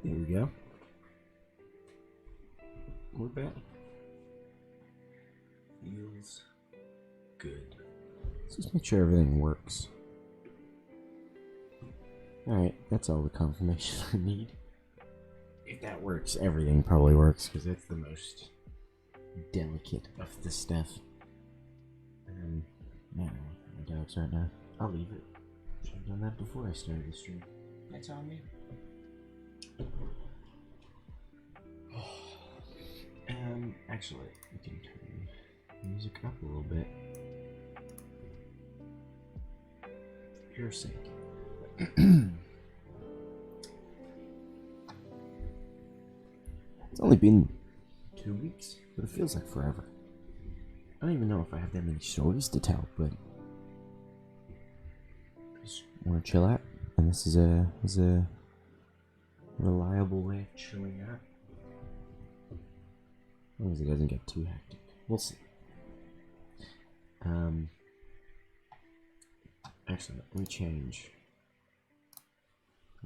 There we go. We're back. Feels good. Let's just make sure everything works. Alright, that's all the confirmation I need. If that works, everything probably works, because it's the most delicate of the stuff. I don't know my doubts right now. I'll leave it. Should have done that before I started the stream. That's on me. Actually, we can turn the music up a little bit. For your sake. It's only been 2 weeks, but it feels like forever. I don't even know if I have that many stories to tell, but just want to chill out, and this is a reliable way of chilling out. As long as it doesn't get too hectic. We'll see. Actually, let me change.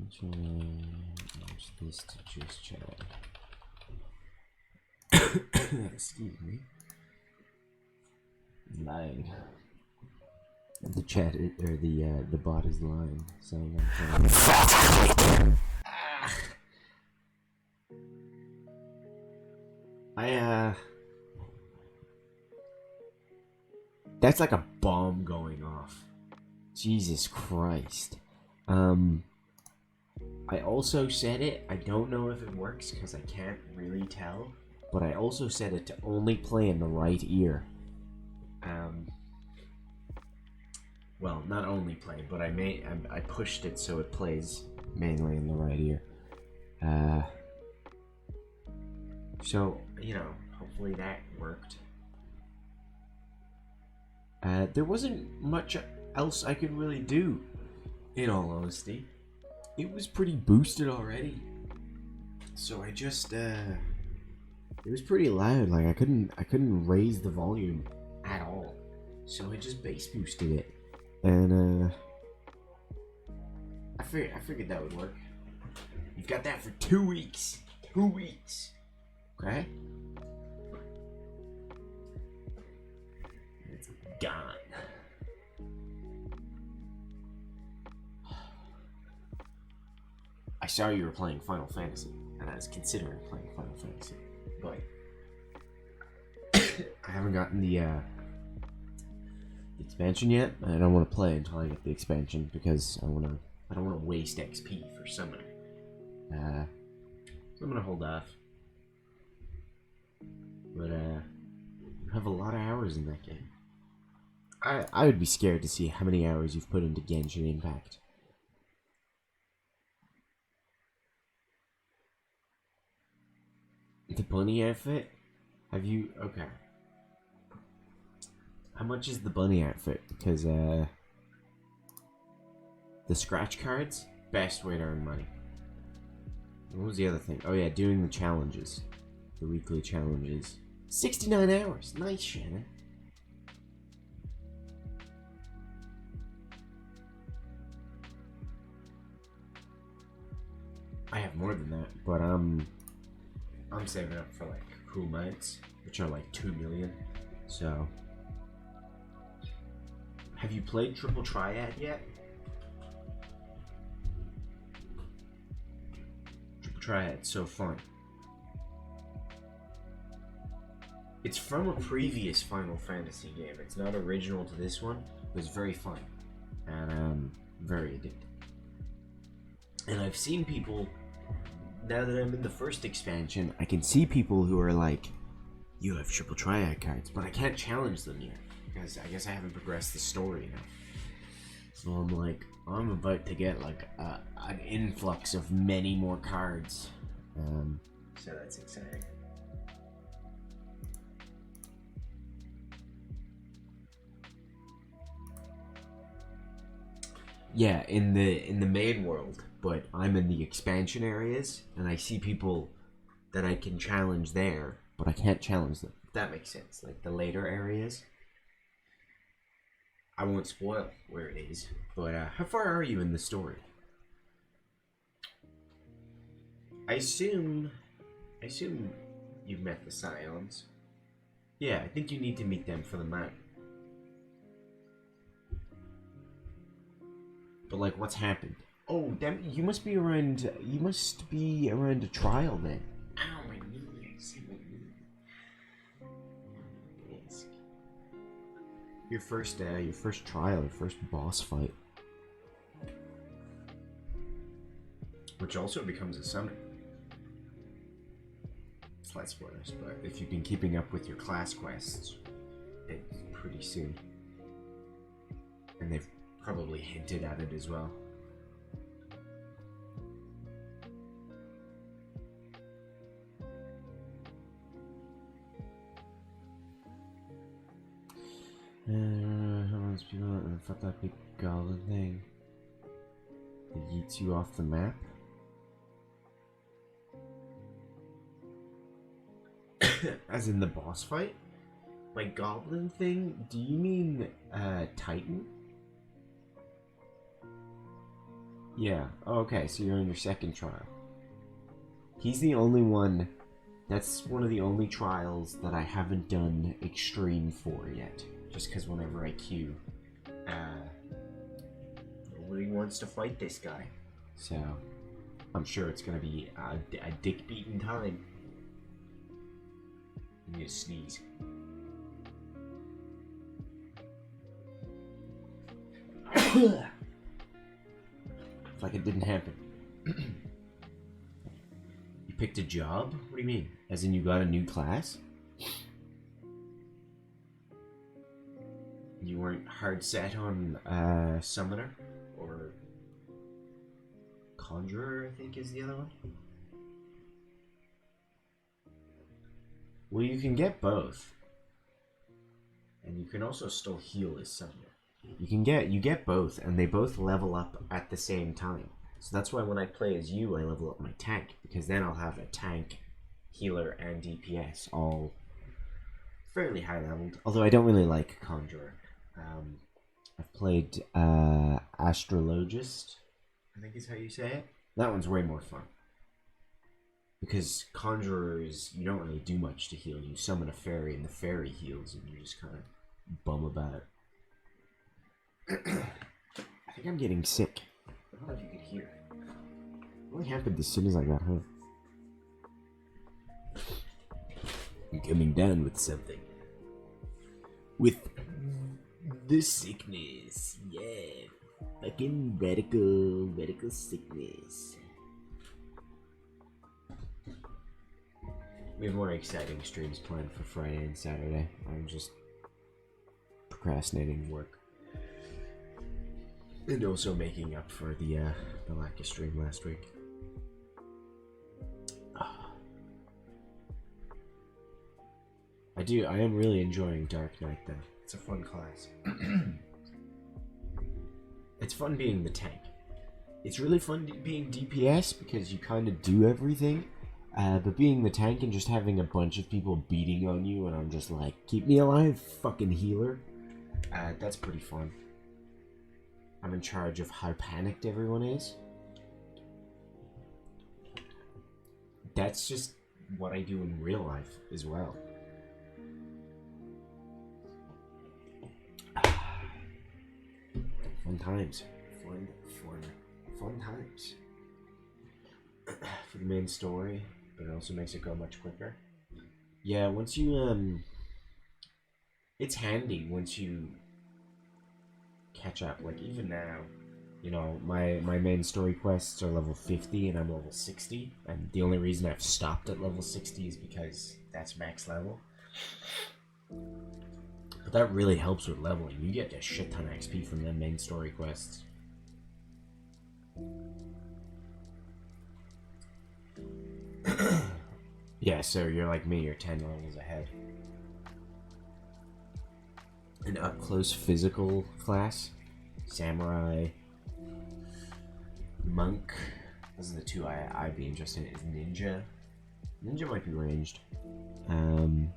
Change this to just chat. Excuse me. Lying. The chat or the bot is lying, saying I'm trying. That's like a bomb going off. Jesus Christ. I also said it. I don't know if it works because I can't really tell. But I also set it to only play in the right ear. Well, not only play, but I pushed it so it plays mainly in the right ear. So, you know, hopefully that worked. There wasn't much else I could really do, in all honesty. It was pretty boosted already. So I just, it was pretty loud, like I couldn't raise the volume at all. So I just bass boosted it. And I figured that would work. You've got that for 2 weeks. 2 weeks. Okay? It's gone. I saw you were playing Final Fantasy, and I was considering playing Final Fantasy, but I haven't gotten the expansion yet. I don't want to play until I get the expansion because I don't want to waste XP for summoning. So I'm gonna hold off. But you have a lot of hours in that game. I would be scared to see how many hours you've put into Genshin Impact. The bunny outfit? Have you... Okay. How much is the bunny outfit? Because, the scratch cards? Best way to earn money. What was the other thing? Oh yeah, doing the challenges. The weekly challenges. 69 hours! Nice, Shannon. I have more than that, but I'm saving up for like cool mounts, which are like 2 million. So, have you played Triple Triad yet? Triple Triad's so fun. It's from a previous Final Fantasy game. It's not original to this one, but it's very fun, and very addictive. And I've seen people, now that I'm in the first expansion, I can see people who are like, you have Triple Triad cards, but I can't challenge them yet, because I guess I haven't progressed the story enough. So I'm like, I'm about to get like an influx of many more cards. So that's exciting. Yeah, in the main world, but I'm in the expansion areas, and I see people that I can challenge there, but I can't challenge them. If that makes sense. Like the later areas. I won't spoil where it is, but how far are you in the story? I assume you've met the Scions. Yeah, I think you need to meet them for the map. But like, what's happened? Oh, damn! You must be around. You must be around a trial then. Ow, my knee! I see my knee. Yes. Your first trial, your first boss fight, which also becomes a summon. Slight spoilers, but if you've been keeping up with your class quests, it's pretty soon, and they've probably hinted at it as well. How many people fought that big goblin thing? It yeets you off the map? As in the boss fight? By goblin thing, do you mean Titan? Yeah. Oh, okay, so you're in your second trial. He's the only one. That's one of the only trials that I haven't done extreme for yet. Just because whenever I queue, nobody wants to fight this guy. So, I'm sure it's gonna be a dick-beating time. I need to sneeze. It's like it didn't happen. You picked a job? What do you mean? As in you got a new class? You weren't hard set on Summoner? Or Conjurer, I think is the other one? Well, you can get both. And you can also still heal as Summoner. You get both, and they both level up at the same time. So that's why when I play as you, I level up my tank, because then I'll have a tank, healer, and DPS all fairly high leveled. Although I don't really like Conjurer. I've played Astrologist, I think is how you say it. That one's way more fun. Because Conjurers, you don't really do much to heal. You summon a fairy, and the fairy heals, and you just kind of bum about. I think I'm getting sick. I don't know if you could hear it. It only happened as soon as I got home. I'm coming down with something. With the sickness. Yeah. Fucking medical sickness. We have more exciting streams planned for Friday and Saturday. I'm just procrastinating work. And also making up for the lack of stream last week. I am really enjoying Dark Knight though. It's a fun class. It's fun being the tank. It's really fun being DPS because you kind of do everything. But being the tank and just having a bunch of people beating on you and I'm just like, keep me alive, fucking healer. That's pretty fun. I'm in charge of how panicked everyone is. That's just what I do in real life as well. Fun times. Fun times. For the main story, but it also makes it go much quicker. Yeah, once you, it's handy once you catch up. Like, even now, you know, my main story quests are level 50 and I'm level 60, and the only reason I've stopped at level 60 is because that's max level. But that really helps with leveling. You get a shit ton of XP from the main story quests. Yeah, so you're like me, you're 10 levels ahead. An up-close physical class, samurai, monk. Those are the two I'd be interested in. Is ninja. Ninja might be ranged. I don't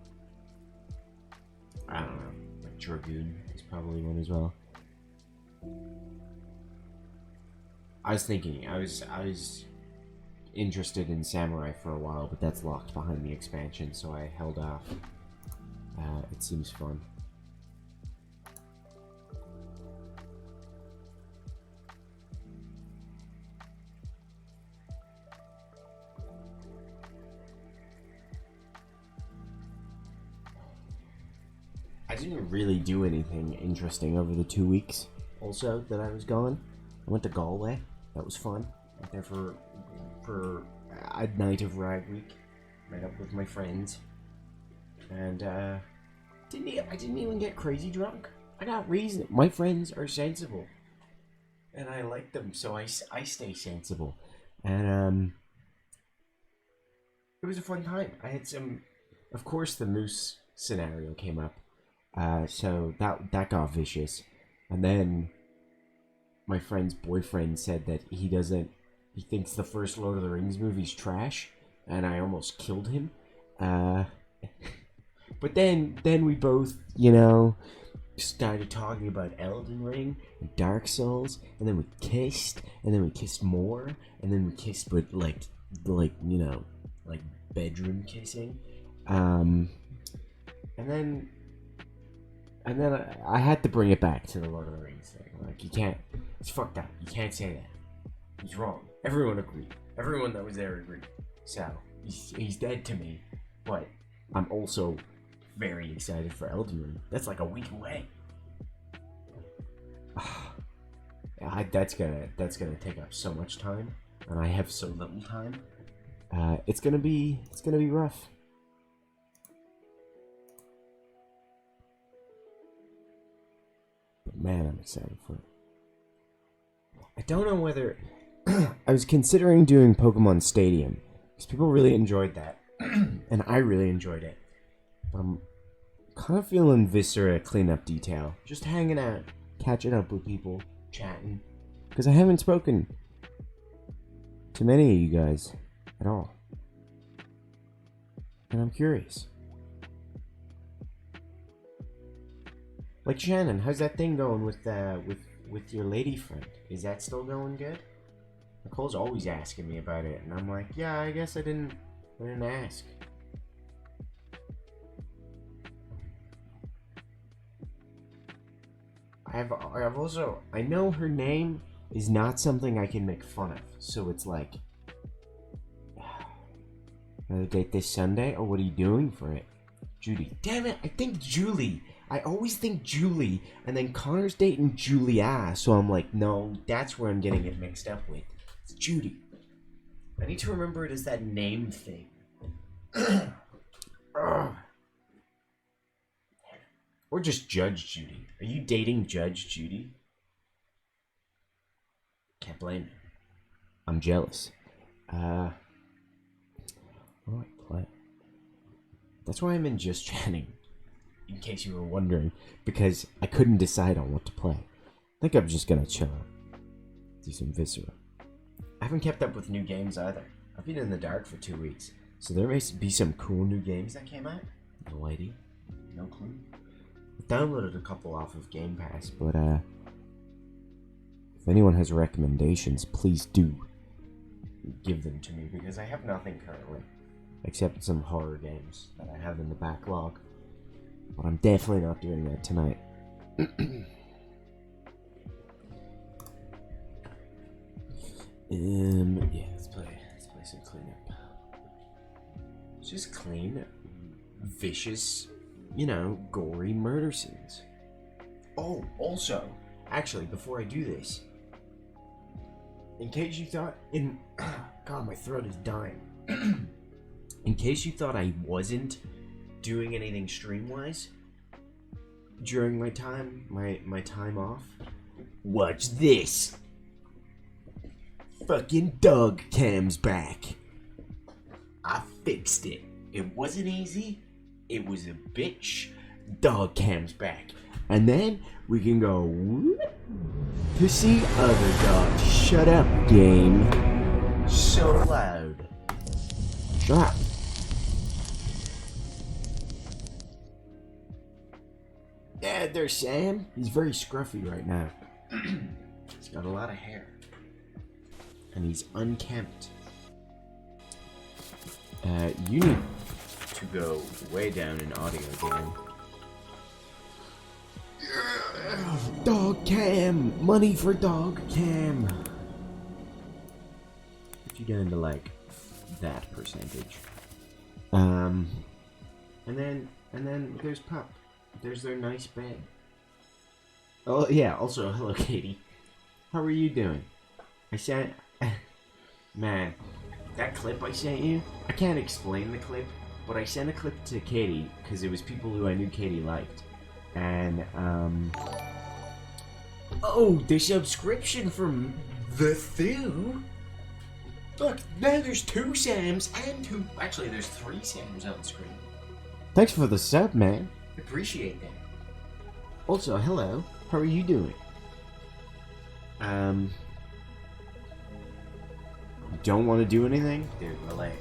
know. Like dragoon is probably one as well. I was thinking, I was interested in Samurai for a while, but that's locked behind the expansion, so I held off. It seems fun. I didn't really do anything interesting over the 2 weeks also that I was gone. I went to Galway. That was fun. Went there for a night of rag week. Met up with my friends. And I didn't even get crazy drunk. I got reason. My friends are sensible. And I like them, so I stay sensible. And it was a fun time. I had some, of course the moose scenario came up. So that got vicious. And then my friend's boyfriend said that he thinks the first Lord of the Rings movie's trash, and I almost killed him. But then we both, started talking about Elden Ring and Dark Souls, and then we kissed more, and then we kissed, but like bedroom kissing. And then I had to bring it back to the Lord of the Rings thing. Like, you can't. It's fucked up. You can't say that. He's wrong. Everyone agreed. Everyone that was there agreed. So, he's dead to me. But I'm also very excited for Elden Ring. That's like a week away. That's gonna take up so much time, and I have so little time. It's gonna be rough. Man, I'm excited for it. I don't know whether... I was considering doing Pokemon Stadium, because people really enjoyed that, and I really enjoyed it. But I'm kind of feeling Viscera Cleanup Detail. Just hanging out, catching up with people, chatting, because I haven't spoken to many of you guys at all. And I'm curious. Like, Shannon, how's that thing going with your lady friend? Is that still going good? Nicole's always asking me about it, and I'm like, yeah, I guess I didn't ask. I've also, I know her name is not something I can make fun of, so it's like, another date this Sunday? Oh, what are you doing for it? Judy. Damn it, I think Julie. I always think Julie, and then Connor's dating Julia, so I'm like, no, that's where I'm getting it mixed up with. It's Judy. I need to remember it as that name thing. Or just Judge Judy. Are you dating Judge Judy? Can't blame me. I'm jealous. What do I play? That's why I'm in Just Chatting. In case you were wondering, because I couldn't decide on what to play. I think I'm just gonna chill out. Do some Viscera. I haven't kept up with new games either. I've been in the dark for 2 weeks, so there may be some cool new games that came out. No idea. No clue. I downloaded a couple off of Game Pass, but if anyone has recommendations, please do give them to me, because I have nothing currently, except some horror games that I have in the backlog. But I'm definitely not doing that tonight. Yeah, let's play some cleanup. Just clean, vicious, gory murder scenes. Oh, also, actually, before I do this, in case you thought, God, my throat is dying. In case you thought I wasn't doing anything stream-wise during my time off, watch this. Fucking dog cam's back. I fixed it. It wasn't easy. It was a bitch. Dog cam's back. And then we can go to see other dogs. Shut up, game. So loud. Shut up. Yeah, there's Sam. He's very scruffy right now. He's got a lot of hair. And he's unkempt. You need to go way down in audio, Dan. Dog cam! Money for dog cam! If you get into, like, that percentage. And then there's Pup. There's their nice bed. Oh, yeah, also, hello, Katie. How are you doing? I sent... Man, that clip I sent you, I can't explain the clip, but I sent a clip to Katie, because it was people who I knew Katie liked. And, oh, the subscription from the Thu? Look, now there's 2 Sams and 2... Actually, there's 3 Sams on the screen. Thanks for the sub, man. Appreciate that. Also, hello. How are you doing? You don't want to do anything? Dude, relay.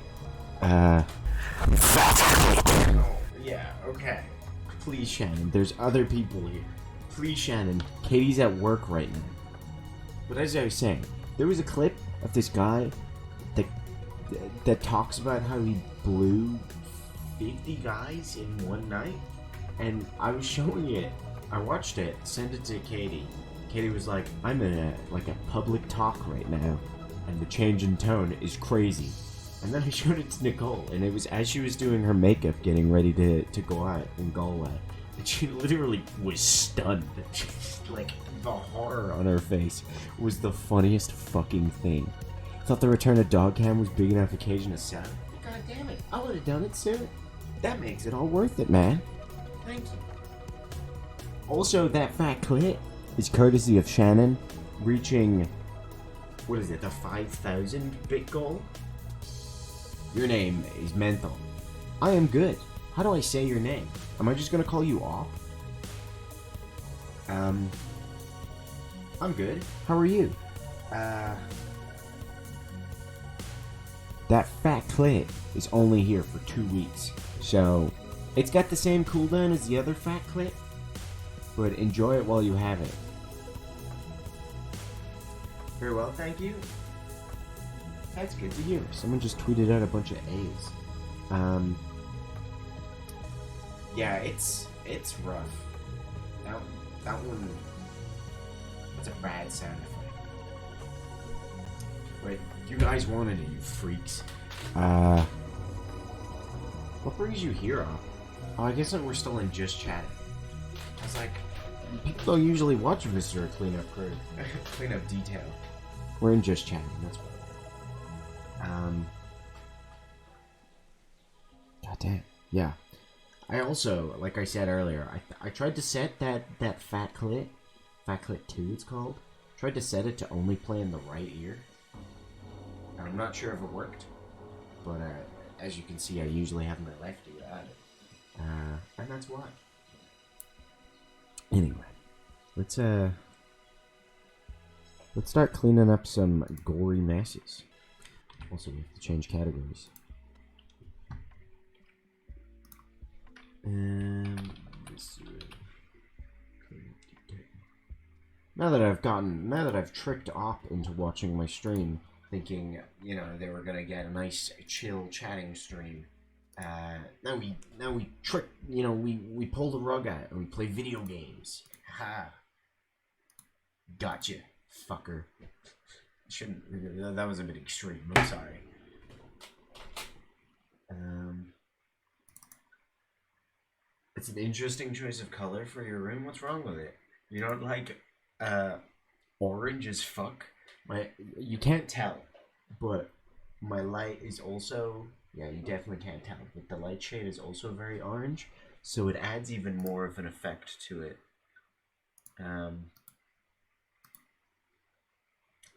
Oh, yeah, okay. Please, Shannon, there's other people here. Please, Shannon, Katie's at work right now. But as I was saying, there was a clip of this guy that talks about how he blew 50 guys in one night, and I was showing it. I watched it, sent it to Katie. Katie was like, I'm in a public talk right now, and the change in tone is crazy. And then I showed it to Nicole, and it was as she was doing her makeup, getting ready to go out in Galway, and she literally was stunned. Like, the horror on her face was the funniest fucking thing. Thought the return of dog cam was big enough occasion to sell. God damn it, I would have done it soon. That makes it all worth it, man. Thank you. Also, that fat clit is courtesy of Shannon reaching, what is it, the 5,000 bit goal? Your name is Menthol. I am good. How do I say your name? Am I just gonna call you off? I'm good. How are you? That fat clit is only here for 2 weeks, so it's got the same cooldown as the other fat clit, but enjoy it while you have it. Very well, thank you. That's good to hear. Someone just tweeted out a bunch of A's. Yeah, it's rough. That one, it's a bad sound effect. Wait, you guys wanted it, you freaks. What brings you here, Op? Oh, I guess we're still in just chatting. I was like, people don't usually watch Viscera Cleanup Cleanup Detail. We're in just chatting, that's why. Goddamn. Yeah. I also, like I said earlier, I tried to set that Fat Clit 2 it's called, tried to set it to only play in the right ear. I'm not sure if it worked, but as you can see, I usually have my left ear at it. And that's why. Anyway, let's start cleaning up some gory messes. Also, we have to change categories. Now that I've tricked Op into watching my stream, thinking, you know, they were gonna get a nice chill chatting stream. Now we trick, you know, we pull the rug out and we play video games. Ha! Gotcha, fucker. That was a bit extreme. I'm sorry. It's an interesting choice of color for your room. What's wrong with it? You don't like orange as fuck? You can't tell, but my light is also, yeah, you definitely can't tell, but the light shade is also very orange, so it adds even more of an effect to it.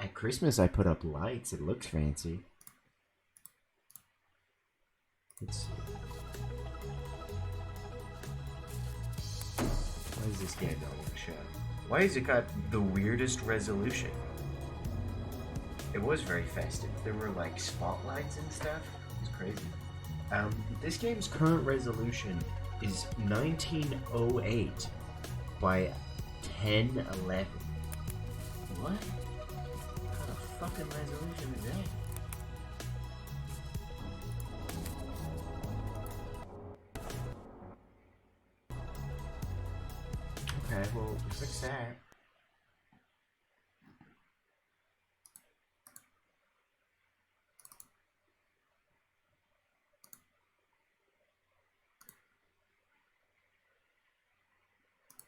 At Christmas I put up lights. It looks fancy. Why is this game not want to show? Why has it got the weirdest resolution? It was very festive. There were like spotlights and stuff. It was crazy. This game's current resolution is 1908 by 1011. What? What kind of fucking resolution is that? Okay, well, fix that.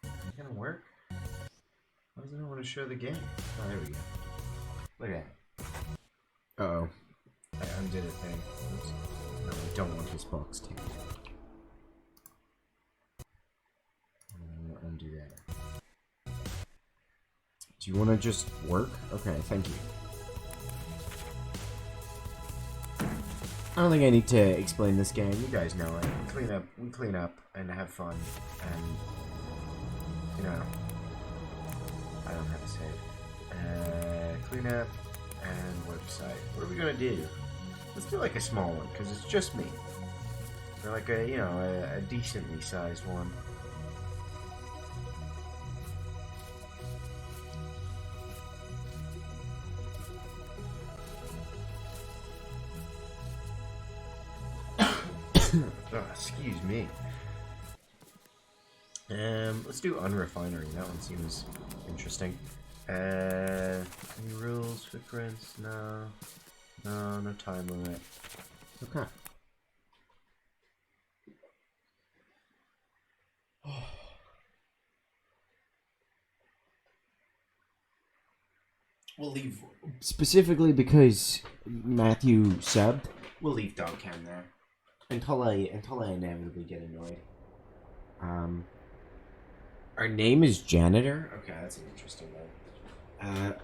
Is it gonna work? Why doesn't it want to show the game? Oh, there we go. Look at that. Uh-oh. I undid a thing. Oops. No, I don't want this box tape. Undo that. Do you want to just work? Okay, thank you. I don't think I need to explain this game. You guys know it. We clean up and have fun, and you know, I don't have a save. Clean up and website. What are we gonna do? Let's do like a small one because it's just me. Or like a decently sized one. Oh, excuse me. Let's do unrefinery. That one seems interesting. Any rules, footprints? No. No time limit. Okay. We'll leave specifically because Matthew subbed. We'll leave Dogcam there until I inevitably get annoyed. Our name is Janitor. Okay, that's an interesting one.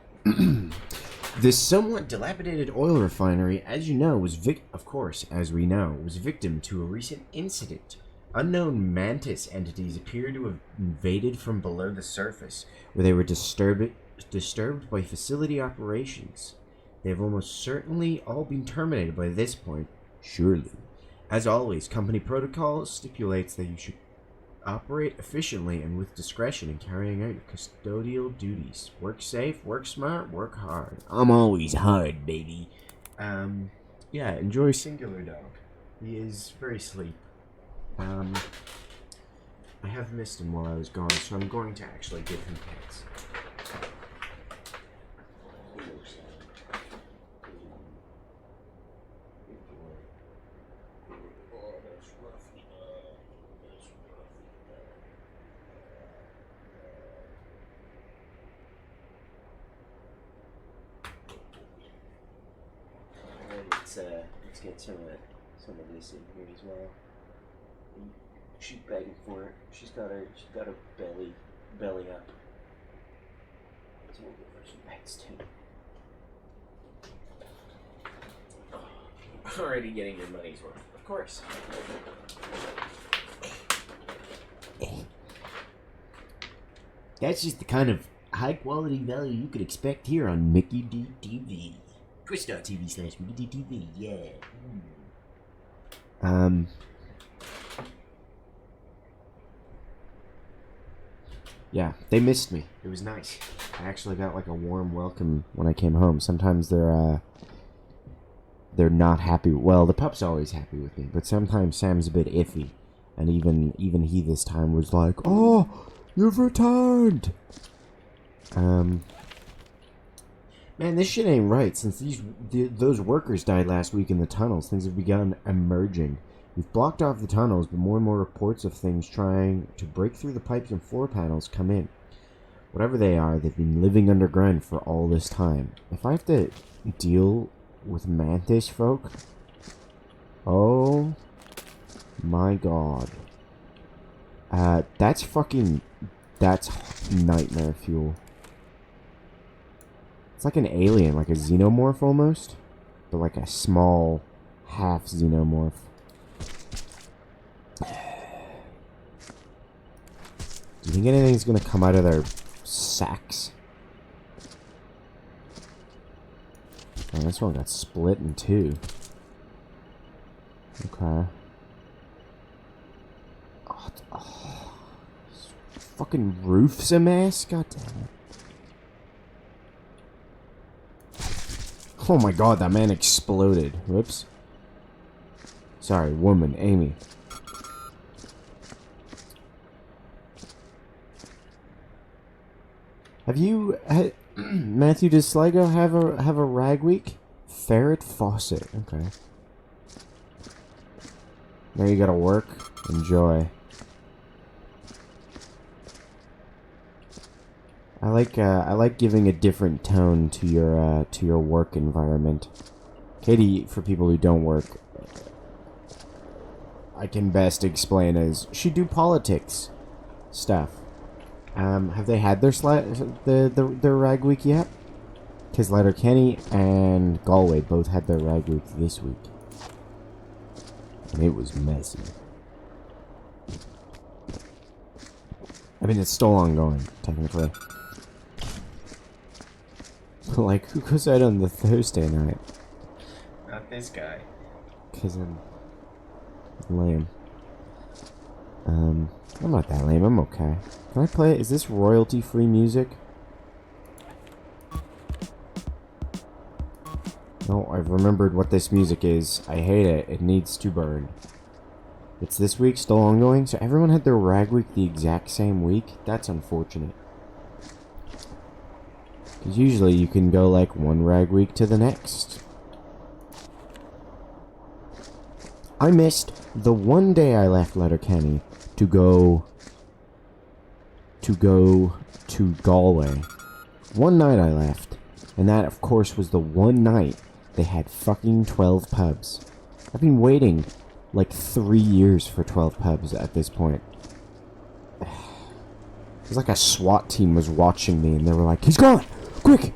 This somewhat dilapidated oil refinery, as you know, was victim to a recent incident. Unknown mantis entities appear to have invaded from below the surface, where they were disturbed by facility operations. They have almost certainly all been terminated by this point, surely. As always, company protocol stipulates that you should operate efficiently and with discretion in carrying out your custodial duties. Work safe, work smart, work hard. I'm always hard, baby. Yeah, enjoy Singular Dog. He is very sleep. I have missed him while I was gone, so I'm going to actually give him pets. Let's get some of this in here as well. She's begging for it. She's got her belly up. So we'll give her some pets too. Already getting your money's worth, of course. That's just the kind of high quality value you could expect here on Mickey D TV. Twitch.tv/Mickey D TV, yeah. Yeah, they missed me. It was nice. I actually got like a warm welcome when I came home. Sometimes they're not happy. Well, the pup's always happy with me, but sometimes Sam's a bit iffy, and even he this time was like, "Oh, you've returned." Man, this shit ain't right. Since those workers died last week in the tunnels, things have begun emerging. We've blocked off the tunnels, but more and more reports of things trying to break through the pipes and floor panels come in. Whatever they are, they've been living underground for all this time. If I have to deal with mantis folk, oh my god. That's nightmare fuel. It's like an alien, like a xenomorph almost, but like a small half xenomorph. Do you think anything's gonna come out of their sacks? Oh, this one got split in two. Okay. Oh, fucking roof's a mess? God damn it. Oh my god, that man exploded. Whoops. Sorry, woman, Amy. Have you, Matthew? Does Sligo have a rag week? Ferret faucet. Okay. Now you gotta work. Enjoy. I like giving a different tone to your work environment. Katie, for people who don't work, I can best explain as she do politics stuff. Have they had their their rag week yet? Because Letterkenny and Galway both had their rag week this week, and it was messy. I mean, it's still ongoing, technically. Like, who goes out on the Thursday night? Not this guy. Because I'm lame. I'm not that lame. I'm okay. Can I play it? Is this royalty-free music? No, I've remembered what this music is. I hate it. It needs to burn. It's this week, still ongoing, so everyone had their rag week the exact same week? That's unfortunate. Because usually you can go like one rag week to the next. I missed the one day I left Letterkenny to go to Galway. One night I left, and that of course was the one night they had fucking 12 pubs. I've been waiting like 3 years for 12 pubs at this point. It was like a SWAT team was watching me and they were like, "He's gone! Quick!"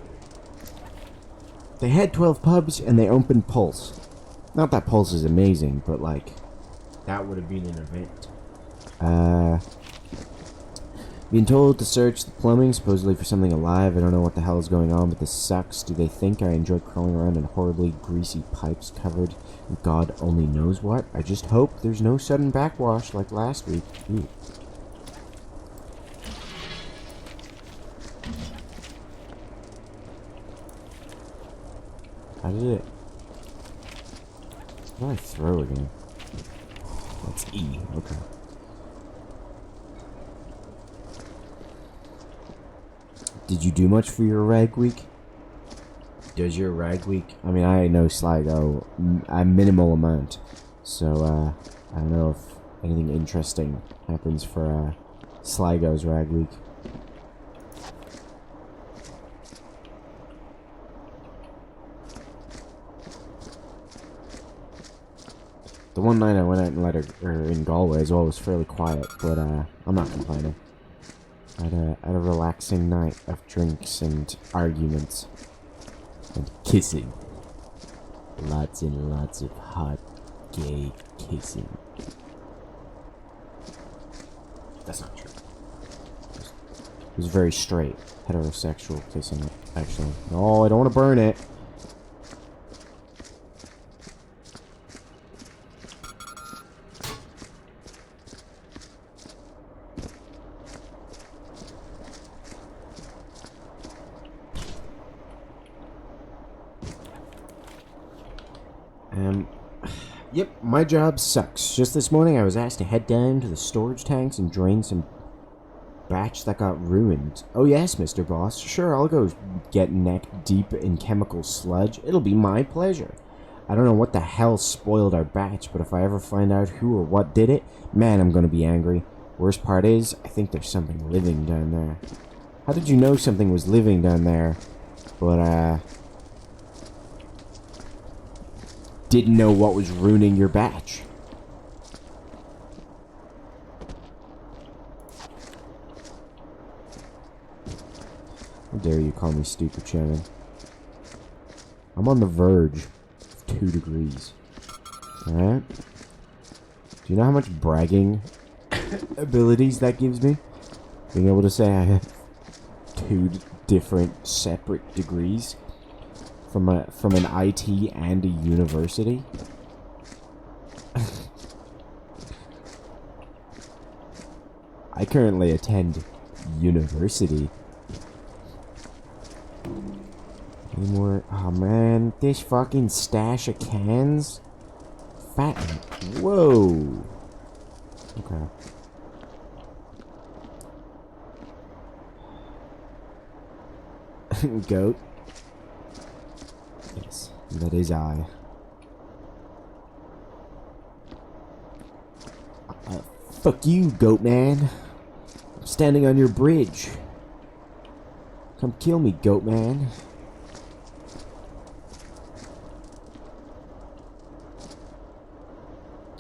They had 12 pubs and they opened Pulse. Not that Pulse is amazing, but like, That would have been an event. being told to search the plumbing, supposedly for something alive. I don't know what the hell is going on, but this sucks. Do they think I enjoy crawling around in horribly greasy pipes covered in God only knows what? I just hope there's no sudden backwash like last week. Ooh. How did it... What did I throw again? That's E. Okay. Did you do much for your rag week? Does your rag week? I mean, I know Sligo a minimal amount, so I don't know if anything interesting happens for Sligo's rag week. The one night I went out and in Galway as well was fairly quiet, but I'm not complaining. I had a relaxing night of drinks and arguments and kissing. Lots and lots of hot, gay kissing. That's not true. It was very straight, heterosexual kissing, actually. No, I don't want to burn it. Yep, my job sucks. Just this morning I was asked to head down to the storage tanks and drain some batch that got ruined. Oh yes, Mr. Boss. Sure, I'll go get neck deep in chemical sludge. It'll be my pleasure. I don't know what the hell spoiled our batch, but if I ever find out who or what did it, man, I'm gonna be angry. Worst part is, I think there's something living down there. How did you know something was living down there, but didn't know what was ruining your batch? How dare you call me stupid, Shannon? I'm on the verge of 2 degrees. Alright? Do you know how much bragging abilities that gives me? Being able to say I have 2 different separate degrees from an IT and a university. I currently attend university. Any more? Oh man, this fucking stash of cans. Fat. Whoa. Okay. Goat. Yes, that is I. Fuck you, goat man. I'm standing on your bridge. Come kill me, goat man.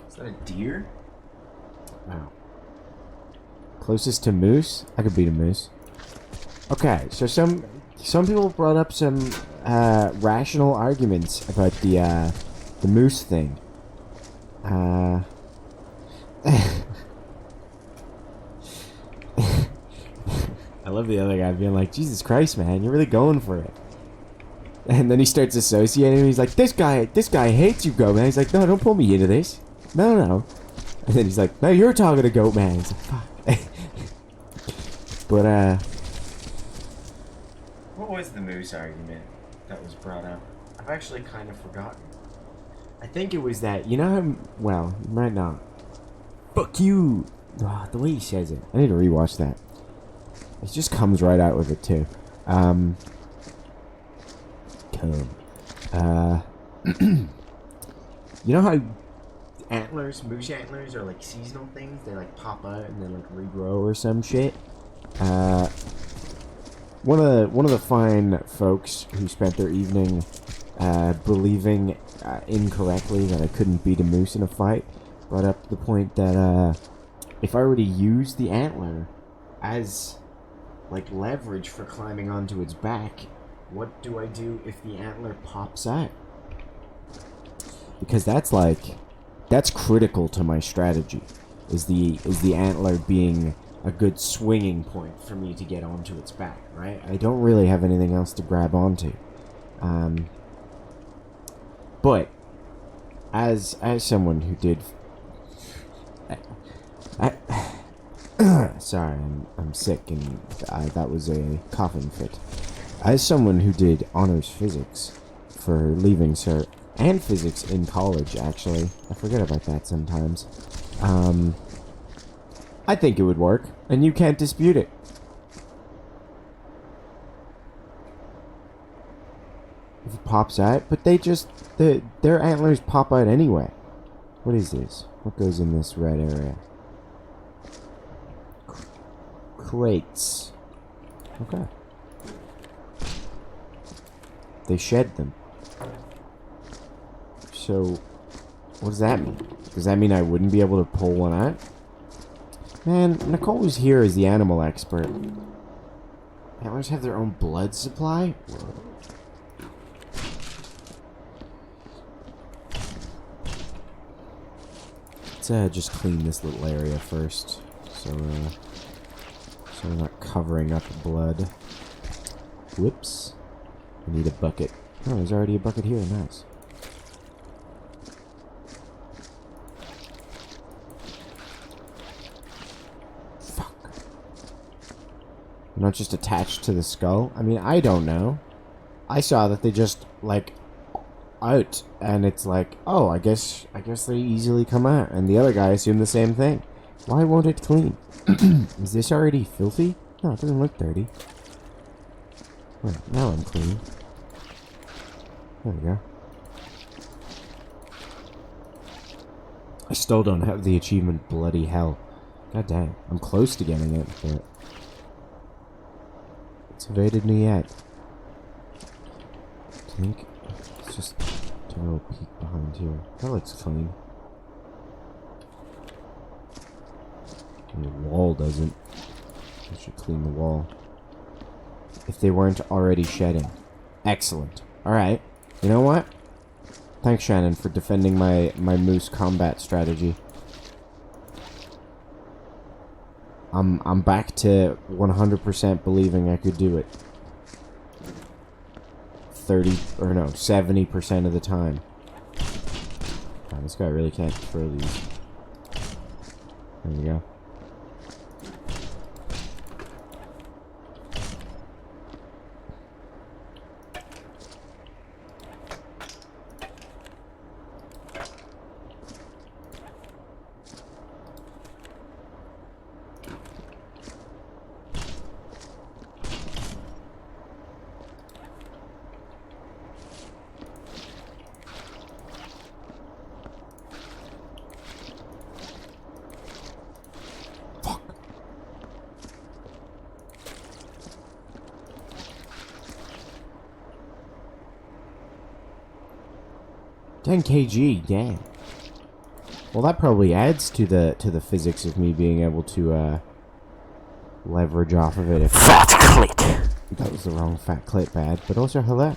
Is that a deer? Wow. Closest to moose? I could beat a moose. Okay, so some people brought up some rational arguments about the moose thing. I love the other guy being like, Jesus Christ, man, you're really going for it. And then he starts associating. He's like, this guy hates you, goat man. He's like, no, don't pull me into this. No. And then he's like, no, you're talking to goat man. He's like, fuck. But What was the moose argument that was brought up? I've actually kind of forgotten. I think it was that, you know how, well, you might not. Fuck you. Oh, the way he says it. I need to rewatch that. It just comes right out with it too. Come. You know how antlers, moose antlers, are like seasonal things? They like pop out and then like regrow or some shit. One of the fine folks who spent their evening believing incorrectly that I couldn't beat a moose in a fight brought up the point that if I were to use the antler as like leverage for climbing onto its back, what do I do if the antler pops out? Because that's critical to my strategy. Is the antler being a good swinging point for me to get onto its back, right? I don't really have anything else to grab onto. But as someone who did sorry, I'm sick and that was a coughing fit. As someone who did honors physics for leaving cert, and physics in college, actually, I forget about that sometimes, I think it would work, and you can't dispute it. If it pops out, but their antlers pop out anyway. What is this? What goes in this red area? Crates. Okay. They shed them. So, what does that mean? Does that mean I wouldn't be able to pull one out? Man, Nicole was here as the animal expert. Antlers have their own blood supply? Whoa. Let's just clean this little area first. So we're not covering up blood. Whoops. I need a bucket. Oh, there's already a bucket here. Nice. Fuck. Not just attached to the skull? I mean, I don't know. I saw that they just, like, out. And it's like, oh, I guess they easily come out. And the other guy assumed the same thing. Why won't it clean? Is this already filthy? No, it doesn't look dirty. Wait, now I'm clean. There we go. I still don't have the achievement Bloody Hell. God damn. I'm close to getting it, but it's evaded me yet. I think let's just take a little peek behind here. That looks clean. And the wall doesn't. I should clean the wall. If they weren't already shedding. Excellent. Alright. You know what? Thanks, Shannon, for defending my moose combat strategy. I'm back to 100% believing I could do it. 70% of the time. God, this guy really can't throw these. There we go. 10 kg, damn. Well, that probably adds to the physics of me being able to leverage off of it. If fat clit. That was the wrong fat clit bad, but also hello.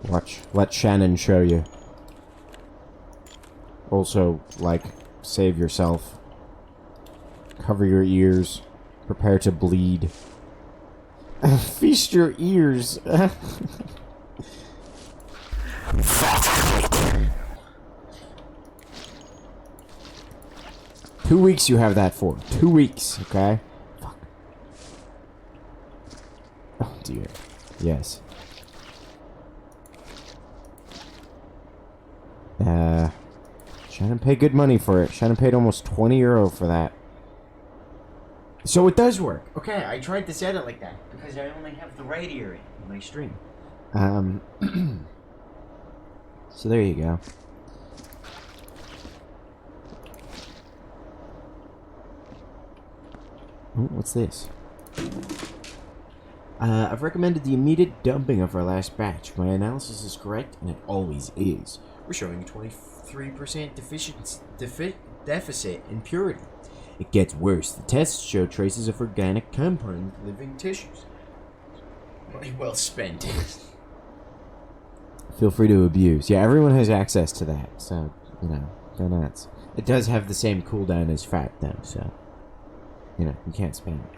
Watch, let Shannon show you. Also, like, save yourself. Cover your ears. Prepare to bleed. Feast your ears. 2 weeks you have that for. 2 weeks, okay? Fuck. Oh dear. Yes. Shannon paid good money for it. Shannon paid almost €20 for that. So it does work. Okay, I tried to set it like that because I only have the right ear in my stream. So there you go. Ooh, what's this? I've recommended the immediate dumping of our last batch. My analysis is correct, and it always is. We're showing a 23% deficit in purity. It gets worse. The tests show traces of organic compound in living tissues. Money well spent. Feel free to abuse. Yeah, everyone has access to that, so, you know, go nuts. It does have the same cooldown as fat, though, so, you know, you can't spam it.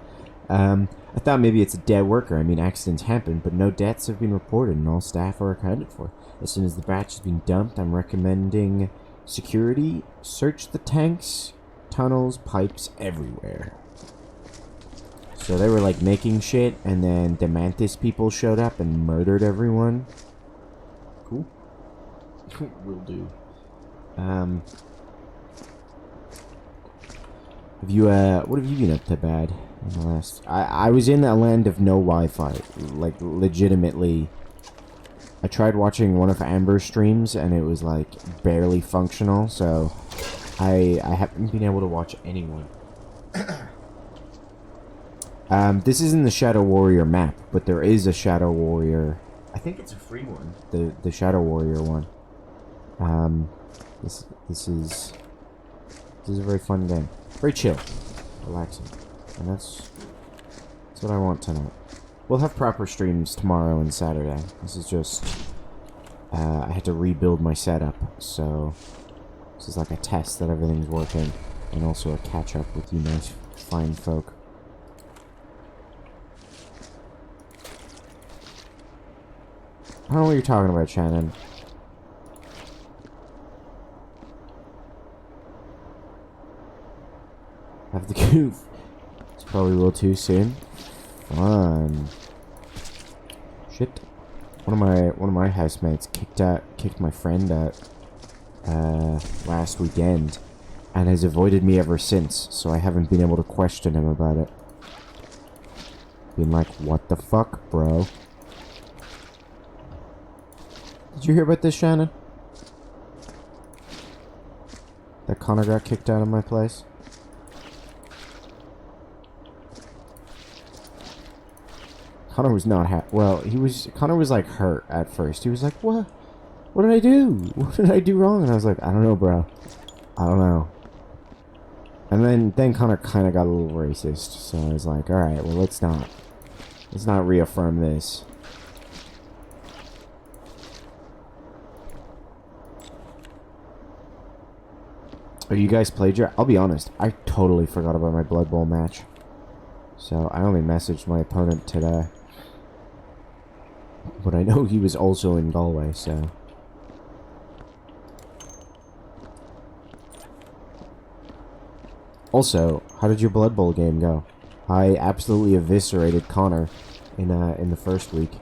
I thought maybe it's a dead worker. I mean, accidents happen, but no deaths have been reported, and all staff are accounted for. As soon as the batch has been dumped, I'm recommending security, search the tanks, tunnels, pipes, everywhere. So they were, like, making shit, and then the Mantis people showed up and murdered everyone. Cool. Will do. Have you, what have you been up to bad in the last... I was in a land of no Wi-Fi. Like, legitimately. I tried watching one of Amber's streams, and it was, like, barely functional, so... I haven't been able to watch anyone. This isn't the Shadow Warrior map, but there is a Shadow Warrior... I think it's a free one. The Shadow Warrior one. This is a very fun game. Very chill. Relaxing. And that's what I want tonight. We'll have proper streams tomorrow and Saturday. This is just... I had to rebuild my setup, so... This is like a test that everything's working. And also a catch-up with you nice, fine folk. I don't know what you're talking about, Shannon. Have the goof. It's probably a little too soon. Fun. Shit. One of my housemates kicked my friend out last weekend, and has avoided me ever since. So I haven't been able to question him about it. Been like, what the fuck, bro? Did you hear about this, Shannon? That Connor got kicked out of my place? Connor was not well, Connor was like hurt at first. He was like, what? What did I do? What did I do wrong? And I was like, I don't know, bro. I don't know. And then Connor kind of got a little racist. So I was like, alright, well, let's not reaffirm this. Have you guys played your... I'll be honest, I totally forgot about my Blood Bowl match. So I only messaged my opponent today. But I know he was also in Galway, so... Also, how did your Blood Bowl game go? I absolutely eviscerated Connor in the first week.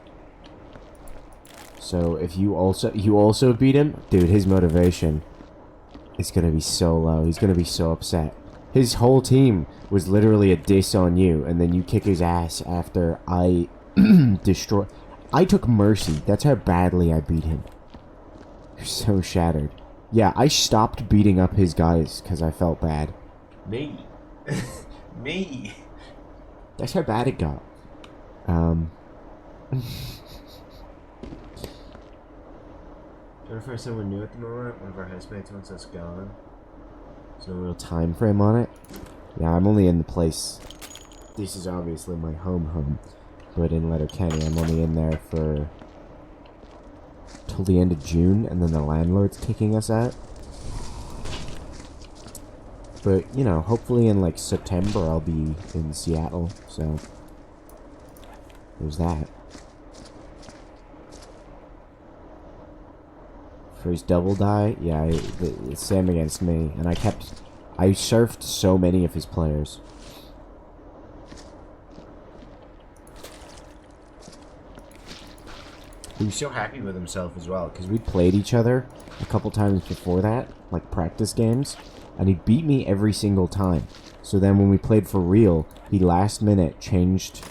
So if you also beat him, dude, his motivation is gonna be so low. He's gonna be so upset. His whole team was literally a diss on you, and then you kick his ass after I destroy. I took mercy. That's how badly I beat him. You're so shattered. Yeah, I stopped beating up his guys because I felt bad. Me. Me. That's how bad it got. Trying to find someone new at the moment. One of our housemates wants us gone. There's no real time frame on it. Yeah, I'm only in the place. This is obviously my home, but in Letterkenny, I'm only in there for till the end of June, and then the landlord's kicking us out. But you know, hopefully in like September, I'll be in Seattle. So there's that. For his double die, yeah, it's same against me, and I surfed so many of his players. He was so happy with himself as well, because we played each other a couple times before that, like practice games, and he beat me every single time. So then when we played for real, he last minute changed.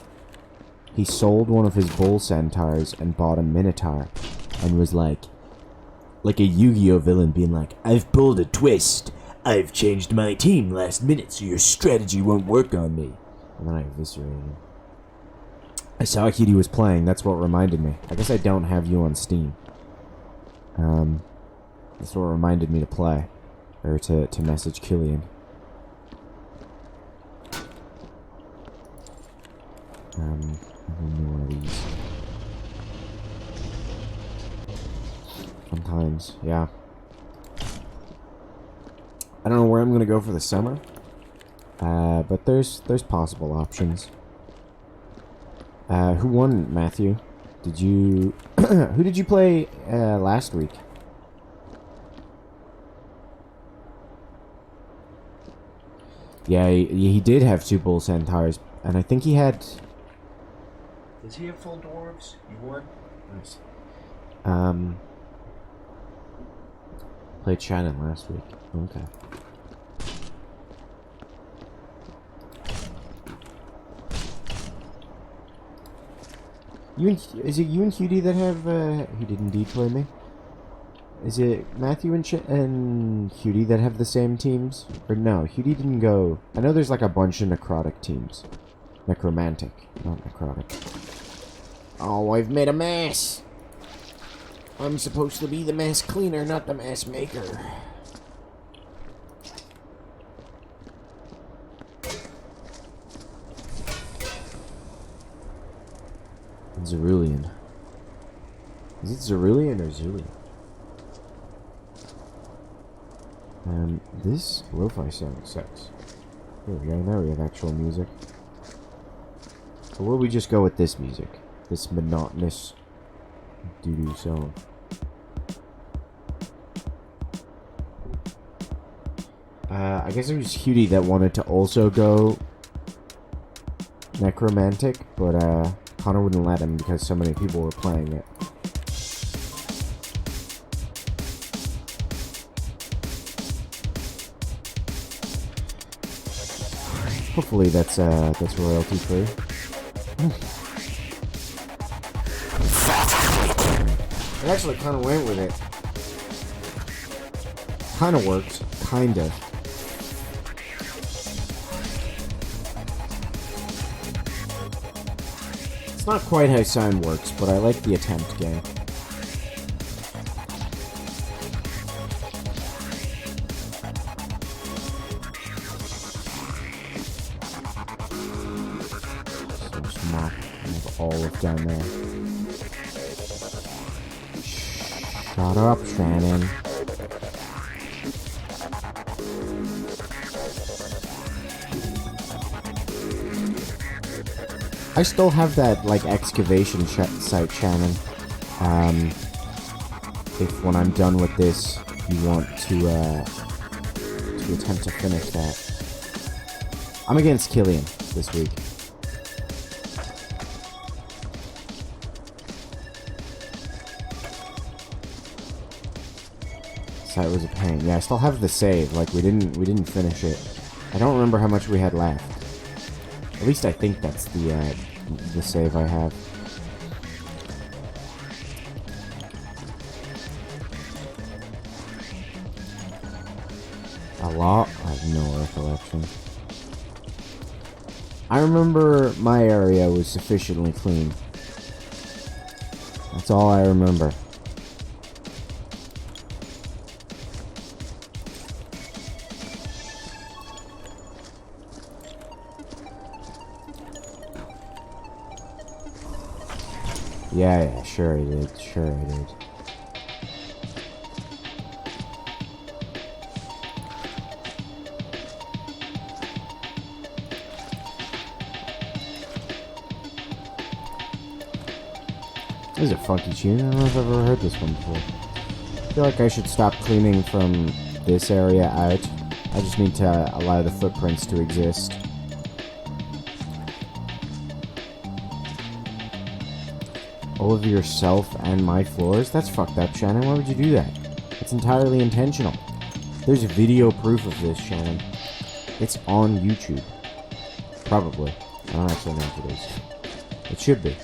He sold one of his bull centaurs and bought a minotaur, and was like a Yu-Gi-Oh villain being like, "I've pulled a twist. I've changed my team last minute so your strategy won't work on me." And then I eviscerated him. I saw Kitty was playing, that's what reminded me. I guess I don't have you on Steam. That's what reminded me to play. Or to message Killian. I don't know one of these. Sometimes, yeah. I don't know where I'm gonna go for the summer. But there's possible options. Who won, Matthew? Did you... Who did you play last week? Yeah, he did have 2 bull centaurs, and I think he had... Does he have full dwarves? You won? Nice. Played Shannon last week. Okay. Is it you and Cutie that have, who did indeed play me? Is it Matthew and Cutie that have the same teams? Or no, Cutie didn't go. I know there's like a bunch of necrotic teams. Necromantic, not necrotic. Oh, I've made a mess! I'm supposed to be the mess cleaner, not the mess maker. Cerulean. Is it Cerulean or Zulian? This lo-fi song sucks. There we go, now we have actual music. Or will we just go with this music? This monotonous doo-doo song. I guess it was Cutie that wanted to also go necromantic, but Connor wouldn't let him because so many people were playing it. Hopefully that's royalty free. I actually kind of went with it. Kind of worked. Kind of. It's not quite how sound works, but I like the attempt, game. So smart. I have olive down there. Shut up, Shannon. I still have that, like, excavation site, Shannon. If when I'm done with this, you want to attempt to finish that. I'm against Killian this week. That was a pain. Yeah, I still have the save. Like, we didn't finish it. I don't remember how much we had left. At least I think that's the save I have. A lot? I have no recollection. I remember my area was sufficiently clean. That's all I remember. Yeah, sure I did. Sure I did. This is a funky tune. I don't know if I've ever heard this one before. I feel like I should stop cleaning from this area out. I just need to allow the footprints to exist. All of yourself and my floors? That's fucked up, Shannon. Why would you do that? It's entirely intentional. There's video proof of this, Shannon. It's on YouTube. Probably. I don't actually know if it is. It should be.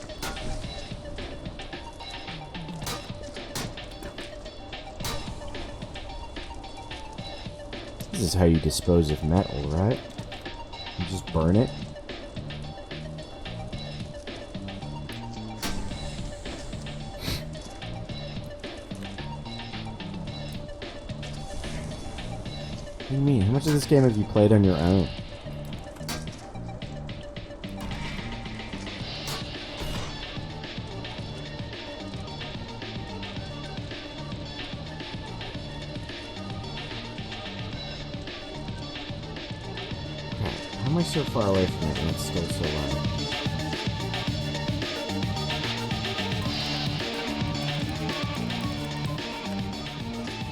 This is how you dispose of metal, right? You just burn it. What do you mean? How much of this game have you played on your own? How am I so far away from it and it's still so loud?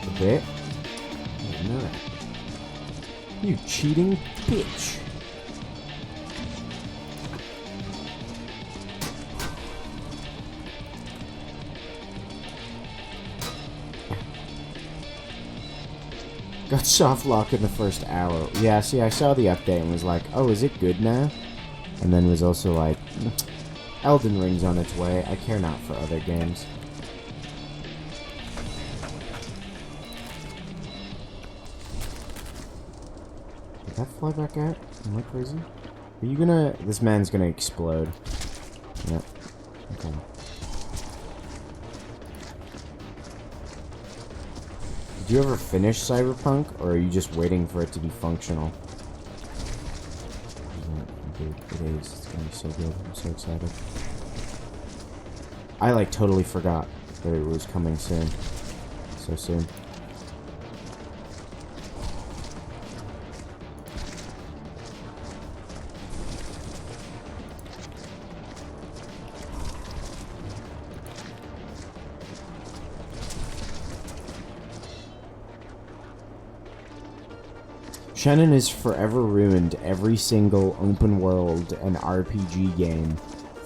A bit? I didn't know that. You cheating bitch. Got soft lock in the first hour. Yeah, see, I saw the update and was like, oh, is it good now? And then was also like, Elden Ring's on its way. I care not for other games. Did that fly back out? Am I crazy? Are you gonna... This man's gonna explode. Yep. Okay. Did you ever finish Cyberpunk, or are you just waiting for it to be functional? Dude, it is. It's gonna be so good. I'm so excited. I, like, totally forgot that it was coming soon. So soon. Shannon has forever ruined every single open world and RPG game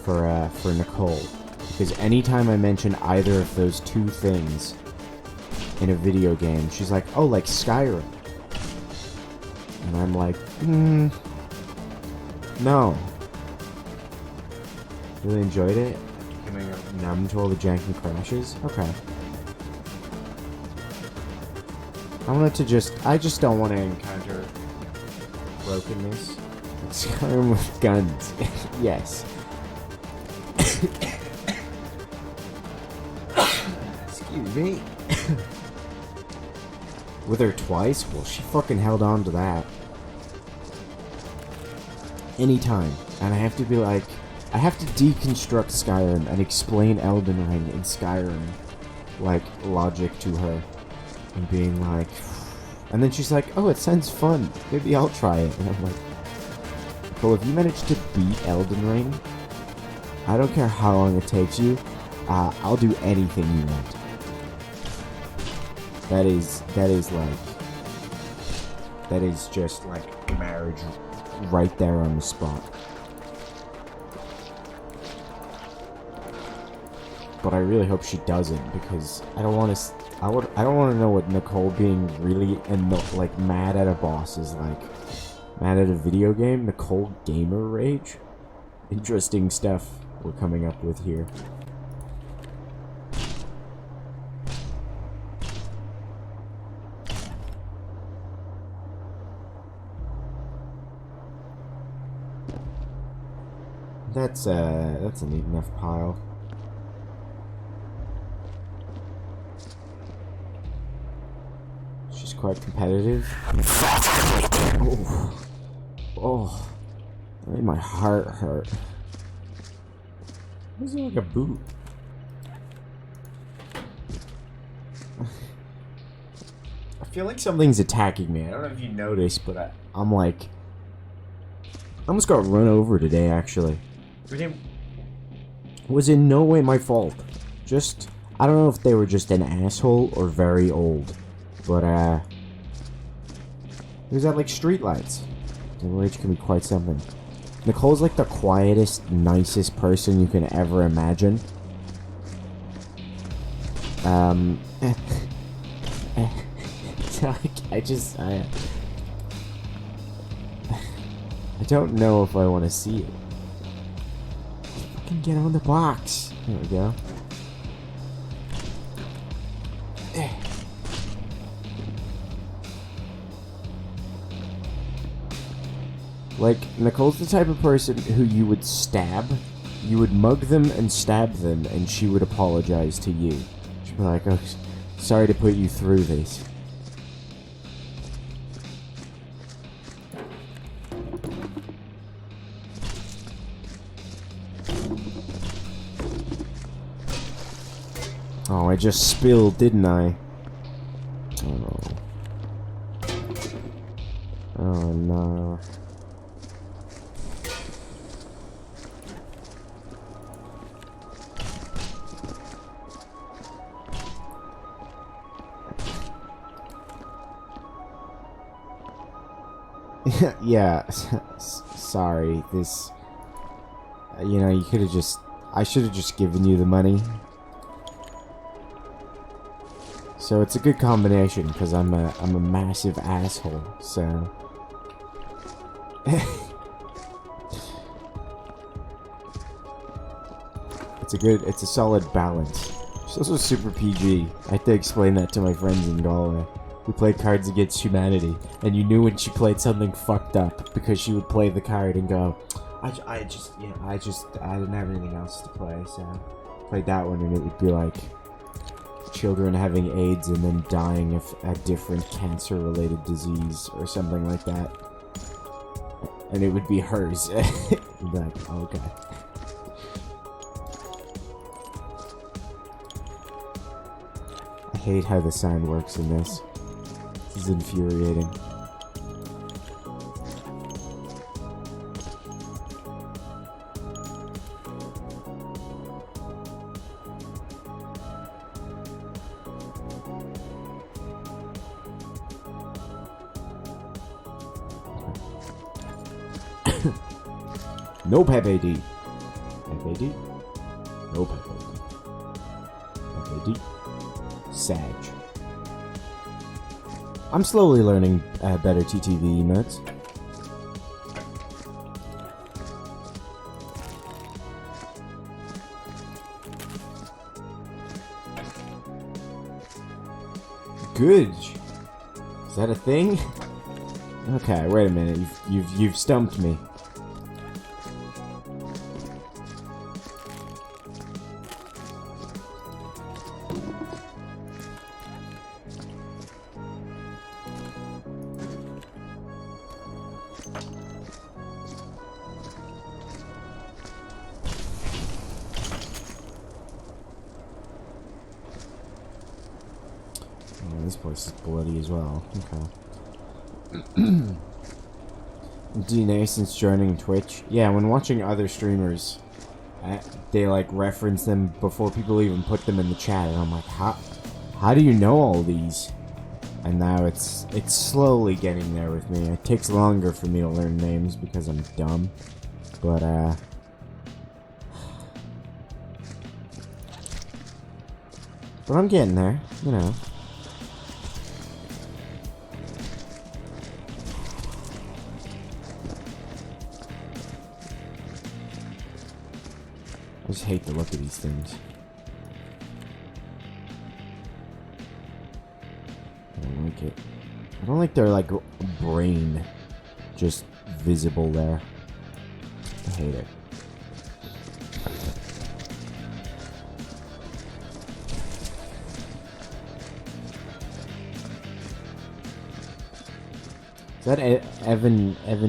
for Nicole. Because anytime I mention either of those two things in a video game, she's like, oh, like Skyrim. And I'm like, no. Really enjoyed it? Becoming numb to all the janky crashes? Okay. I just don't want to encounter brokenness. Skyrim with guns. Yes. Excuse me. With her twice? Well, she fucking held on to that. Anytime. And I have to be like, I have to deconstruct Skyrim and explain Elden Ring in Skyrim, like, logic to her. And being like... And then she's like, oh, it sounds fun. Maybe I'll try it. And I'm like... Well, if you manage to beat Elden Ring, I don't care how long it takes you, I'll do anything you want. That is like... That is just like marriage right there on the spot. But I really hope she doesn't, because I don't want to... I don't want to know what Nicole being really like mad at a boss is like. Mad at a video game? Nicole gamer rage? Interesting stuff we're coming up with here. That's a neat enough pile. She's quite competitive. Oh, oh, that made my heart hurt. Why is it like a boot? I feel like something's attacking me. I don't know if you noticed, but I'm like... I almost got run over today, actually. It was in no way my fault. Just... I don't know if they were just an asshole or very old. But, it was at, like, streetlights. Which can be quite something. Nicole's, like, the quietest, nicest person you can ever imagine. I don't know if I want to see it. Fucking get on the box. There we go. Like, Nicole's the type of person who you would stab, you would mug them and stab them, and she would apologize to you. She'd be like, oh, sorry to put you through this. Oh, I just spilled, didn't I? Oh no. Oh no. Yeah, sorry, this... you know, you could have just... I should have just given you the money. So it's a good combination, because I'm a massive asshole, so... it's a solid balance. It's also super PG. I had to explain that to my friends in Galway. We played Cards Against Humanity, and you knew when she played something fucked up because she would play the card and go, I didn't have anything else to play, so played that one, and it would be like children having AIDS and then dying of a different cancer-related disease or something like that, and it would be hers. You'd be like, oh, okay. I hate how the sound works in this. This is infuriating. No Pepe D. Pepe D? No Pepe D. Pepe D. Sag. I'm slowly learning better TTV emotes. Good. Is that a thing? Okay, wait a minute. You've stumped me. This place is bloody as well. Okay. DNA since joining Twitch. Yeah, when watching other streamers, they like reference them before people even put them in the chat, and I'm like, how do you know all these? And now it's slowly getting there with me. It takes longer for me to learn names because I'm dumb, but I'm getting there, you know. I just hate the look of these things. I don't like it. I don't like their, like, brain just visible there. I hate it. Is that Evangelion?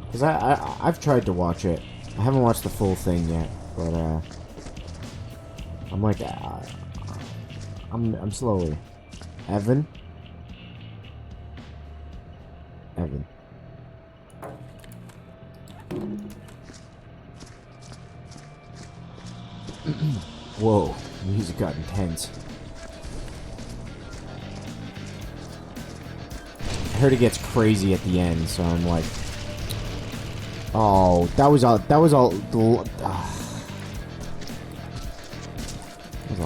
Because I've tried to watch it. I haven't watched the full thing yet. but I'm like, I'm slowly. Evan. Whoa, music got intense. I heard it gets crazy at the end, so I'm like, oh, that was all. That was a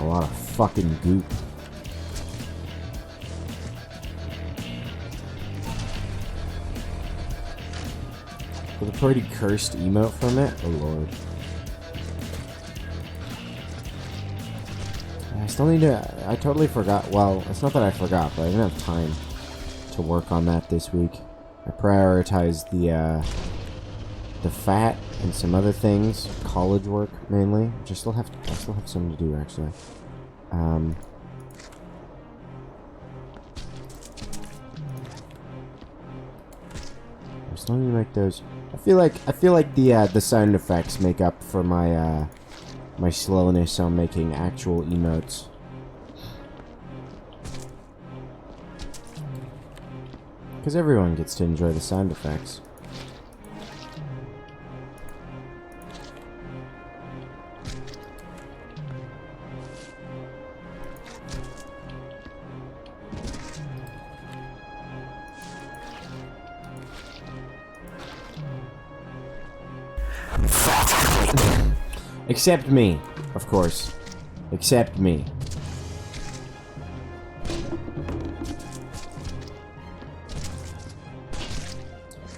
lot of fucking goop. With a pretty cursed emote from it. Oh lord. I still need to. I totally forgot. Well, it's not that I forgot, but I didn't have time to work on that this week. I prioritized the fat and some other things, college work mainly. Which I still have some to do actually. I still need to make those. I feel like the sound effects make up for my my slowness on making actual emotes. Because everyone gets to enjoy the sound effects. Except me, of course. Except me.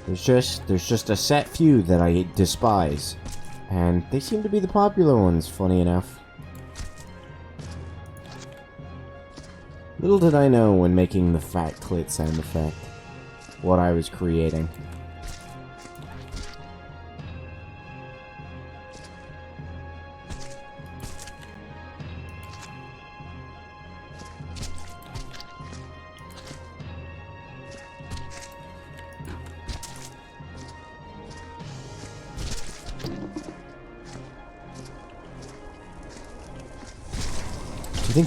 There's just a set few that I despise. And they seem to be the popular ones, funny enough. Little did I know when making the fat clit sound effect what I was creating. Do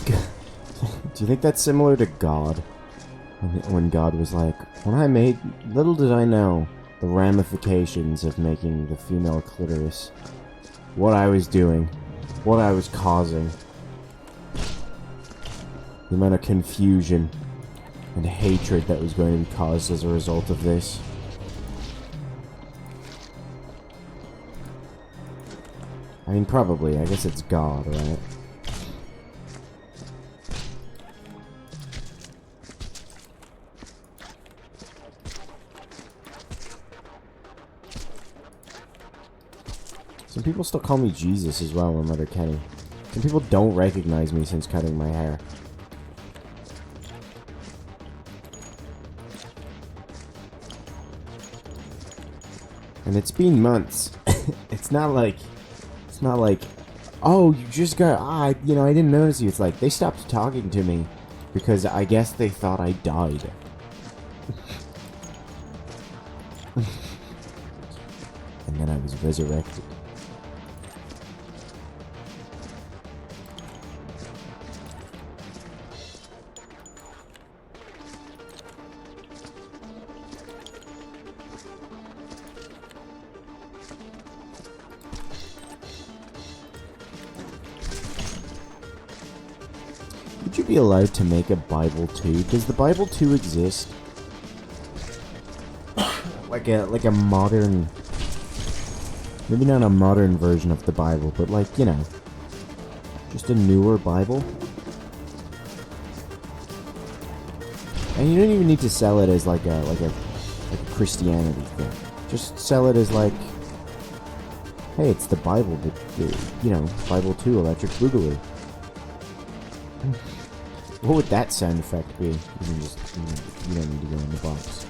you think that's similar to God? When God was like, little did I know the ramifications of making the female clitoris. What I was doing. What I was causing. The amount of confusion and hatred that was going to be caused as a result of this. I mean, probably. I guess it's God, right? Some people still call me Jesus as well when Mother Kenny. Some people don't recognize me since cutting my hair. And it's been months. It's not like, oh, you just got, I didn't notice you. It's like, they stopped talking to me because I guess they thought I died. And then I was resurrected. Would you be allowed to make a Bible 2? Does the Bible 2 exist? like a modern... Maybe not a modern version of the Bible, but like, just a newer Bible? And you don't even need to sell it as like a Christianity thing. Just sell it as like, hey, it's the Bible, but, Bible 2, Electric Boogaloo. What would that sound effect be? You don't need to go in the box.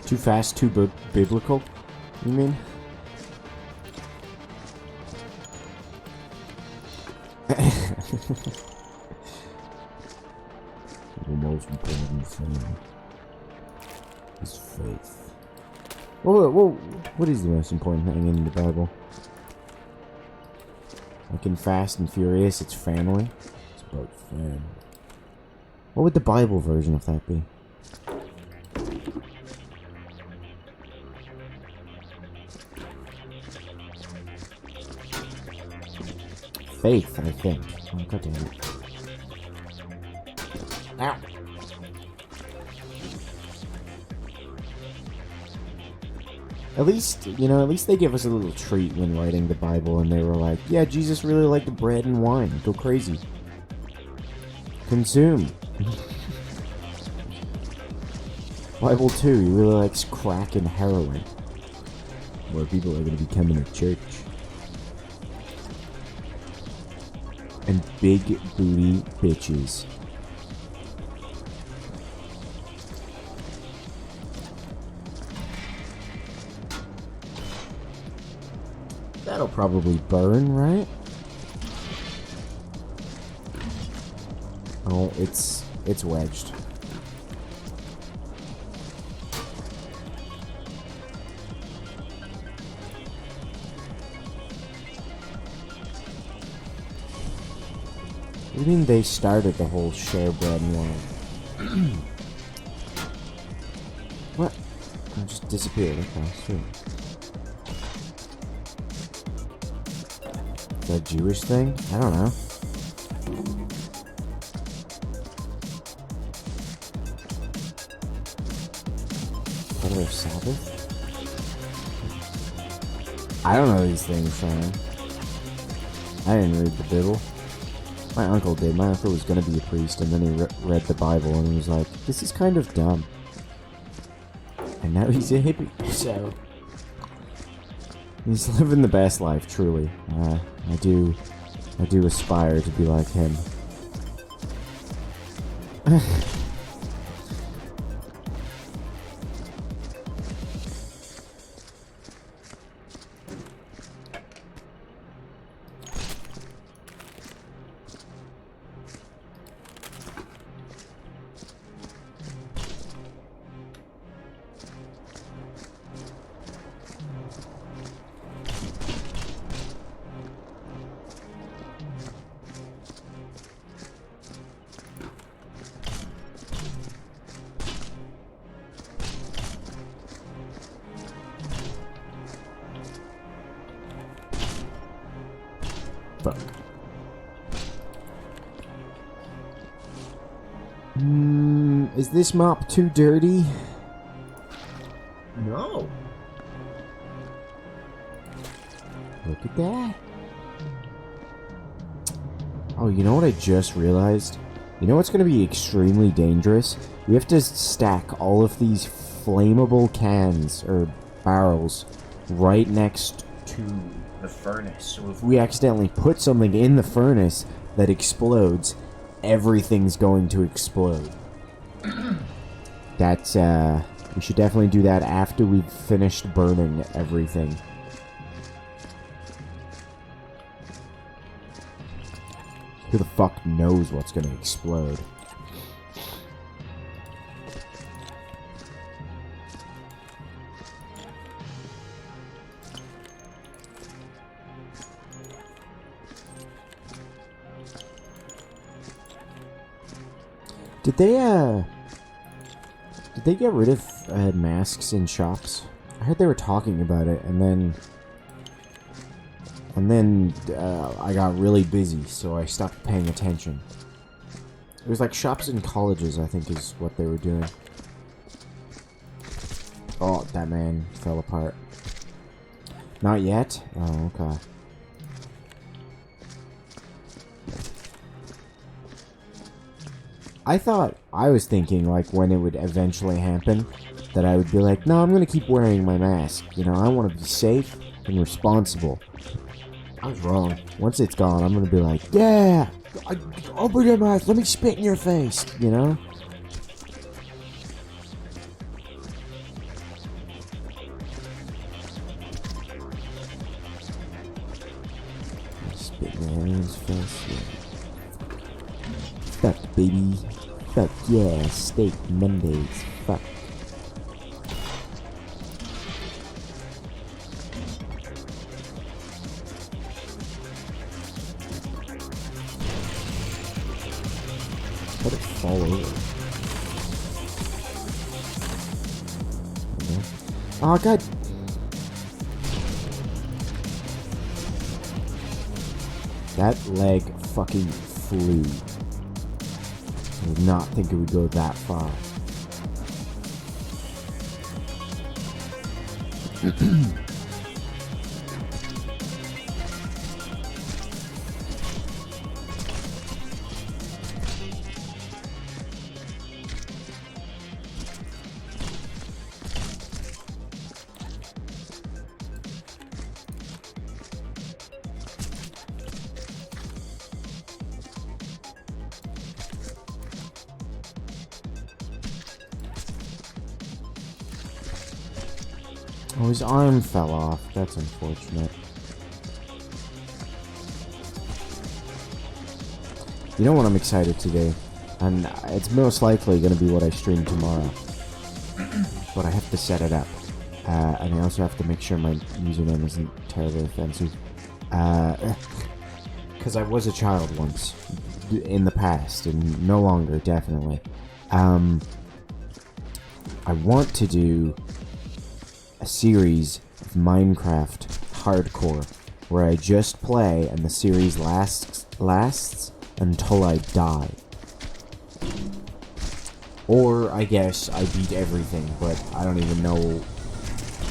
Too fast, too biblical? You mean? The most important thing is faith. Whoa, what is the most important thing in the Bible? Like in Fast and Furious, it's family. It's about family. What would the Bible version of that be? Faith, I think. Oh, God damn it. Ow. At least they give us a little treat when writing the Bible, and they were like, yeah, Jesus really liked the bread and wine. Go crazy. Consume. Bible 2, he really likes crack and heroin. More people are going to be coming to church. And big booty bitches. That'll probably burn, right? Oh, it's wedged. What do you mean they started the whole share bread and wine? What? It just disappeared. Okay, sure. Is that a Jewish thing? I don't know. What are their Sabbath? I don't know these things, Sean. I didn't read the Bible. My uncle did. My uncle was going to be a priest, and then he read the Bible, and he was like, this is kind of dumb. And now he's a hippie, so... he's living the best life, truly. I do aspire to be like him. Fuck. Is this mop too dirty? No. Look at that. Oh, you know what I just realized? You know what's going to be extremely dangerous? We have to stack all of these flammable cans, or barrels, right next to The furnace. So if we accidentally put something in the furnace that explodes, everything's going to explode. That's, we should definitely do that after we've finished burning everything. Who the fuck knows what's gonna explode? Did they get rid of masks in shops? I heard they were talking about it, and then I got really busy, so I stopped paying attention. It was like shops and colleges, I think, is what they were doing. Oh, that man fell apart. Not yet? Oh, okay. I was thinking, like, when it would eventually happen, that I would be like, no, I'm gonna keep wearing my mask. You know, I want to be safe and responsible. I was wrong. Once it's gone, I'm gonna be like, yeah, open your mouth, let me spit in your face, you know? Fuck, baby. Fuck, yeah. Steak Mondays. Fuck. Let it fall over. Oh, God. That leg fucking flew. I did not think it would go that far. Oh, his arm fell off. That's unfortunate. You know what I'm excited to do? And it's most likely going to be what I stream tomorrow. But I have to set it up. And I also have to make sure my username isn't terribly offensive. Because I was a child once. In the past. And no longer, definitely. I want to do a series of Minecraft hardcore where I just play and the series lasts until I die. Or I guess I beat everything, but I don't even know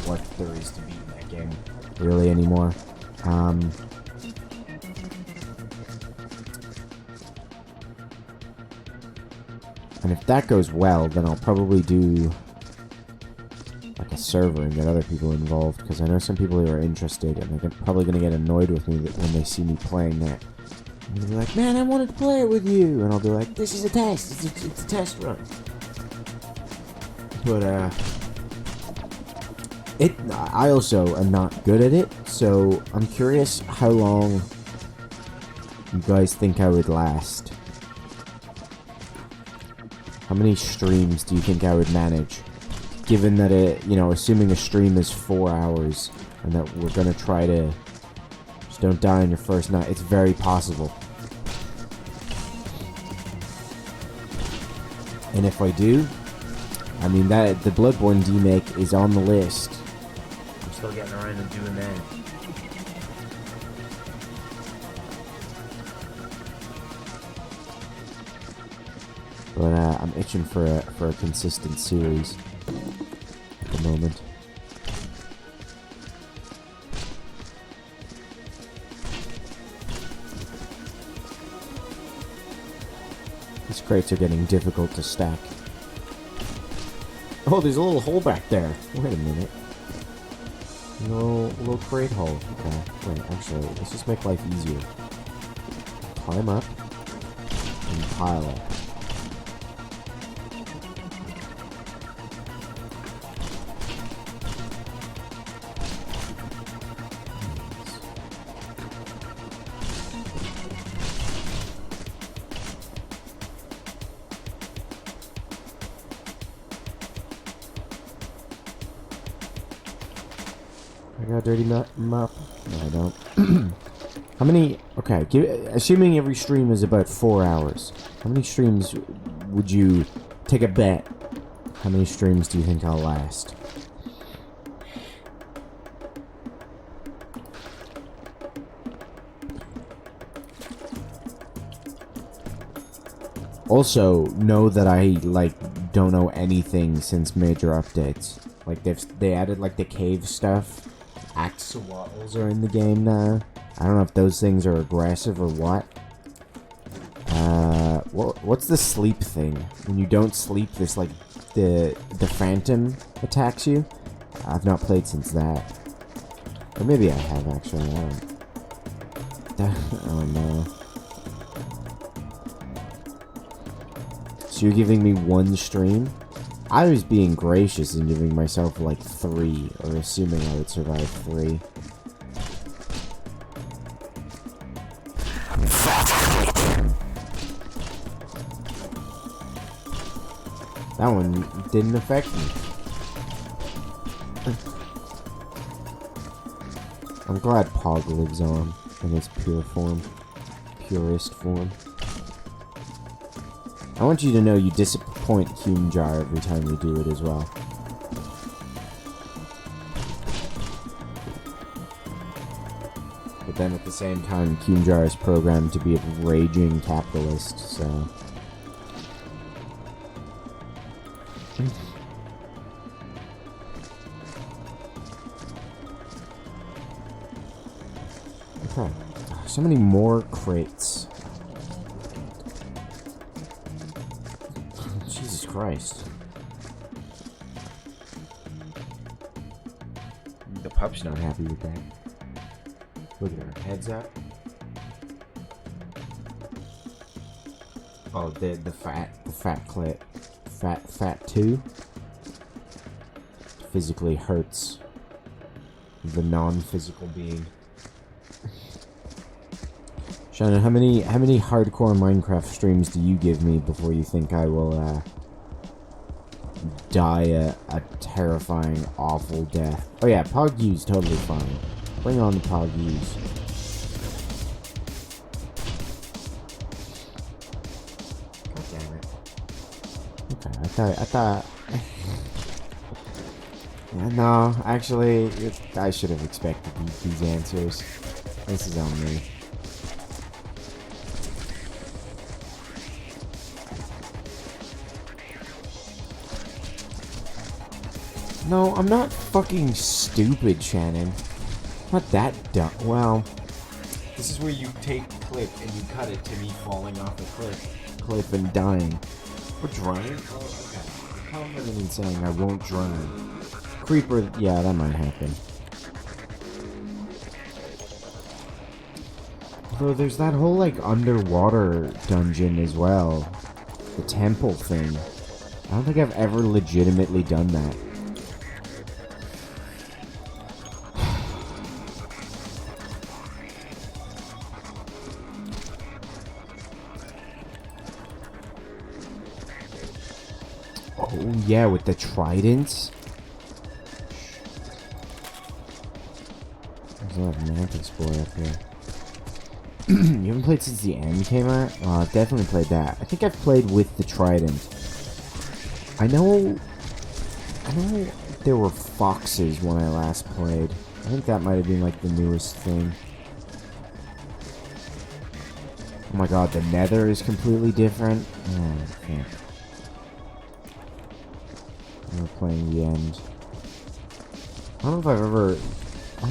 what there is to beat in that game really anymore. And if that goes well, then I'll probably do like a server and get other people involved, because I know some people who are interested and they're probably going to get annoyed with me when they see me playing that. And they'll be like, man, I wanted to play it with you, and I'll be like, this is a test, it's a test run. But I also am not good at it, so I'm curious how long you guys think I would last. How many streams do you think I would manage? Given that assuming a stream is 4 hours, and that we're gonna try to just don't die on your first night, it's very possible. And if I do, I mean that the Bloodborne demake is on the list. I'm still getting around and doing that. But I'm itching for a consistent series at the moment. These crates are getting difficult to stack. Oh, there's a little hole back there. Wait a minute. Little crate hole. Okay. Wait, actually, let's just make life easier. Climb up and pile up. I got a dirty mop? No, I don't. How many... Okay, assuming every stream is about 4 hours, how many streams would you take a bet? How many streams do you think I'll last? Also, know that I, don't know anything since major updates. Like, they added, the cave stuff. Axolotls are in the game now. I don't know if those things are aggressive or what. What's the sleep thing? When you don't sleep, this, the phantom attacks you? I've not played since that. Or maybe I have, actually. I don't... Oh, no. So you're giving me 1 stream? I was being gracious and giving myself 3, or assuming I would survive 3. That one didn't affect me. I'm glad Pog lives on in its pure form. Purest form. I want you to know you disappoint Humejar every time you do it as well. But then at the same time, Humejar is programmed to be a raging capitalist, so... Okay. So many more crates. Jesus Christ. The pup's not happy with that. Look at her. Heads up. Oh, the fat clit. Fat 2 physically hurts the non-physical being. Shannon, how many hardcore Minecraft streams do you give me before you think I will die a terrifying, awful death? Oh yeah, Pog U's totally fine. Bring on the Pog U's. God damn it. Okay, I thought. Yeah, no, actually, I should have expected these answers. This is on me. No, I'm not fucking stupid, Shannon. I'm not that dumb. Well, this is where you take a clip and you cut it to me falling off a cliff and dying. Or drowning? Oh, okay. How am I even saying I won't drown? Creeper, yeah, that might happen. Although there's that whole, like, underwater dungeon as well. The temple thing. I don't think I've ever legitimately done that. Oh, yeah, with the tridents. There's a lot of mantis boy up here. You haven't played since the end came out? Oh, I've definitely played that. I think I've played with the trident. I know there were foxes when I last played. I think that might have been like the newest thing. Oh my god, the nether is completely different. Oh, I can't. We're playing the end. I don't know if I've ever... I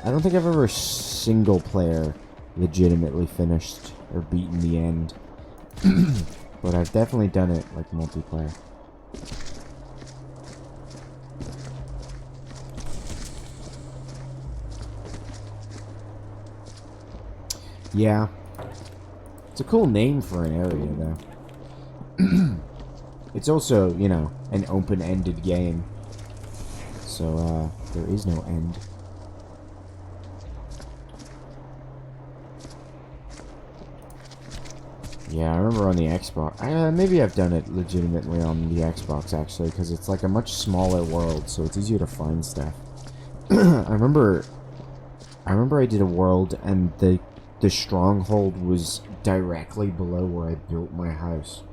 don't think I've ever single player legitimately finished or beaten the end. But I've definitely done it like multiplayer. Yeah. It's a cool name for an area, though. It's also, you know, an open-ended game. So, there is no end. Yeah, I remember on the Xbox. Maybe I've done it legitimately on the Xbox, actually, because it's like a much smaller world, so it's easier to find stuff. I remember I did a world, and the stronghold was directly below where I built my house.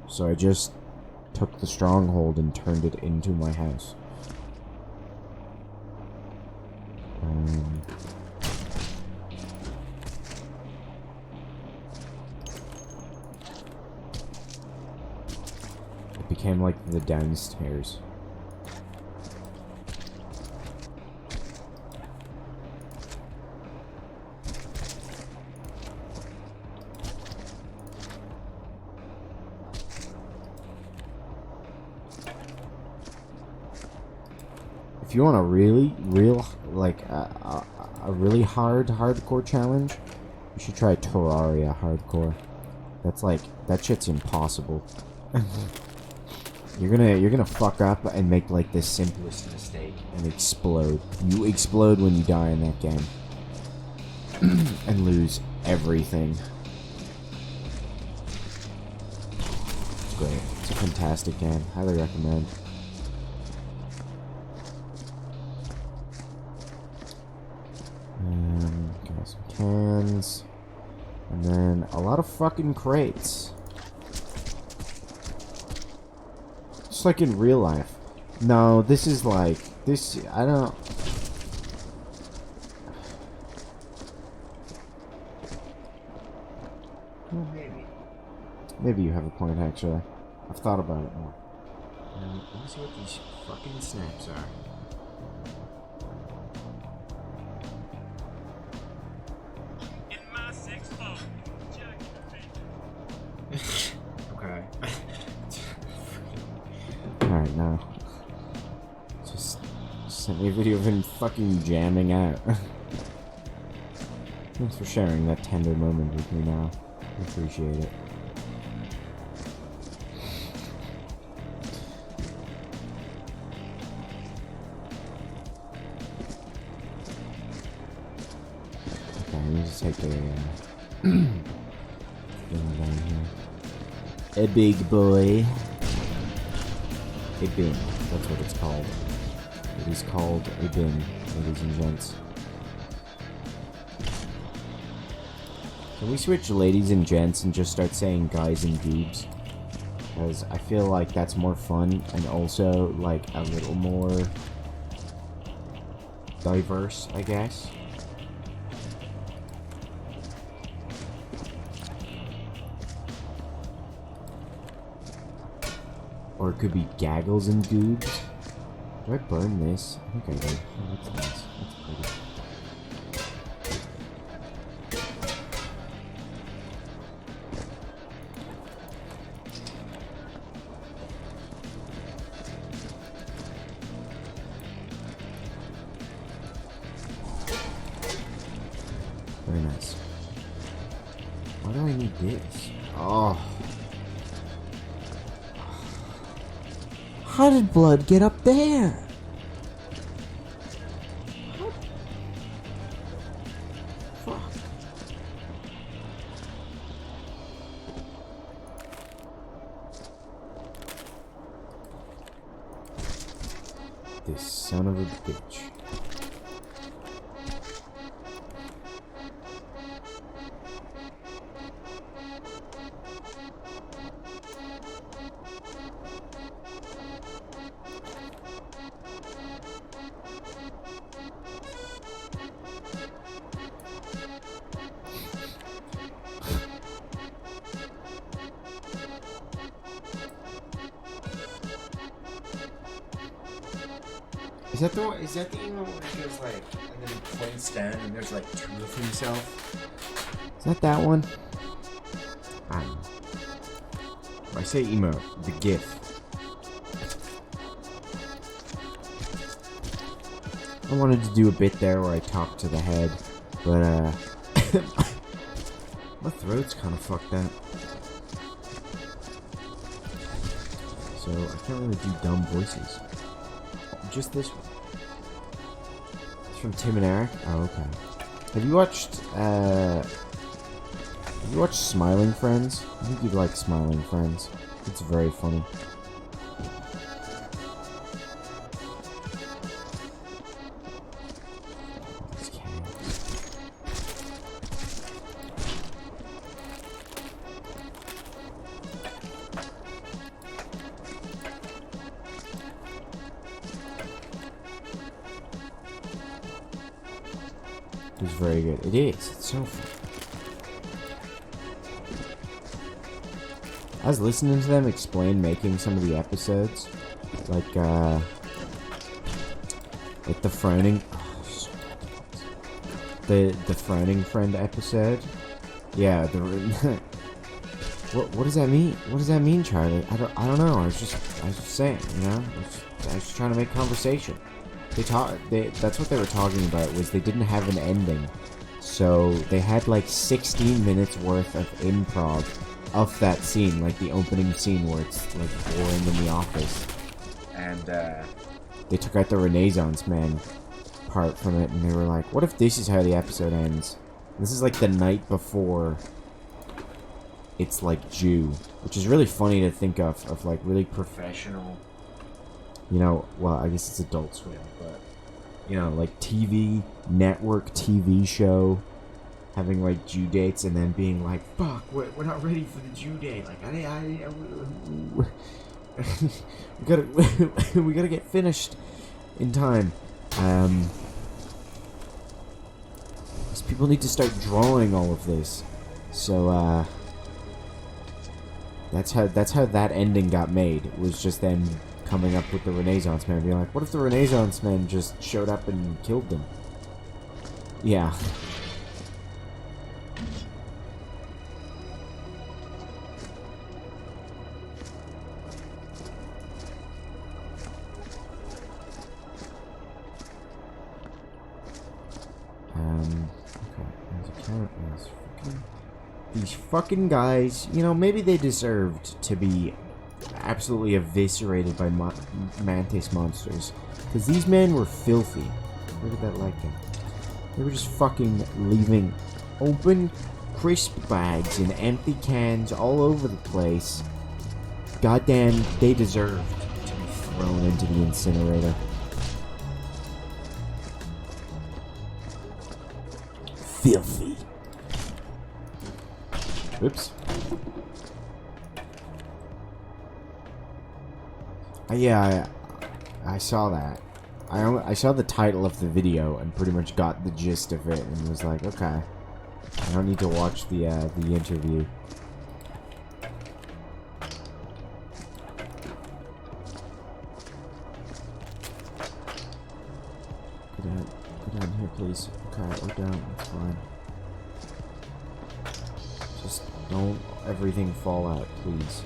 So I just took the stronghold and turned it into my house. It became like the downstairs. If you want a really hardcore challenge, you should try Terraria hardcore. That's like, that shit's impossible. You're gonna fuck up and make like the simplest mistake and explode. You explode when you die in that game. And lose everything. Let's great. It's a fantastic game. Highly recommend. Got some cans. And then a lot of fucking crates. Just like in real life. No, this is like... This... I don't... Maybe you have a point, actually. I've thought about it more. Let me see what these fucking snaps are. Okay. Alright, now. Just sent me a video of him fucking jamming out. Thanks for sharing that tender moment with me now. I appreciate it. Okay, let me just take a thing down here. A big boy. A bin. That's what it's called. It is called a bin, ladies and gents. Can we switch ladies and gents and just start saying guys and dudes? Because I feel like that's more fun and also like a little more diverse, I guess. Or it could be gaggles and goobs. Do I burn this? I think I do. Oh, that's nice. That's pretty. Very nice. Why do I need this? Oh. How did blood get up there? Fuck. This son of a bitch. Is that the email where he goes like, and then he points down and there's like two of himself? Is that one? I don't know. When I say emo, the GIF. I wanted to do a bit there where I talk to the head, but my throat's kind of fucked up. So I can't really do dumb voices. Just this one. It's from Tim and Eric. Oh, okay. Have you watched Smiling Friends? I think you'd like Smiling Friends. It's very funny. It's very good. It is. It's so fun. I was listening to them explain making some of the episodes, like the frowning, the frowning friend episode. Yeah, the what does that mean? What does that mean, Charlie? I don't know. I was just saying, you know. I was just trying to make conversation. That's what they were talking about, was they didn't have an ending. So they had like 16 minutes worth of improv of that scene, like the opening scene where it's like boring in the office. And they took out the Renaissance Man part from it, and they were like, what if this is how the episode ends? This is like the night before it's like Jew, which is really funny to think of like really professional, you know, well, I guess it's Adult Swim, but, you know, like TV, network TV show, having like due dates and then being like, fuck, we're not ready for the due date, like, we gotta, we gotta get finished in time. These people need to start drawing all of this. So, that's how that ending got made. It was just them coming up with the Renaissance Men, being like, what if the Renaissance Men just showed up and killed them? Yeah. These fucking guys, you know, maybe they deserved to be absolutely eviscerated by mantis monsters. Because these men were filthy. Look at that lichen. They were just fucking leaving open crisp bags and empty cans all over the place. Goddamn, they deserved to be thrown into the incinerator. Filthy. Oops. Yeah, I saw that. I saw the title of the video and pretty much got the gist of it and was like, okay, I don't need to watch the interview. Go down here, please. Okay, we're down. That's fine. Just don't everything fall out, please.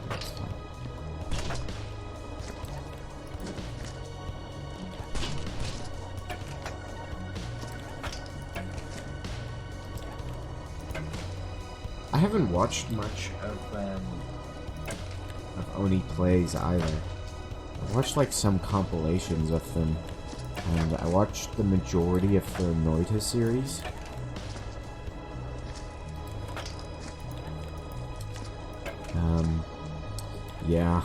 That's fine. I haven't watched much of Oni Plays either. I watched like some compilations of them, and I watched the majority of the Noita series. Yeah.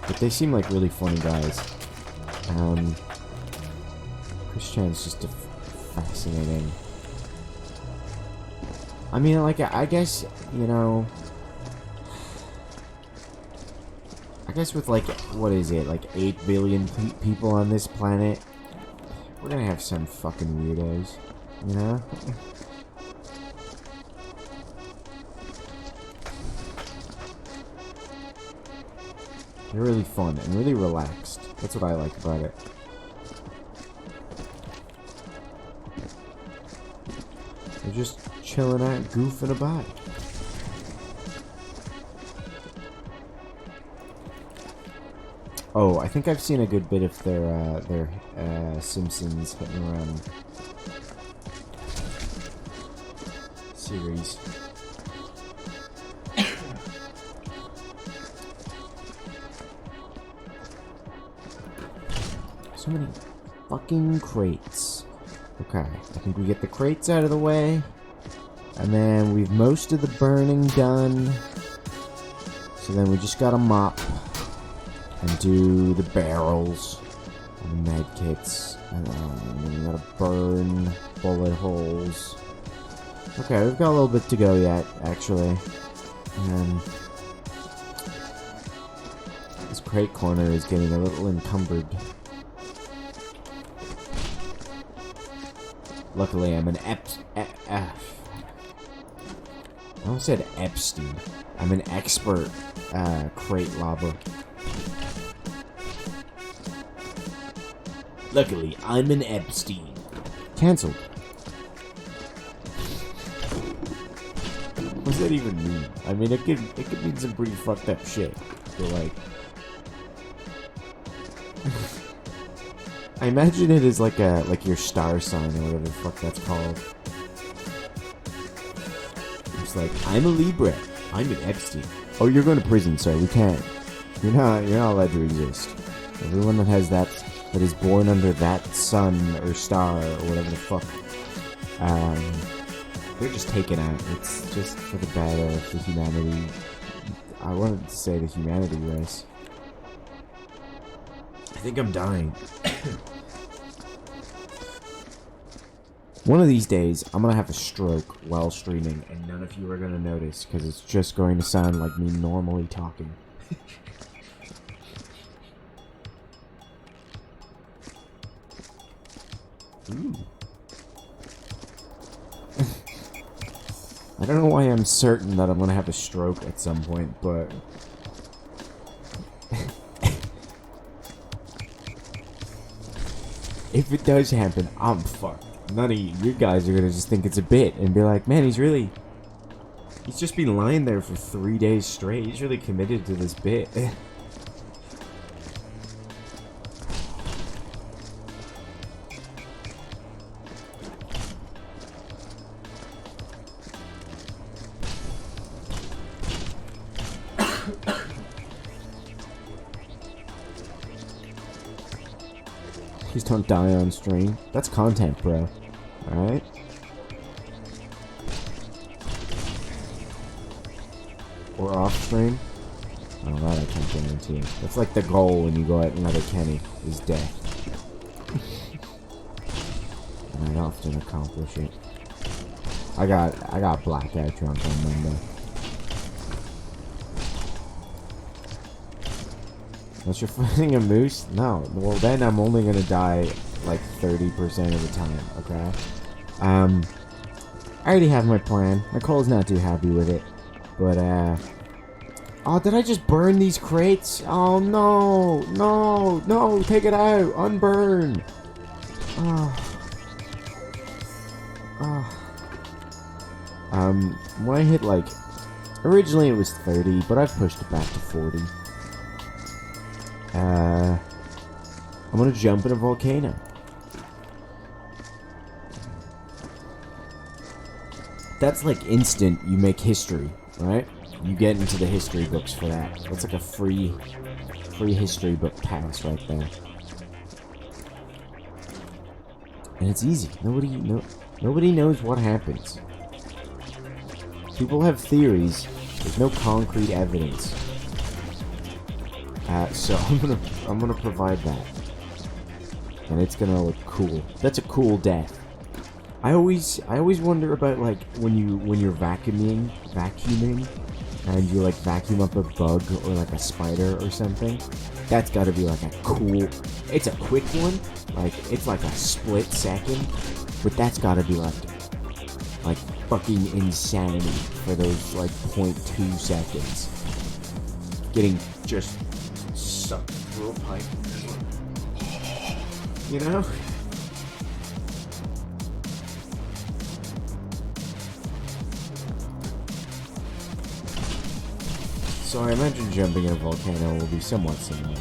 But they seem like really funny guys. Chris Chan's just fascinating. I mean, like, I guess, you know, I guess with, like, what is it, like 8 billion people on this planet, we're gonna have some fucking weirdos, you know? They're really fun and really relaxed. That's what I like about it. They're just chilling out, goofing about. Oh, I think I've seen a good bit of their Simpsons Hit and Run series. So many fucking crates. Okay, I think we get the crates out of the way. And then we've most of the burning done. So then we just gotta mop. And do the barrels. And med kits. And then we gotta burn bullet holes. Okay, we've got a little bit to go yet, actually. This crate corner is getting a little encumbered. Luckily, I'm an I almost said Epstein. I'm an expert crate lobber. Luckily, I'm an Epstein. Cancelled. What does that even mean? I mean, it could mean some pretty fucked up shit. But like, I imagine it is like your star sign or whatever the fuck that's called. It's like, I'm a Libra. I'm an Epstein. Oh, you're going to prison, sir. We can't. You're not allowed to exist. Everyone that has that is born under that sun or star or whatever the fuck, they're just taken out. It's just for the better of the humanity. I wanted to say the humanity race. I think I'm dying. One of these days, I'm gonna have a stroke while streaming, and none of you are gonna notice, because it's just going to sound like me normally talking. Ooh. I don't know why I'm certain that I'm gonna have a stroke at some point, but... if it does happen, I'm fucked. None of you guys are gonna just think it's a bit and be like, man, he's just been lying there for 3 days straight. He's really committed to this bit. Please don't die on stream. That's content, bro. Alright? Or off stream? Oh, that I can't guarantee. That's like the goal when you go at another Kenny, is death. And I often accomplish it. I got blackout drunk on Monday. Unless you're fighting a moose? No. Well, then I'm only gonna die like 30% of the time, okay? I already have my plan. Nicole's not too happy with it. But, oh, did I just burn these crates? Oh, no! No! No! Take it out! Unburn! Oh. Oh. When I hit, like... Originally it was 30, but I've pushed it back to 40. I'm gonna jump in a volcano. That's like instant, you make history, right? You get into the history books for that. That's like a free history book pass right there. And it's easy. Nobody knows what happens. People have theories. There's no concrete evidence. So I'm gonna provide that, and it's gonna look cool. That's a cool death. I always wonder about like when you're vacuuming, and you like vacuum up a bug or like a spider or something. That's got to be like a cool. It's a quick one, like it's like a split second, but that's got to be like fucking insanity for those like 0.2 seconds. Getting just sucked through a pipe. You know? So I imagine jumping in a volcano will be somewhat similar.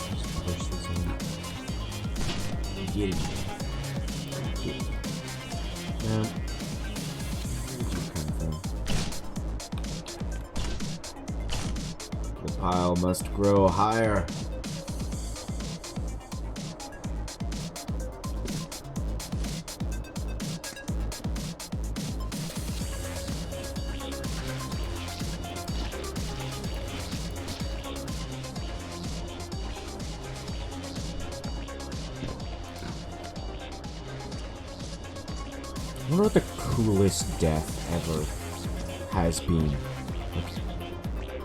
Just push this in. Get it. Now, the pile must grow higher. I wonder what the coolest death ever has been.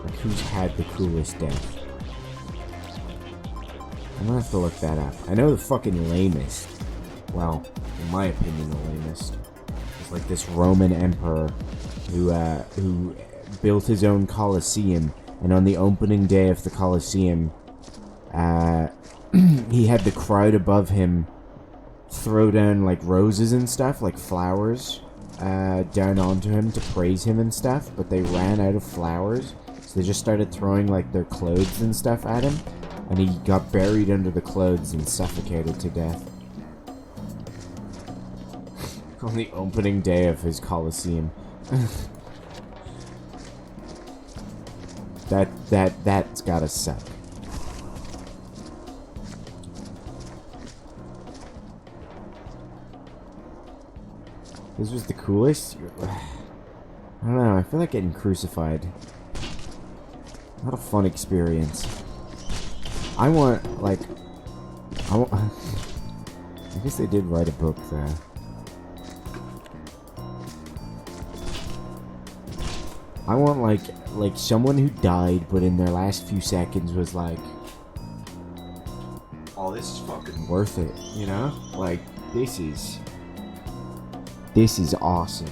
Like who's had the coolest death? I'm gonna have to look that up. I know the fucking lamest. Well, in my opinion, the lamest. It's like this Roman emperor who built his own Colosseum, and on the opening day of the Colosseum, he had the crowd above him throw down like roses and stuff, like flowers, down onto him to praise him and stuff, but they ran out of flowers, so they just started throwing like their clothes and stuff at him, and he got buried under the clothes and suffocated to death. On the opening day of his Coliseum. That's gotta suck. This was the coolest? I don't know, I feel like getting crucified. Not a fun experience. I want, like... I guess they did write a book there. I want, like someone who died, but in their last few seconds was like... Oh, this is fucking worth it, you know? Like, this is awesome.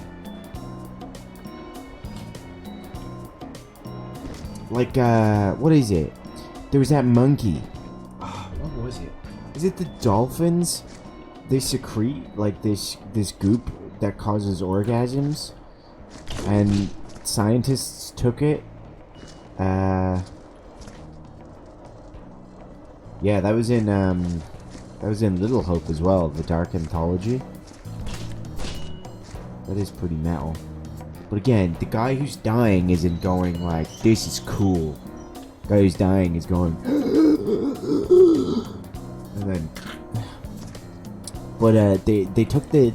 Like, what is it? There was that monkey. Oh, what was it? Is it the dolphins? They secrete, like, this goop that causes orgasms. And scientists took it. Yeah, that was in Little Hope as well, the Dark Anthology. That is pretty metal. But again, the guy who's dying isn't going like, this is cool. The guy who's dying is going... and then... But, they took the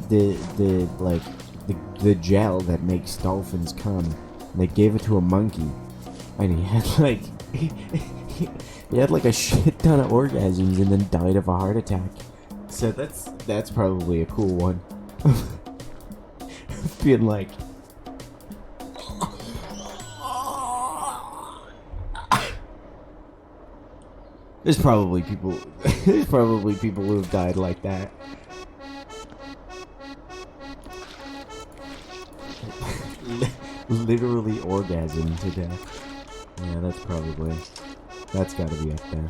gel that makes dolphins come, and they gave it to a monkey. And he had, like... he had, like, a shit ton of orgasms and then died of a heart attack. So that's probably a cool one. Being like... There's probably people who have died like that. Literally orgasm to death. Yeah, that's gotta be up there.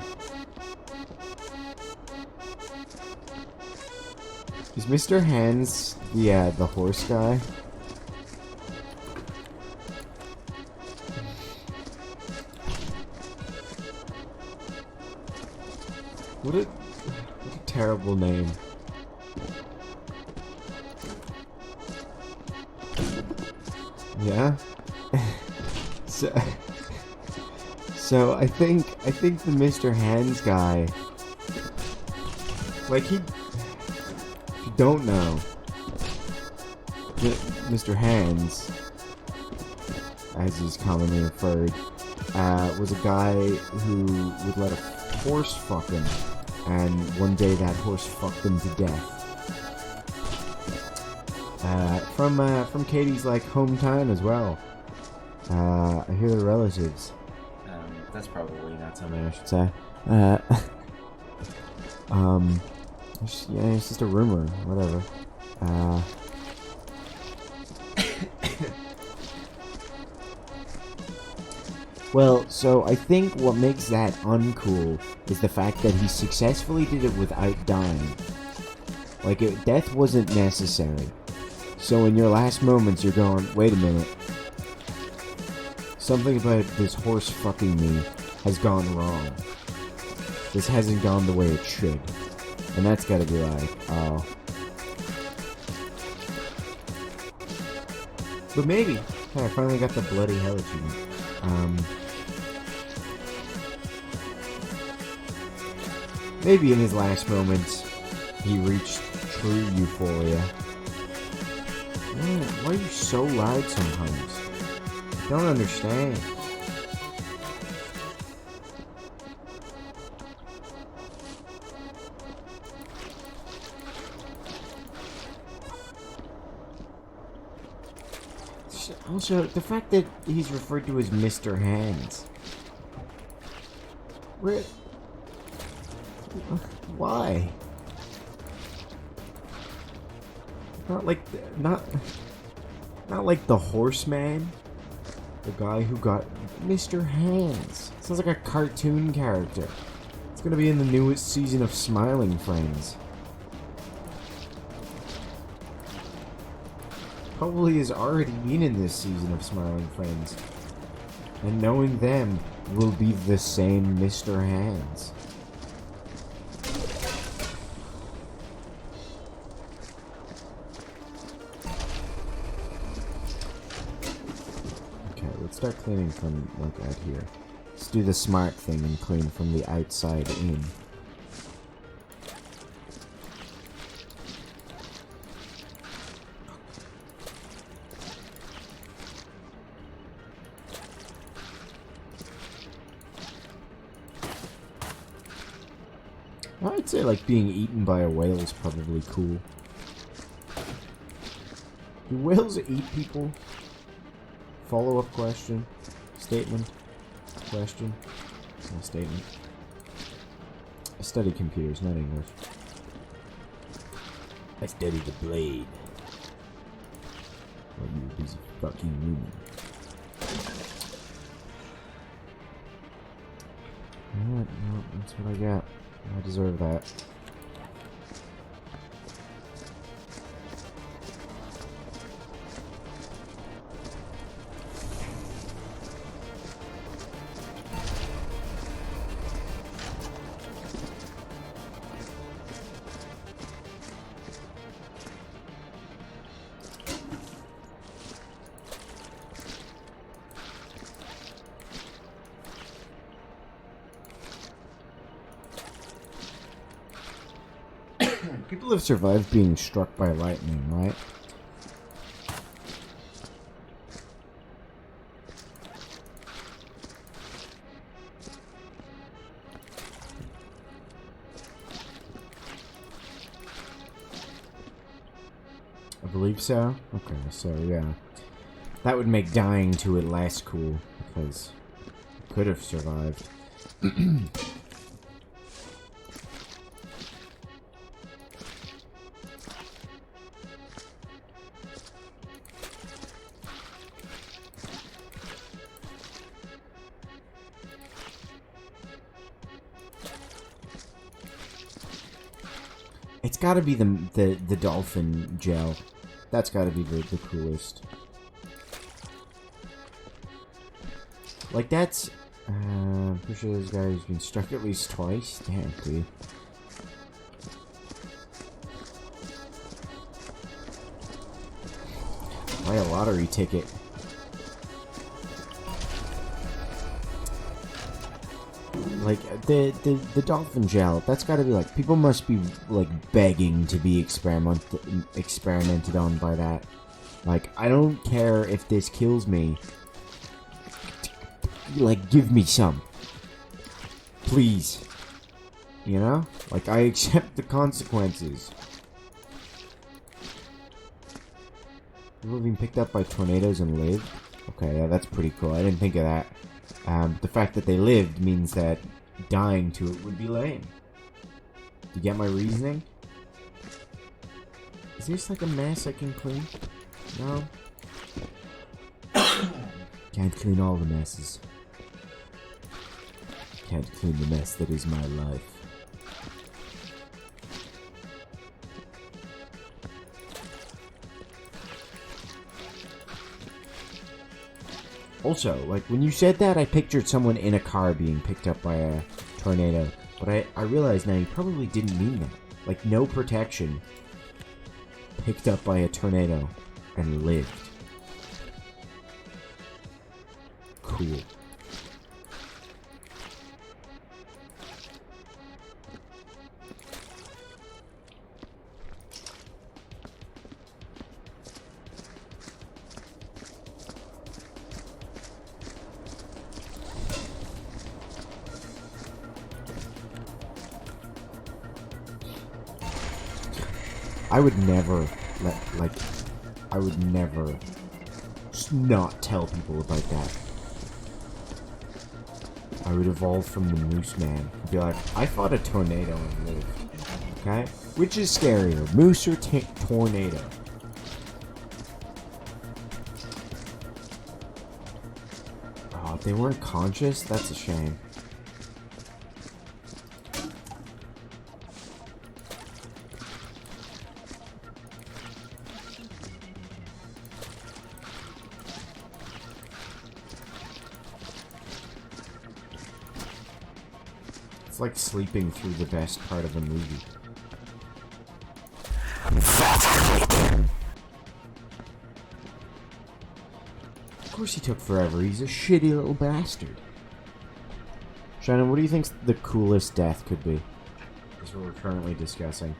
Is Mr. Hands the horse guy? What a terrible name. Yeah? So I think the Mr. Hands guy, like, if you don't know, Mr. Hands, as he's commonly referred, was a guy who would let a horse fuck him, and one day that horse fucked him to death. From Katie's, like, hometown as well. I hear the relatives. That's probably not something I should say. It's just a rumor, whatever. Well, so I think what makes that uncool is the fact that he successfully did it without dying. Like, death wasn't necessary. So in your last moments, you're going, wait a minute. Something about this horse fucking me has gone wrong. This hasn't gone the way it should. And that's gotta be like, oh. But maybe. Hey, I finally got the bloody hell achievement. Maybe in his last moments, he reached true euphoria. Man, why are you so loud sometimes? I don't understand. Also, the fact that he's referred to as Mr. Hands. Why? Not like the horseman? The guy who got Mr. Hands. Sounds like a cartoon character. It's gonna be in the newest season of Smiling Friends. Probably has already been in this season of Smiling Friends. And knowing them will be the same Mr. Hands. let's start cleaning from, like, out here. Let's do the smart thing and clean from the outside in. I'd say, like, being eaten by a whale is probably cool. Do whales eat people? Follow-up question. Statement. Question. No, statement. I study computers, not English. I study the blade. Well, you busy fucking human. Alright, well, that's what I got. I deserve that. People have survived being struck by lightning, right? I believe so. Okay, so yeah. That would make dying to it less cool, because it could have survived. It's gotta be the dolphin gel. That's gotta be the coolest. Like, that's... I'm pretty sure this guy's been struck at least twice. Damn, dude. Buy a lottery ticket. Like, the dolphin gel, that's gotta be like, people must be, like, begging to be experimented on by that. Like, I don't care if this kills me. Like, give me some. Please. You know? Like, I accept the consequences. People being picked up by tornadoes and lived? Okay, yeah, that's pretty cool. I didn't think of that. The fact that they lived means that dying to it would be lame. Do you get my reasoning? Is this like a mess I can clean? No? Can't clean all the messes. Can't clean the mess that is my life. Also, like, when you said that, I pictured someone in a car being picked up by a tornado. But I realize now you probably didn't mean that. Like, no protection. Picked up by a tornado and lived. Cool. I would never I would never not tell people about that. I would evolve from the moose man. Be like, I fought a tornado and lived. Okay? Which is scarier, moose or tornado? Oh, if they weren't conscious? That's a shame. It's like sleeping through the best part of a movie. course he took forever. He's a shitty little bastard. Shannon, what do you think the coolest death could be? That's what we're currently discussing.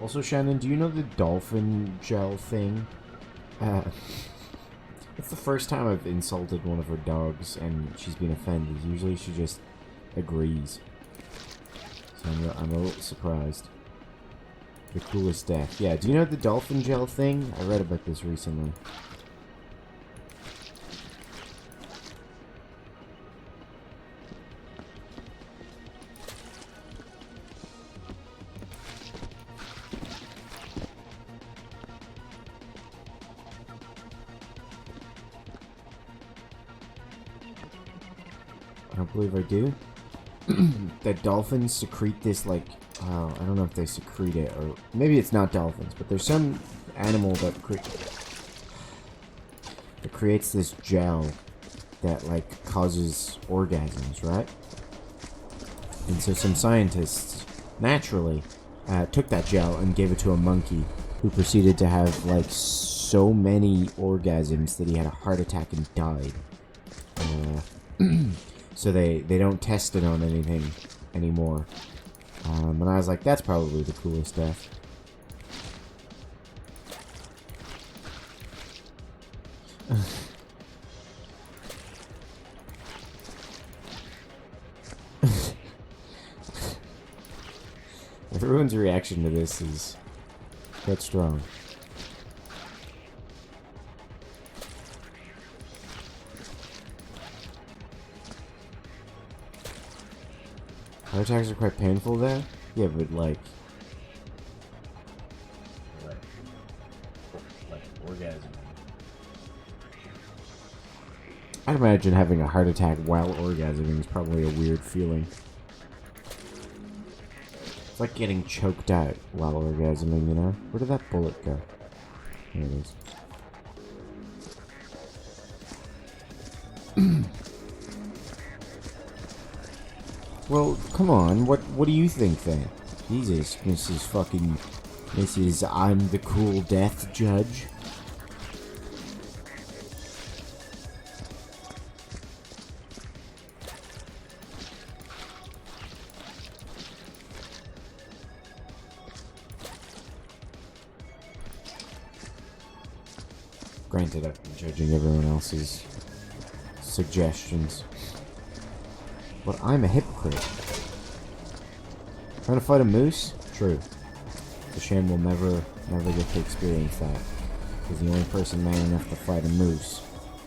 Also, Shannon, do you know the dolphin gel thing? It's the first time I've insulted one of her dogs and she's been offended. Usually she just agrees. So I'm a little surprised. The coolest death. Yeah, do you know the dolphin gel thing? I read about this recently. I don't believe I do. That dolphins secrete this, like, I don't know if they secrete it, or maybe it's not dolphins, but there's some animal that creates this gel that, like, causes orgasms, right? And so some scientists, naturally, took that gel and gave it to a monkey, who proceeded to have, like, so many orgasms that he had a heart attack and died. So they don't test it on anything anymore. And I was like, that's probably the coolest death. Everyone's reaction to this is quite strong. Heart attacks are quite painful there? Yeah, but like orgasm. I'd imagine having a heart attack while orgasming is probably a weird feeling. It's like getting choked out while orgasming, you know? Where did that bullet go? There it is. Well, come on. What do you think then? Jesus, Mrs. I'm the cool death judge. Granted, I've been judging everyone else's suggestions. But I'm a hypocrite. Trying to fight a moose? True. It's a shame we'll never get to experience that. Because the only person man enough to fight a moose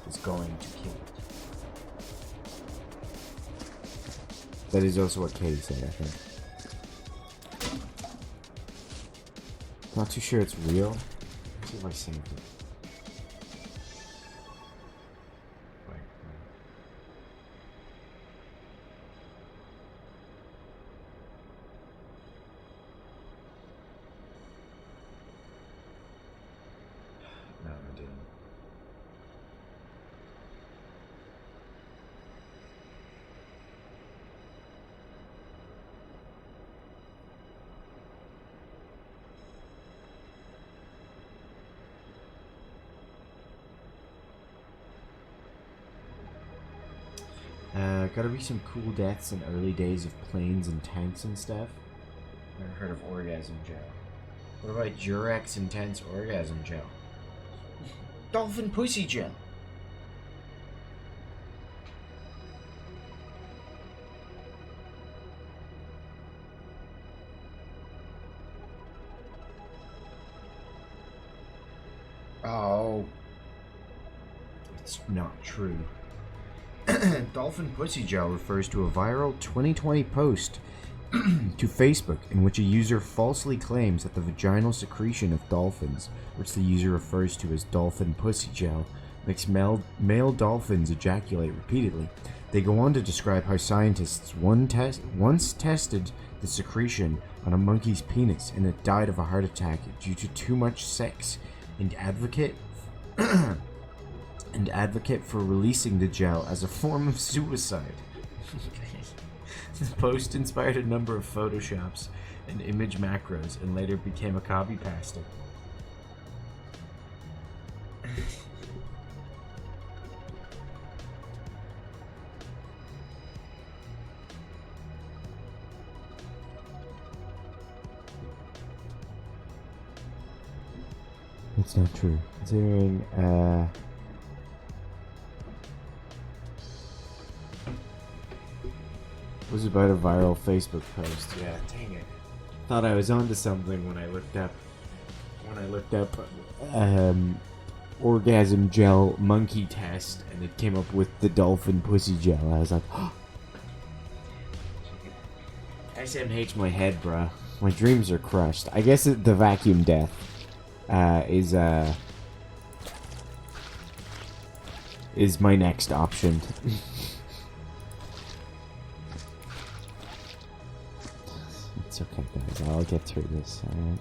is going to kill it. That is also what Katie said, I think. Not too sure it's real. Let's see if I saved it. No, I didn't. Gotta be some cool deaths in early days of planes and tanks and stuff. Never heard of orgasm gel. What about Durex Intense Orgasm Gel? Dolphin Pussy Gel. Oh. It's not true. Dolphin Pussy Gel refers to a viral 2020 post to Facebook in which a user falsely claims that the vaginal secretion of dolphins, which the user refers to as dolphin pussy gel, makes male dolphins ejaculate repeatedly. They go on to describe how scientists once tested the secretion on a monkey's penis and it died of a heart attack due to too much sex, and advocate for releasing the gel as a form of suicide. The post inspired a number of photoshops and image macros and later became a copy pasta. It's not true. Considering, it was about a viral Facebook post. Yeah, dang it. Thought I was onto something when I looked up. Orgasm gel monkey test, and it came up with the dolphin pussy gel. I was like, oh. SMH my head, bruh. My dreams are crushed. I guess the vacuum death is my next option. It's okay, guys. I'll get through this. Alright.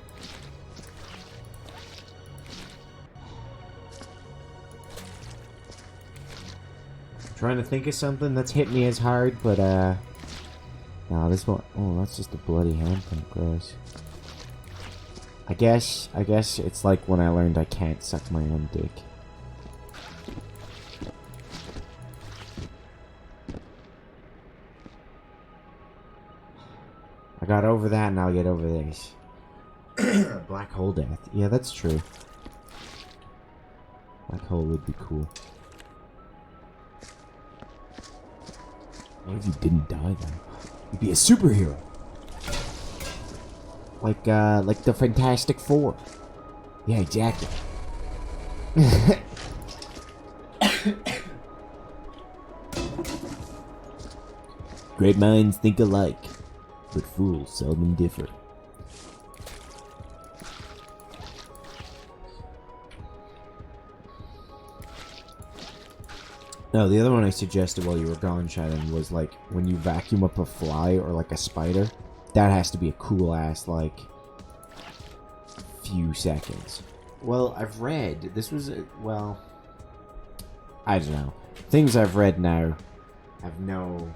Trying to think of something that's hit me as hard, but no, this one. Oh, that's just a bloody handprint. Gross. I guess it's like when I learned I can't suck my own dick. I got over that, and I'll get over this. Black hole death. Yeah, that's true. Black hole would be cool. What if you didn't die then? You'd be a superhero. Like the Fantastic Four. Yeah, exactly. Great minds think alike, but fools seldom differ. No, the other one I suggested while you were gone, Shannon, was like when you vacuum up a fly or like a spider, that has to be a cool ass like few seconds. Well, I've read this was well, I don't know. Things I've read now have no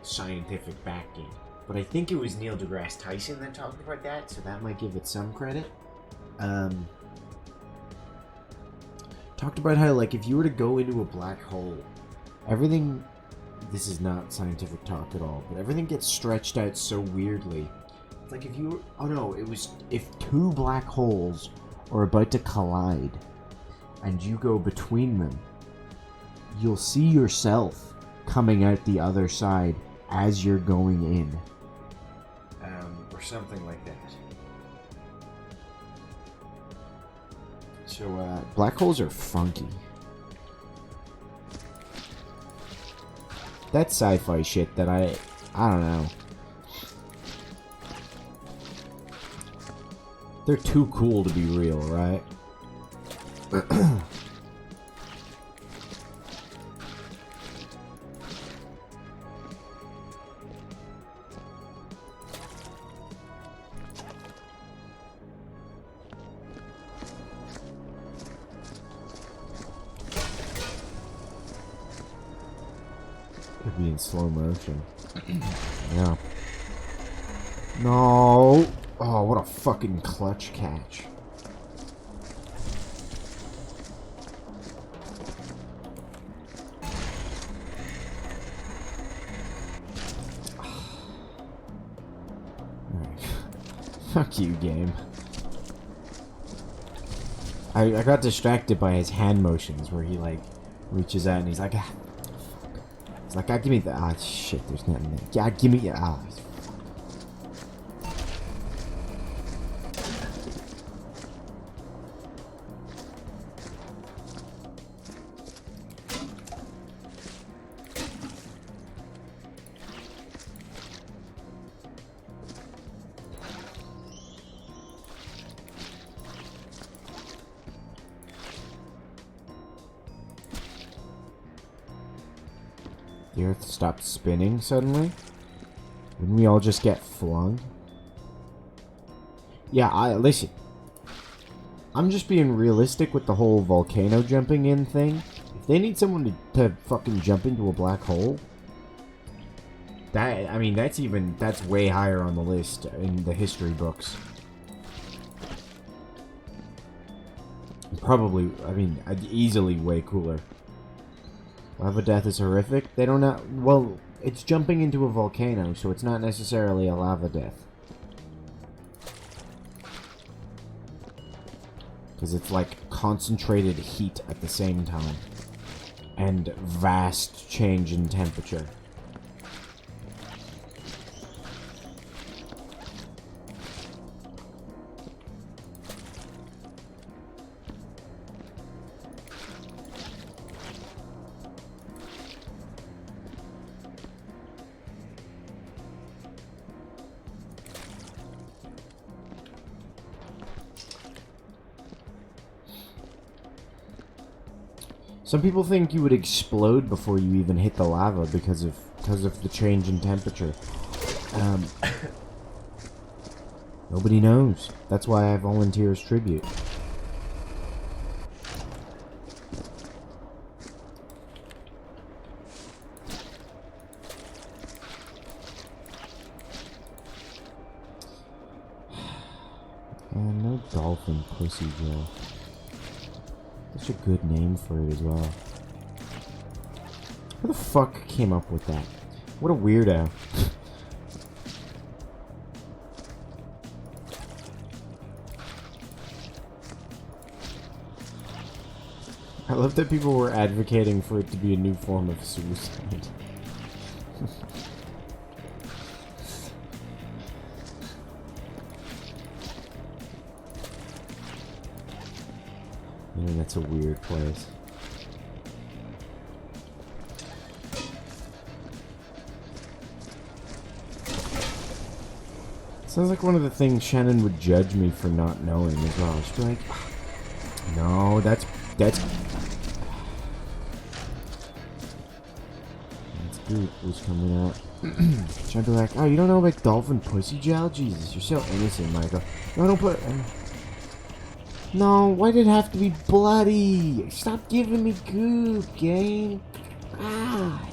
scientific backing, but I think it was Neil deGrasse Tyson that talked about that, so that might give it some credit. Talked about how, like, if you were to go into a black hole, everything, this is not scientific talk at all, but everything gets stretched out so weirdly. It's like if you were, oh no, it was, if two black holes are about to collide, and you go between them, you'll see yourself coming out the other side as you're going in. Or something like that. So, black holes are funky. That's sci-fi shit that I don't know. They're too cool to be real, right? Could be in slow motion. Yeah. No. Oh, what a fucking clutch catch. Alright. Fuck you, game. I got distracted by his hand motions where he, like, reaches out and he's like, ah. It's like, ah, give me the, ah, shit, there's nothing there. Yeah, give me, ah. The Earth stopped spinning suddenly? Wouldn't we all just get flung? Yeah, listen. I'm just being realistic with the whole volcano jumping in thing. If they need someone to fucking jump into a black hole, that, I mean, that's way higher on the list in the history books. Probably, I mean, easily way cooler. Lava death is horrific. They don't know. Well, it's jumping into a volcano, so it's not necessarily a lava death. Because it's like concentrated heat at the same time. And vast change in temperature. Some people think you would explode before you even hit the lava because of the change in temperature. Nobody knows. That's why I volunteer as tribute. No dolphin pussy, Joe. Such a good name for it as well. Who the fuck came up with that? What a weirdo. I love that people were advocating for it to be a new form of suicide. Man, that's a weird place. Sounds like one of the things Shannon would judge me for not knowing as well. She'd be like, no, that's goop was coming out. She'd be like, oh, you don't know about dolphin pussy gel? Jesus, you're so innocent, Michael. No, don't put... No, why did it have to be bloody? Stop giving me goop, gang. Ah.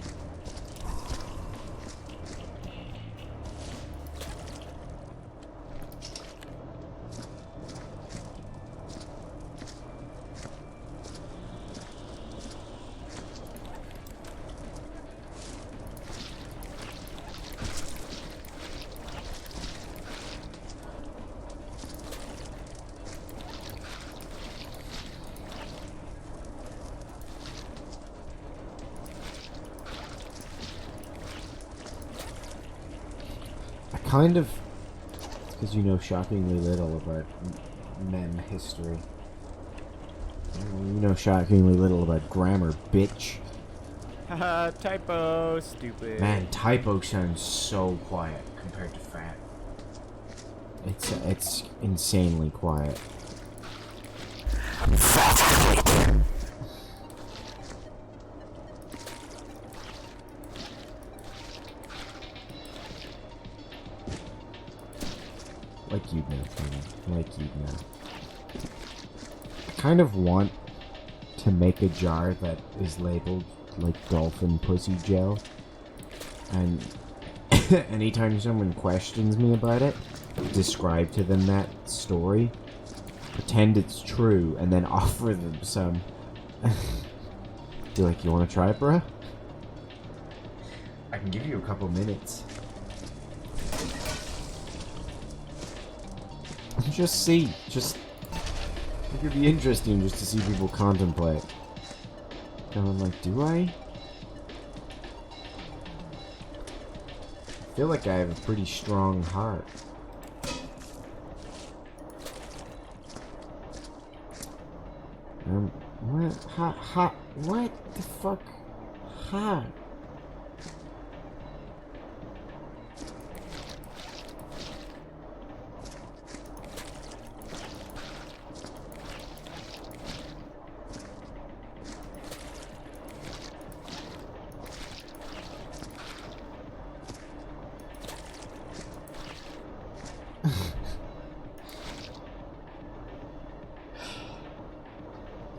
Kind of, because you know shockingly little about men history. You know shockingly little about grammar, bitch. Haha, typo, stupid. Man, typo sounds so quiet compared to fat. It's insanely quiet. Like you'd know, Kenny. Like you'd know. I kind of want to make a jar that is labeled like dolphin pussy gel. And anytime someone questions me about it, describe to them that story. Pretend it's true and then offer them some. Be like, you want to try it, bro? I can give you a couple minutes. Just see. Just... It could be interesting just to see people contemplate. Going like, do I? I feel like I have a pretty strong heart. What? What the fuck? Ha?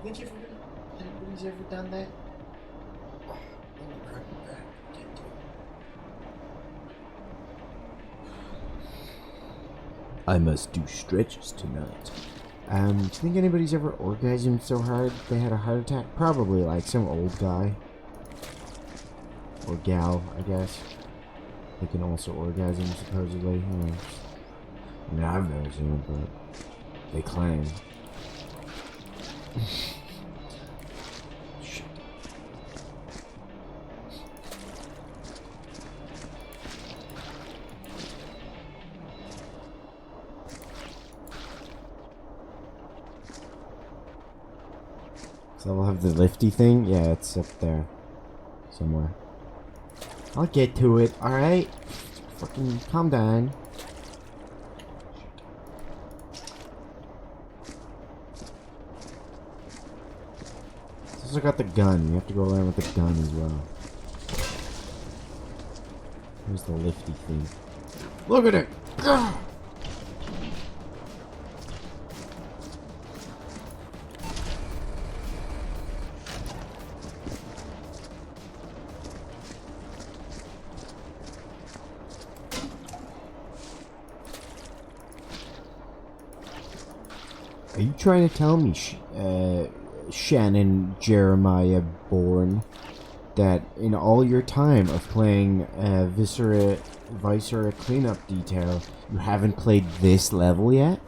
Think anybody's ever done that? I must do stretches tonight. Do you think anybody's ever orgasmed so hard they had a heart attack? Probably, like, some old guy. Or gal, I guess. They can also orgasm, supposedly. I mean, I've never seen it, but they claim. Shit. So we'll have the lifty thing? Yeah, it's up there. Somewhere. I'll get to it, alright? Fucking calm down. It's also got the gun. You have to go around with the gun as well. Here's the lifty thing. Look at it! Gah! Are you trying to tell me, Shannon Jeremiah Bourne, that in all your time of playing Viscera Cleanup Detail, you haven't played this level yet?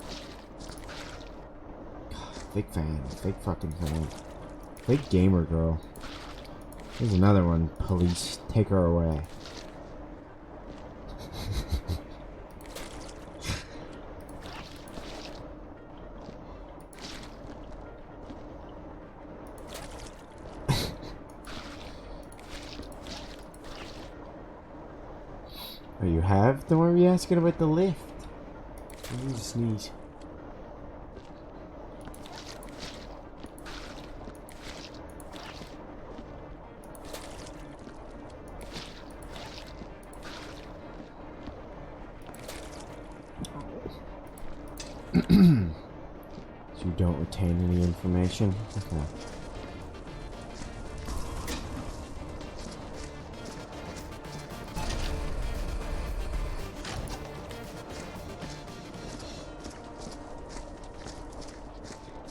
Fake fan. Fake fucking fan. Fake gamer girl. Here's another one. Police, take her away. Oh, you have? Then why were you asking about the lift? I need to sneeze. So you don't retain any information? Okay.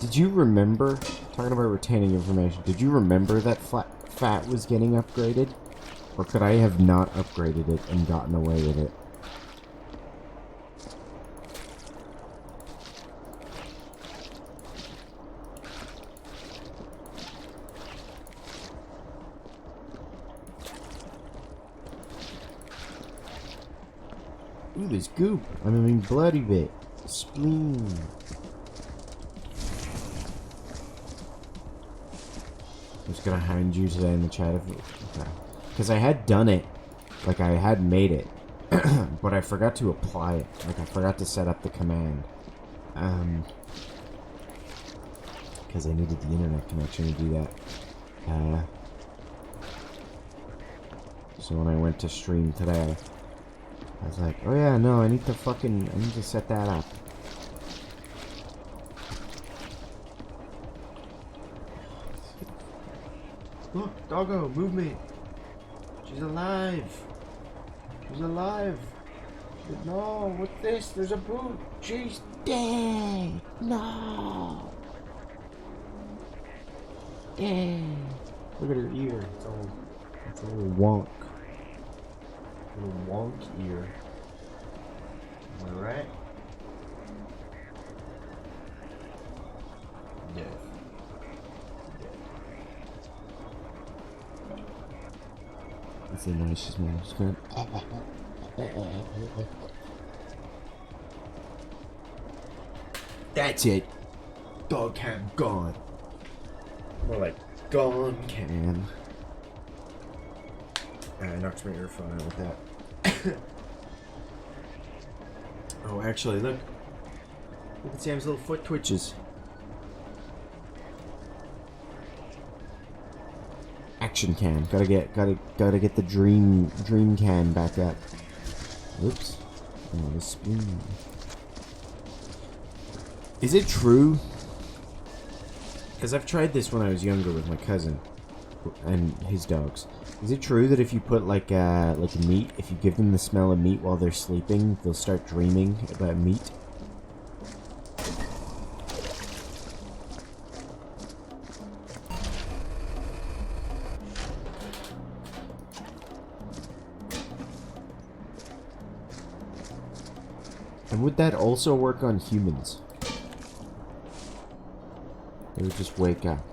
Did you remember, talking about retaining information, did you remember that Fat was getting upgraded? Or could I have not upgraded it and gotten away with it? Ooh, there's goop. I mean, bloody bit. Spleen. I'm just gonna hound you today in the chat if okay. Because I had done it. Like, I had made it. But I forgot to apply it. Like, I forgot to set up the command. Because I needed the internet connection to do that. So when I went to stream today, I was like, oh yeah, no, I need to set that up. Look, doggo, movement. She's alive. She's alive. No, what's this? There's a boot. She's dead. No. Dead. Look at her ear. It's a little wonk. Little wonk ear. Am I right? Dead. That's the nicest man. Just gonna... That's it. Dog cam gone. More like gone cam. I knocked my earphone out with that. Oh, actually, look. Look at Sam's little foot twitches. Action cam. Gotta get the dream cam back up. Oops. Oh, the spleen. Is it true? Because I've tried this when I was younger with my cousin and his dogs. Is it true that if you put like meat, if you give them the smell of meat while they're sleeping, they'll start dreaming about meat? And would that also work on humans? They would just wake up.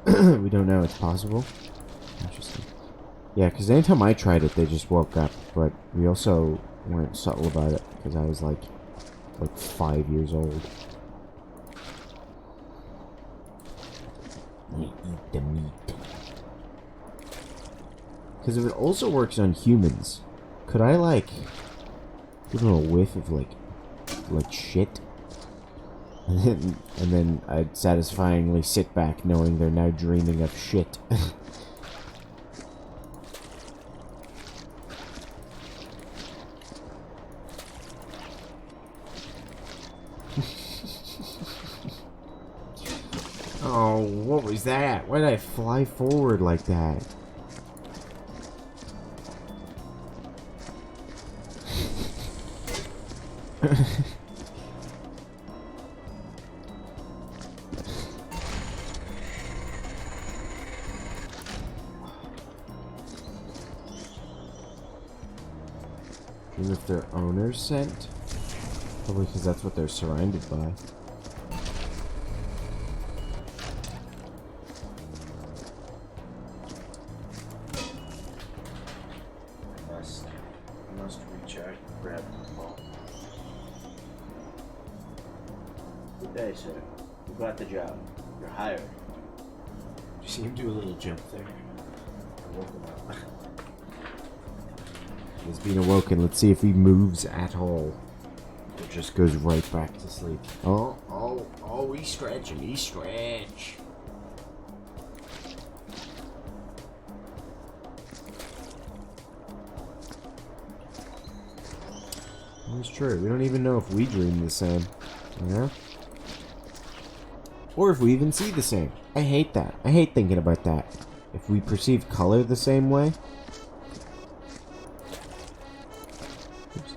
We don't know. It's possible. Interesting. Yeah, because anytime I tried it, they just woke up. But we also weren't subtle about it because I was like 5 years old. I eat the meat. Because if it also works on humans, could I like give them a whiff of like shit? And then I'd satisfyingly sit back knowing they're now dreaming of shit. Oh, what was that? Why did I fly forward like that? And if their owner's sent? Probably because that's what they're surrounded by. I must reach out and grab the ball. Good day, sir. You got the job. You're hired. You see him do a little jump there? I woke him up. He's been awoken. Let's see if he moves at all. Or just goes right back to sleep. Oh, he's stretching. He's stretch. That's true. We don't even know if we dream the same. Yeah? Or if we even see the same. I hate that. I hate thinking about that. If we perceive color the same way. Oops.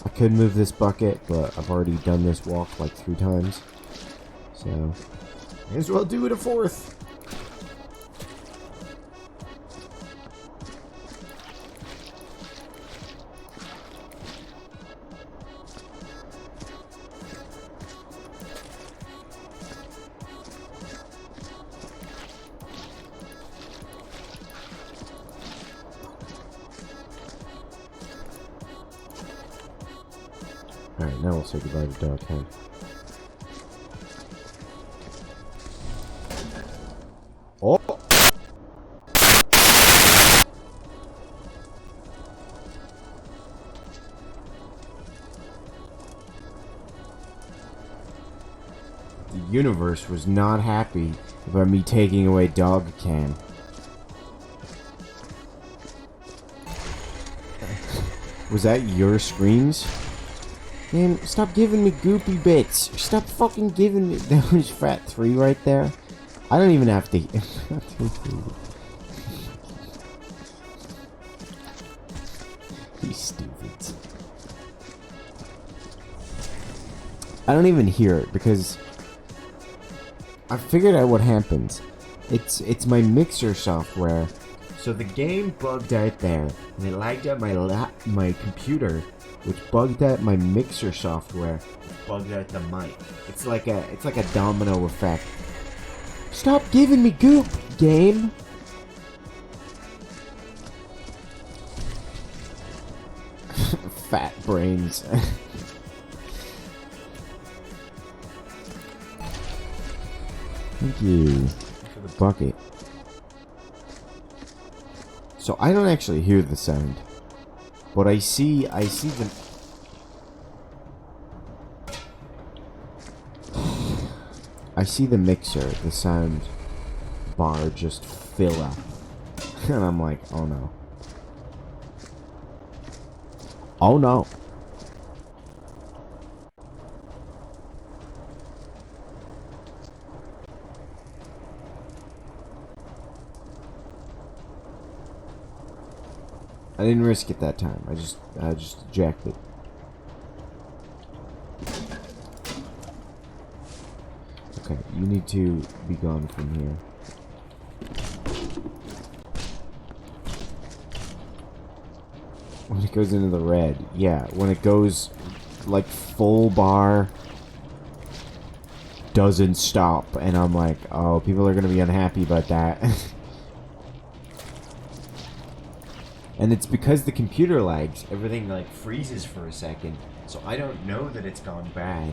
I could move this bucket, but I've already done this walk like 3 times. So, may as well do it a 4th. Alright, now we'll say goodbye to Dog Head. Oh! The universe was not happy about me taking away Dog Can. Was that your screams? Man, stop giving me goopy bits. Stop fucking giving me... That was Fat 3 right there. I don't even have to... You stupid. I don't even hear it because... I figured out what happens. It's my mixer software. So the game bugged out there, and it lagged out my computer, which bugged out my mixer software, which bugged out the mic. It's like a domino effect. Stop giving me goop, game. Fat brains. Thank you for the bucket. So I don't actually hear the sound, but I see the... I see the mixer, the sound bar just fill up. And I'm like, oh no. Oh no. I didn't risk it that time. I just ejected. you need to be gone from here. When it goes into the red, yeah. When it goes, like, full bar, doesn't stop, and I'm like, oh, people are gonna be unhappy about that. And it's because the computer lags. Everything, like, freezes for a second, so I don't know that it's gone bad.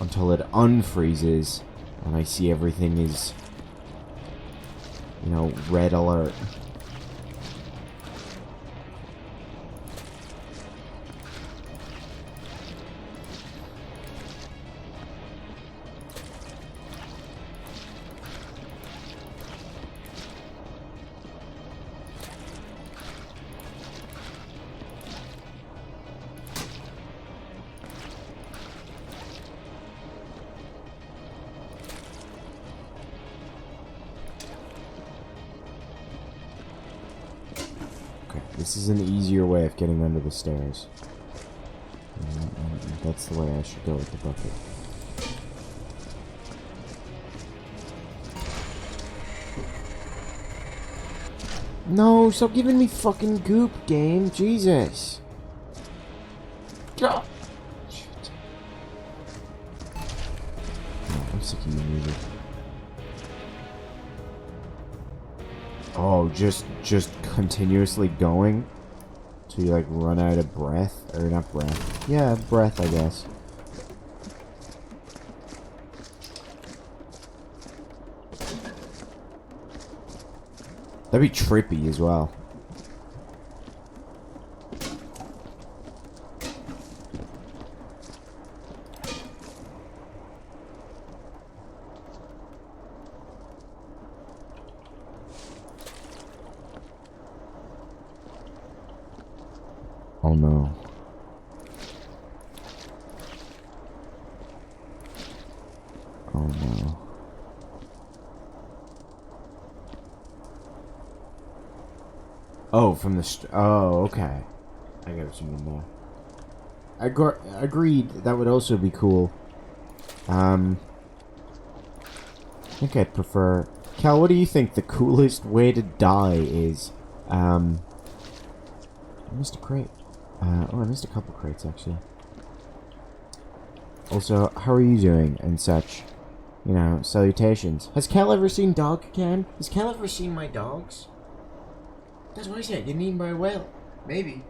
Until it unfreezes, and I see everything is, you know, red alert. This is an easier way of getting under the stairs. That's the way I should go with the bucket. No, stop giving me fucking goop, game. Jesus. Oh, shit. Oh, I'm sick of your music. Oh, just continuously going till you like run out of breath, or not breath. Yeah, breath, I guess. That'd be trippy as well. Oh no. Oh no. Oh, from the oh, okay. I got what you mean there. Agreed, that would also be cool. I think I'd prefer... Cal, what do you think the coolest way to die is? I missed a crate. Oh, I missed a couple crates, actually. Also, how are you doing and such? You know, salutations. Has Cal ever seen Dog Can? Has Cal ever seen my dogs? That's what I said. You're eaten by a whale. Maybe.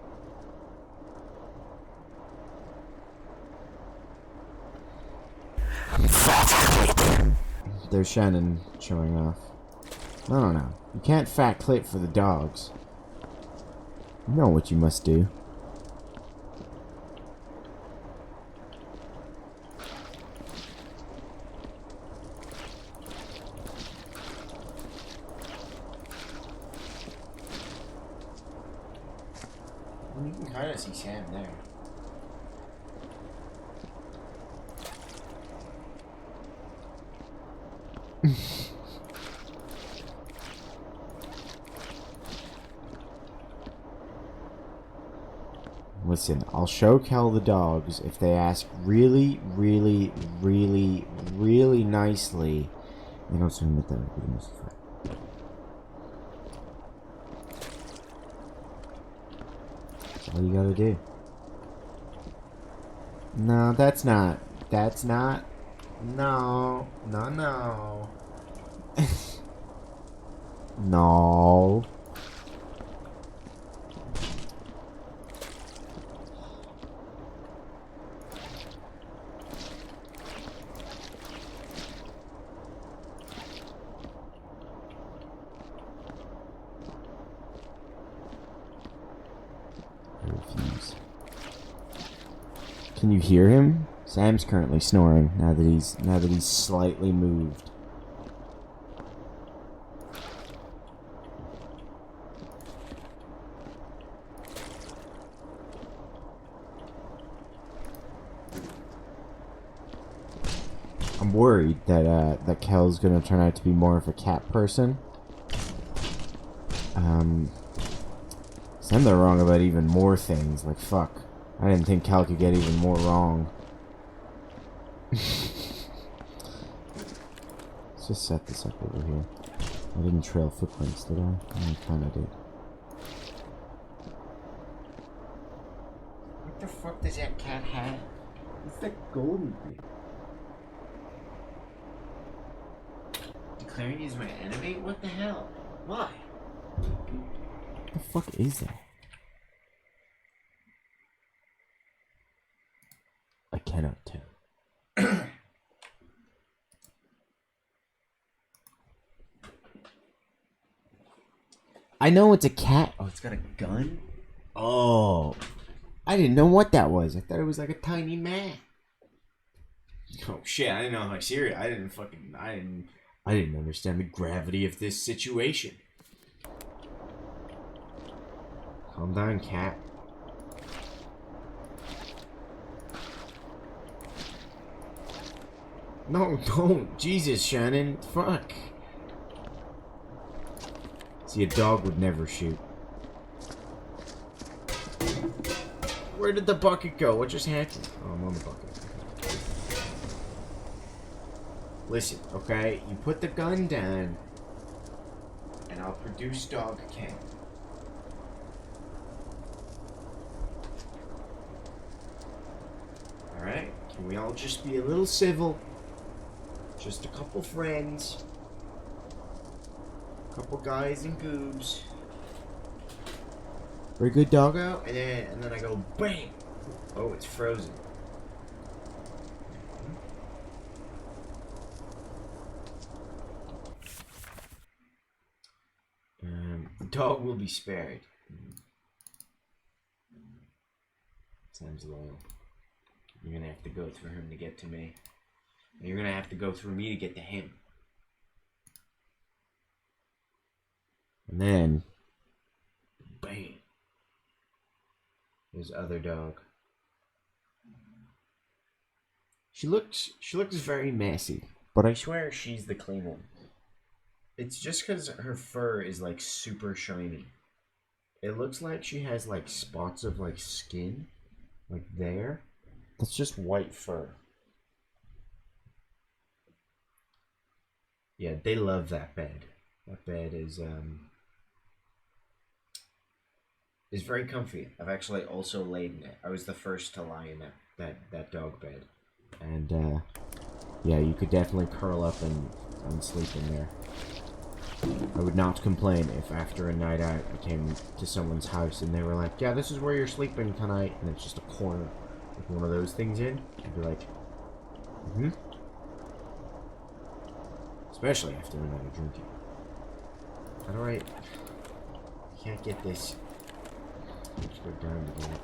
There's Shannon showing off. No. You can't fat clip for the dogs. You know what you must do. You can kind of see Sam there. Listen, I'll show Cal the dogs if they ask really, really, really, really nicely. You don't swim with them. That's all you gotta do. No, that's not. That's not. No. No. No. Can you hear him? Sam's currently snoring now that he's slightly moved. I'm worried that that Kel's gonna turn out to be more of a cat person. Sam, they're wrong about even more things. Like fuck. I didn't think Cal could get even more wrong. Let's just set this up over here. I didn't trail footprints, did I? I kinda did. What the fuck does that cat have? It's that golden thing. Declaring he's my enemy? What the hell? Why? What the fuck is that? I cannot tell. I know it's a cat. Oh, it's got a gun? Oh. I didn't know what that was. I thought it was like a tiny man. Oh shit, I didn't know how serious. I didn't understand the gravity of this situation. Calm down, cat. No, don't. Jesus, Shannon. Fuck. See, a dog would never shoot. Where did the bucket go? What just happened? Oh, I'm on the bucket. Listen, okay? You put the gun down, And I'll produce dog cam. Alright? Can we all just be a little civil? Just a couple friends. A couple guys and goobs. very good, doggo. And then I go BAM! Oh, it's frozen. The dog will be spared. Sounds loyal. You're gonna have to go through him to get to me. And you're gonna have to go through me to get to him. And then, BAM! His other dog. she looks very messy. But I swear she's the clean one. It's just because her fur is like super shiny. It looks like she has like spots of like skin. Like there. That's just white fur. Yeah, they love that bed. That bed is very comfy. I've actually also laid in it. I was the first to lie in that dog bed. And, yeah, you could definitely curl up and sleep in there. I would not complain if after a night out I came to someone's house and they were like, yeah, this is where you're sleeping tonight, and it's just a corner with one of those things in. I'd be like, mm-hmm. Especially after a night of drinking. Alright. Can't get this. Let's go down to that.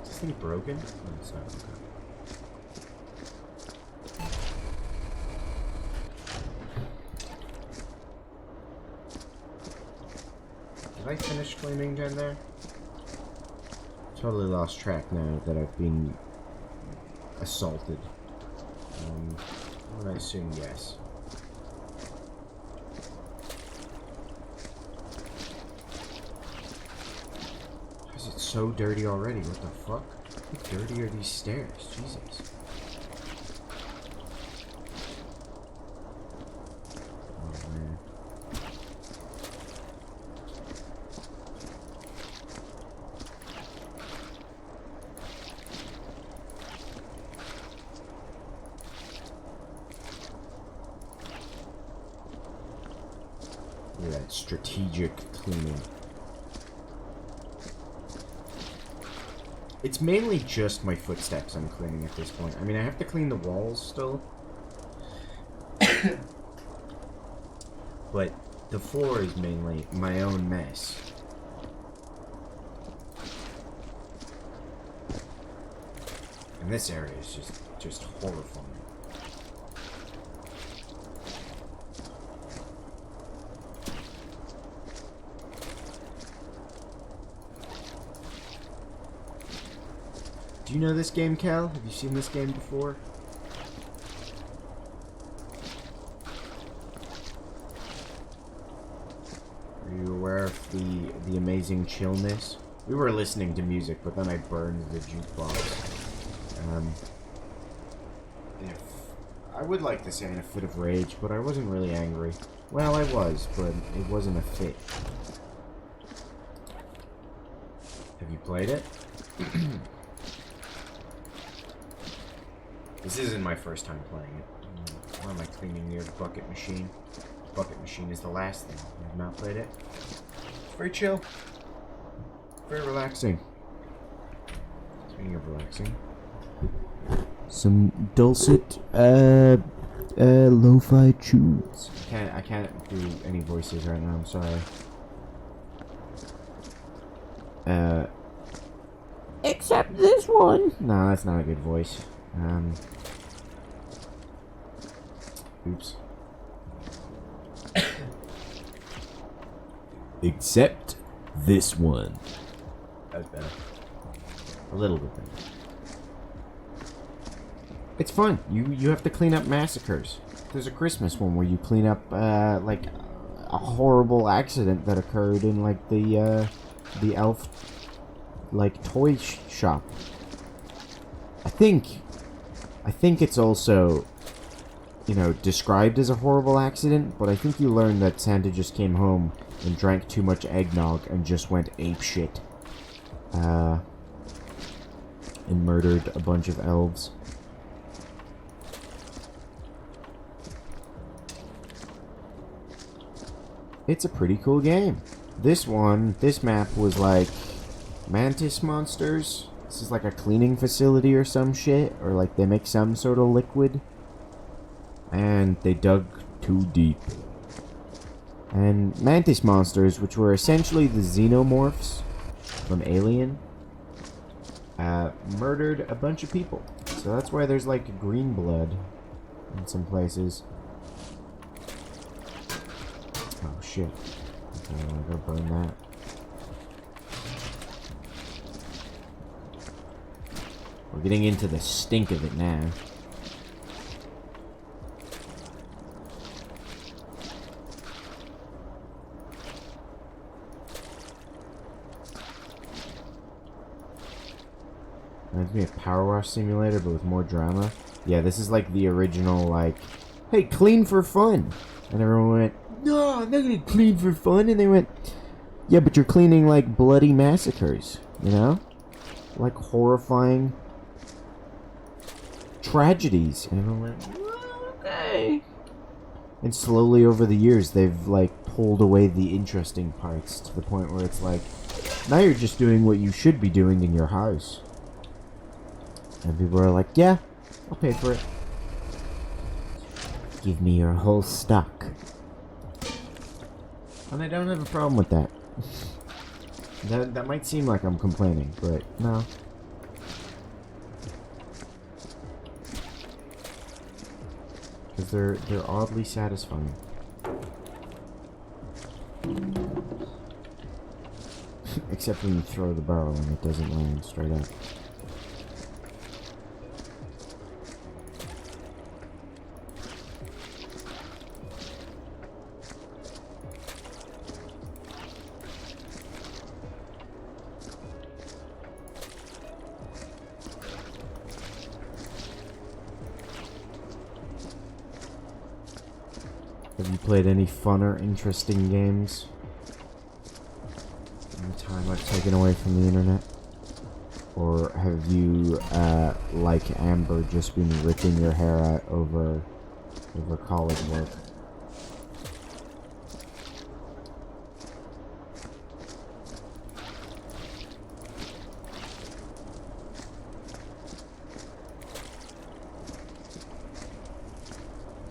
Is this thing broken? No, it's not broken. Did I finish cleaning down there? Totally lost track now that I've been assaulted. I'm gonna assume yes. Is it so dirty already? What the fuck? How dirty are these stairs? Jesus. Oh man. Look at that strategic cleaning. It's mainly just my footsteps I'm cleaning at this point. I mean, I have to clean the walls still. But the floor is mainly my own mess. And this area is just horrifying. Do Do you know this game, Cal? Have you seen this game before? Are you aware of the amazing chillness? We were listening to music, but then I burned the jukebox. I would like to say in a fit of rage, but I wasn't really angry. Well, I was, but it wasn't a fit. Have you played it? This isn't my first time playing it. Why am I cleaning near the bucket machine? Bucket machine is the last thing. I have not played it. It's very chill. Very relaxing. Speaking of relaxing. Some dulcet, lo-fi tunes. I can't do any voices right now, I'm sorry. Except this one. No, that's not a good voice. Oops. Except this one. That's better. A little bit better. It's fun. You have to clean up massacres. There's a Christmas one where you clean up like a horrible accident that occurred in like the elf like toy shop. I think it's also, you know, described as a horrible accident, but I think you learn that Santa just came home and drank too much eggnog and just went apeshit. And murdered a bunch of elves. It's a pretty cool game. This map was like mantis monsters. This is like a cleaning facility or some shit, or like they make some sort of liquid. And they dug too deep. And mantis monsters, which were essentially the xenomorphs from Alien, murdered a bunch of people. So that's why there's like green blood in some places. Oh shit. Okay, I'm gonna go burn that. We're getting into the stink of it now. Reminds me of Power Wash Simulator, but with more drama. Yeah, this is like the original, like, hey, clean for fun. And everyone went, no, I'm not gonna clean for fun. And they went, yeah, but you're cleaning like bloody massacres, you know? Like horrifying tragedies. And everyone went, well, okay. And slowly over the years, they've like pulled away the interesting parts to the point where it's like, now you're just doing what you should be doing in your house. And people are like, yeah, I'll pay for it. Give me your whole stock. And I don't have a problem with that. That might seem like I'm complaining, but no. Because they're oddly satisfying. Except when you throw the barrel and it doesn't land straight up. Have you played any fun or interesting games in the time I've taken away from the internet? Or have you, like Amber, just been ripping your hair out over college work?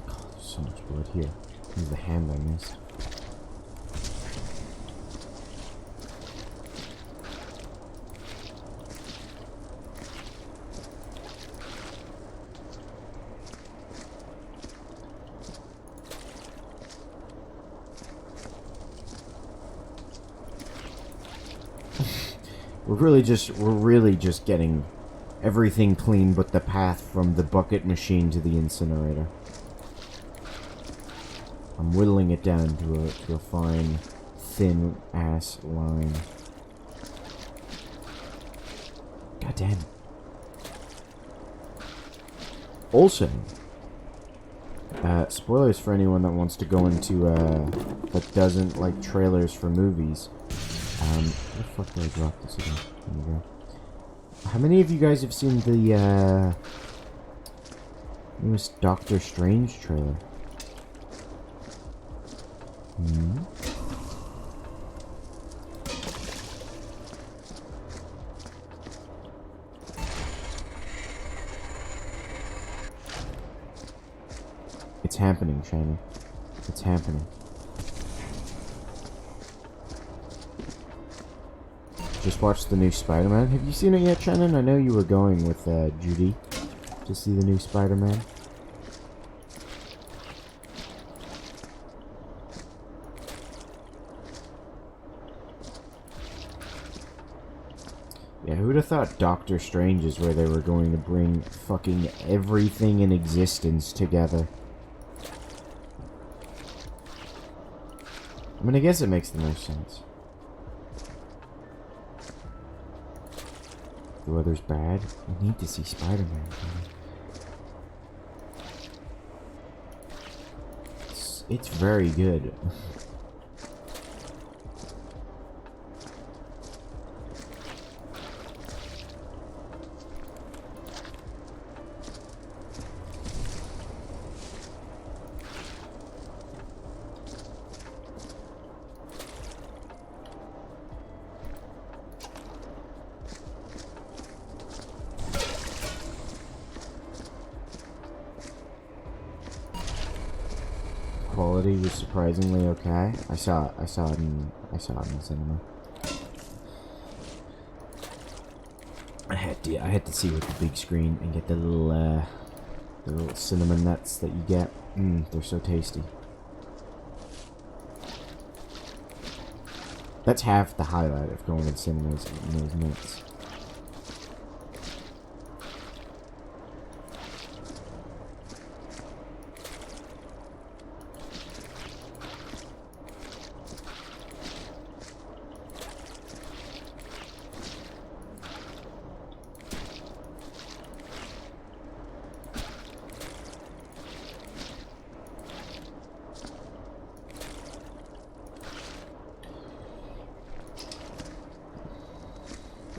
God, there's so much blood here. Here's the hand I missed. We're really just getting everything clean but the path from the bucket machine to the incinerator. I'm whittling it down to a fine, thin ass line. God damn. Also, spoilers for anyone that wants to go into, that doesn't like trailers for movies. Where the fuck did I drop this again? There we go. How many of you guys have seen the, newest Doctor Strange trailer? Hmm? It's happening, Shannon. It's happening. Just watched the new Spider-Man. Have you seen it yet, Shannon? I know you were going with Judy to see the new Spider-Man. Yeah, who would have thought Doctor Strange is where they were going to bring fucking everything in existence together? I mean, I guess it makes the most sense. The weather's bad. We need to see Spider-Man. It's very good. Quality was surprisingly okay. I saw it in the cinema. I had to see it with the big screen and get the little cinnamon nuts that you get. They're so tasty. That's half the highlight of going to the cinema is eating those nuts.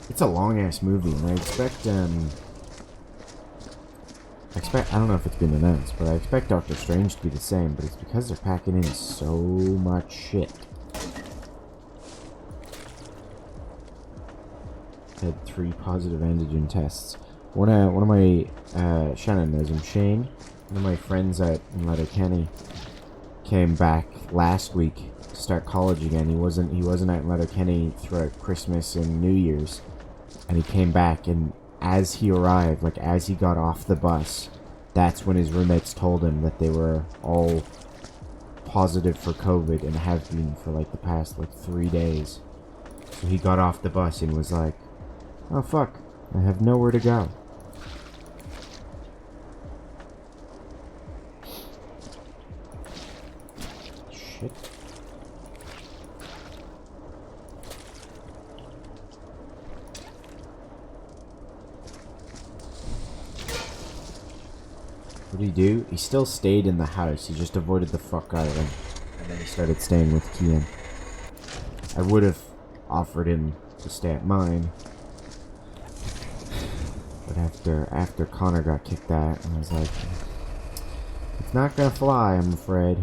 It's a long-ass movie, and I expect, I don't know if it's been announced, but I expect Doctor Strange to be the same, but it's because they're packing in so much shit. Had 3 positive antigen tests. One of my, Shannon knows him, Shane, one of my friends out in Letterkenny came back last week to start college again. He wasn't out in Letterkenny throughout Christmas and New Year's. And he came back, and as he arrived, like as he got off the bus, that's when his roommates told him that they were all positive for COVID and have been for like the past like 3 days. So he got off the bus and was like, oh fuck, I have nowhere to go. Shit. What did he do? He still stayed in the house. He just avoided the fuck out of him. And then he started staying with Kian. I would have offered him to stay at mine. But after Connor got kicked out, I was like, it's not gonna fly, I'm afraid.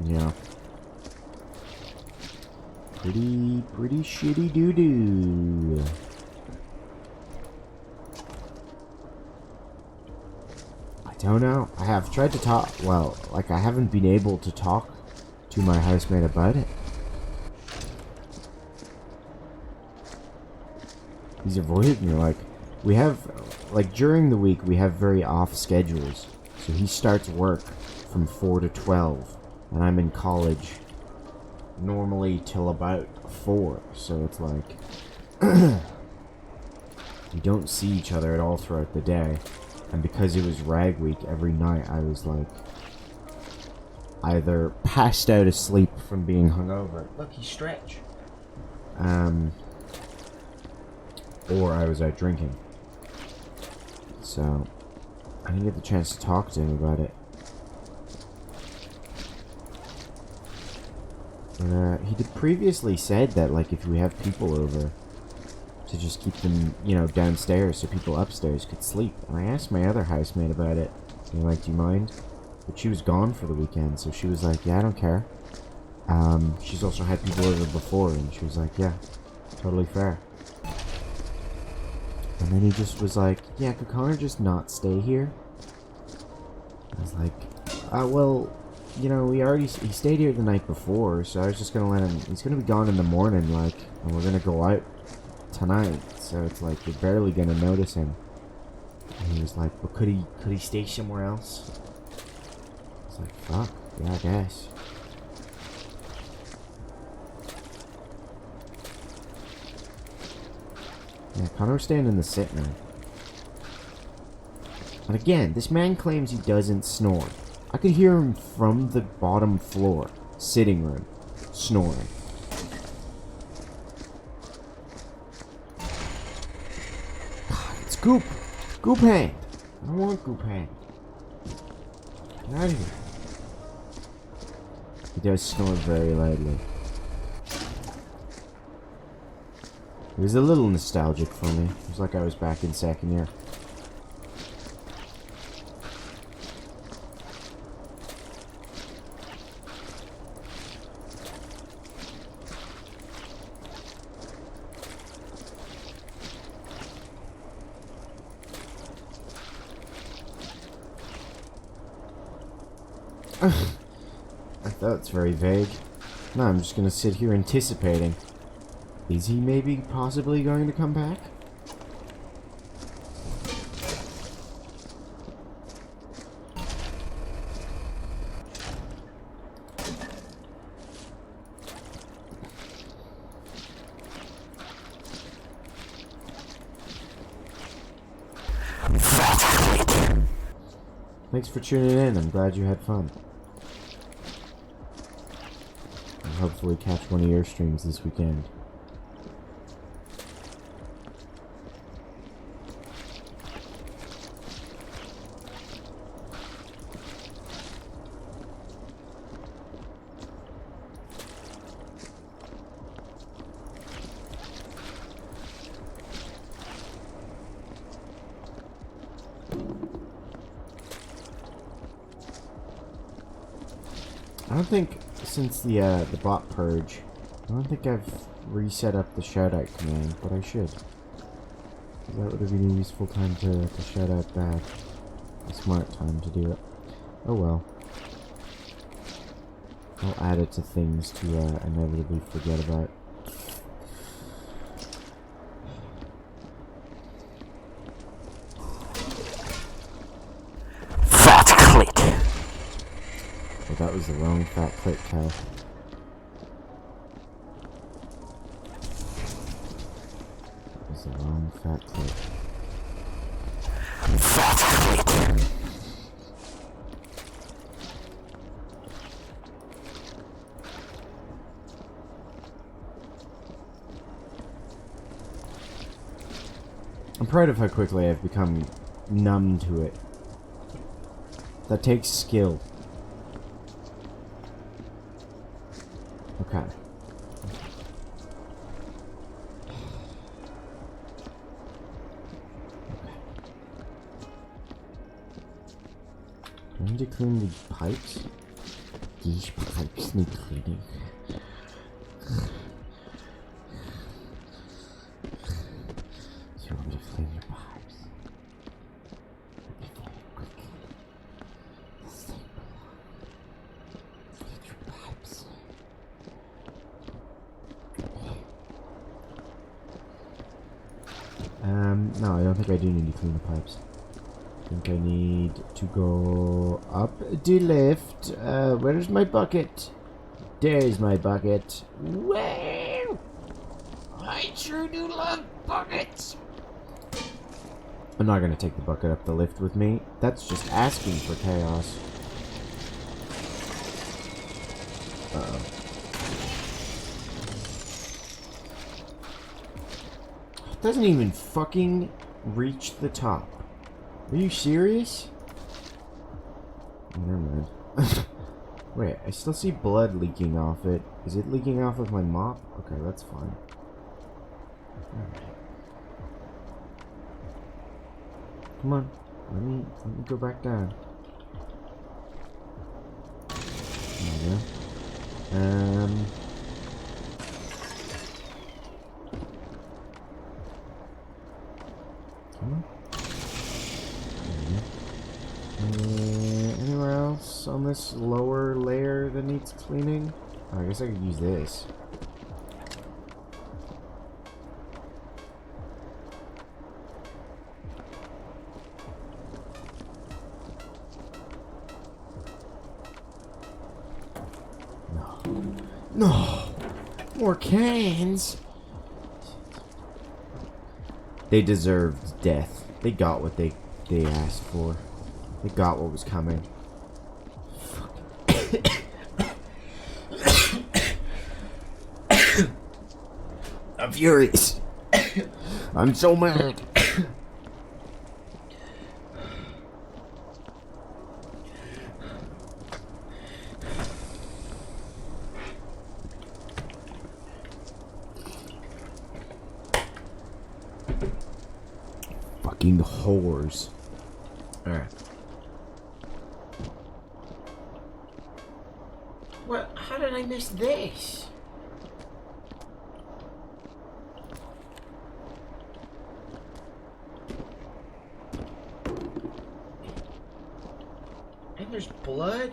Yeah. Pretty shitty doo-doo. I don't know. I have tried to talk, well, like I haven't been able to talk to my housemate about it. he's avoided me. Like, we have, like, during the week, we have very off schedules. So he starts work from 4 to 12, and I'm in college normally till about 4. So it's like, we don't see each other at all throughout the day. And because it was rag week, every night I was like, either passed out asleep from being hungover. Look, he stretch. Or I was out drinking. So, I didn't get the chance to talk to him about it. But, he did previously said that, like, if we have people over, to just keep them, you know, downstairs so people upstairs could sleep. And I asked my other housemate about it. And like, do you mind? But she was gone for the weekend, so she was like, yeah, I don't care. She's also had people over before, and she was like, yeah, totally fair. And then he just was like, yeah, could Connor just not stay here? I was like, well, you know, he stayed here the night before, so I was just gonna let him, he's gonna be gone in the morning, like, and we're gonna go out tonight, so it's like, you're barely gonna notice him. And he was like, but could he stay somewhere else? I was like, fuck, yeah, I guess. Yeah, Connor's staying in the sit now. And again, this man claims he doesn't snore. I could hear him from the bottom floor, sitting room, snoring. God, it's Goop! Goop Hand! I don't want Goop Hand. Get out of here. He does snore very loudly. It was a little nostalgic for me. It was like I was back in second year. I thought it's very vague. No, I'm just gonna sit here anticipating. Is he maybe possibly going to come back? Thanks for tuning in. I'm glad you had fun. I'll hopefully catch one of your streams this weekend. I don't think, since the bot purge, I don't think I've reset up the shoutout command, but I should. That would have been a useful time to shout out back. A smart time to do it. Oh well. I'll add it to things to inevitably forget about. That was the wrong fat click, Cal. That was the wrong fat click. Fat click! I'm proud of how quickly I've become numb to it. That takes skill. Okay. Do I need to clean the pipes? These pipes need cleaning. You want me to clean your pipes? Before you quickly. Stay below. Get your pipes. No, I don't think I do need to clean the pipes. I think I need to go up the lift. Where's my bucket? There's my bucket. Wow! I sure do love buckets! I'm not gonna take the bucket up the lift with me. That's just asking for chaos. Uh-oh. It doesn't even fucking reach the top. Are you serious? Never mind. Wait, I still see blood leaking off it. Is it leaking off of my mop? Okay, that's fine. Alright. Come on. Let me go back down. There we go. Come on. Anywhere else on this lower layer that needs cleaning? Oh, I guess I could use this. No! More cans! They deserved death. They got what they asked for. They got what was coming. I'm furious. I'm so mad. Fucking whores. Alright. What? How did I miss this? And there's blood?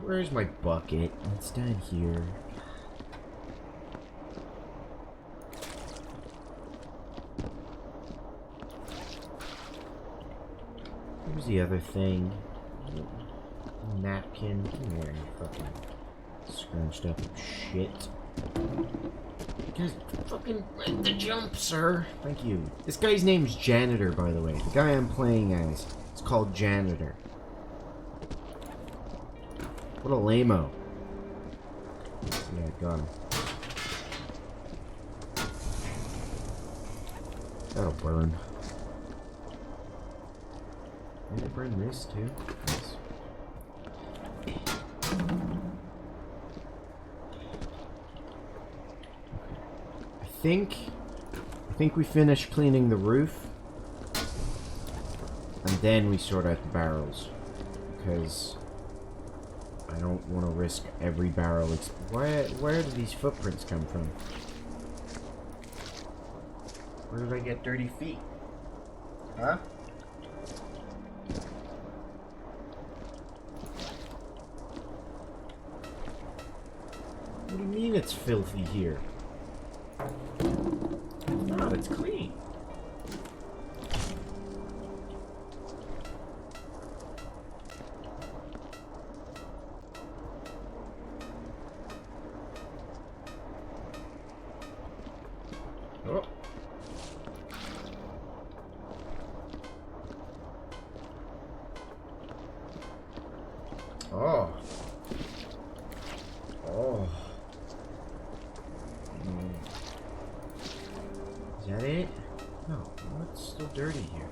Where's my bucket? It's down here. Where's the other thing? Napkin. Come here, you fucking scrunched up shit. Guys, fucking make the jump, sir. Thank you. This guy's name's Janitor, by the way. The guy I'm playing as. It's called Janitor. What a lame-o. Yeah, got him. That'll burn. Did I burn this too? Yes. I think we finished cleaning the roof, and then we sort out the barrels, because I don't want to risk every barrel. Where did these footprints come from? Where did I get dirty feet? Huh? What do you mean it's filthy here? No, it's clean. Oh. Oh. Oh. Is that it? No, it's still dirty here.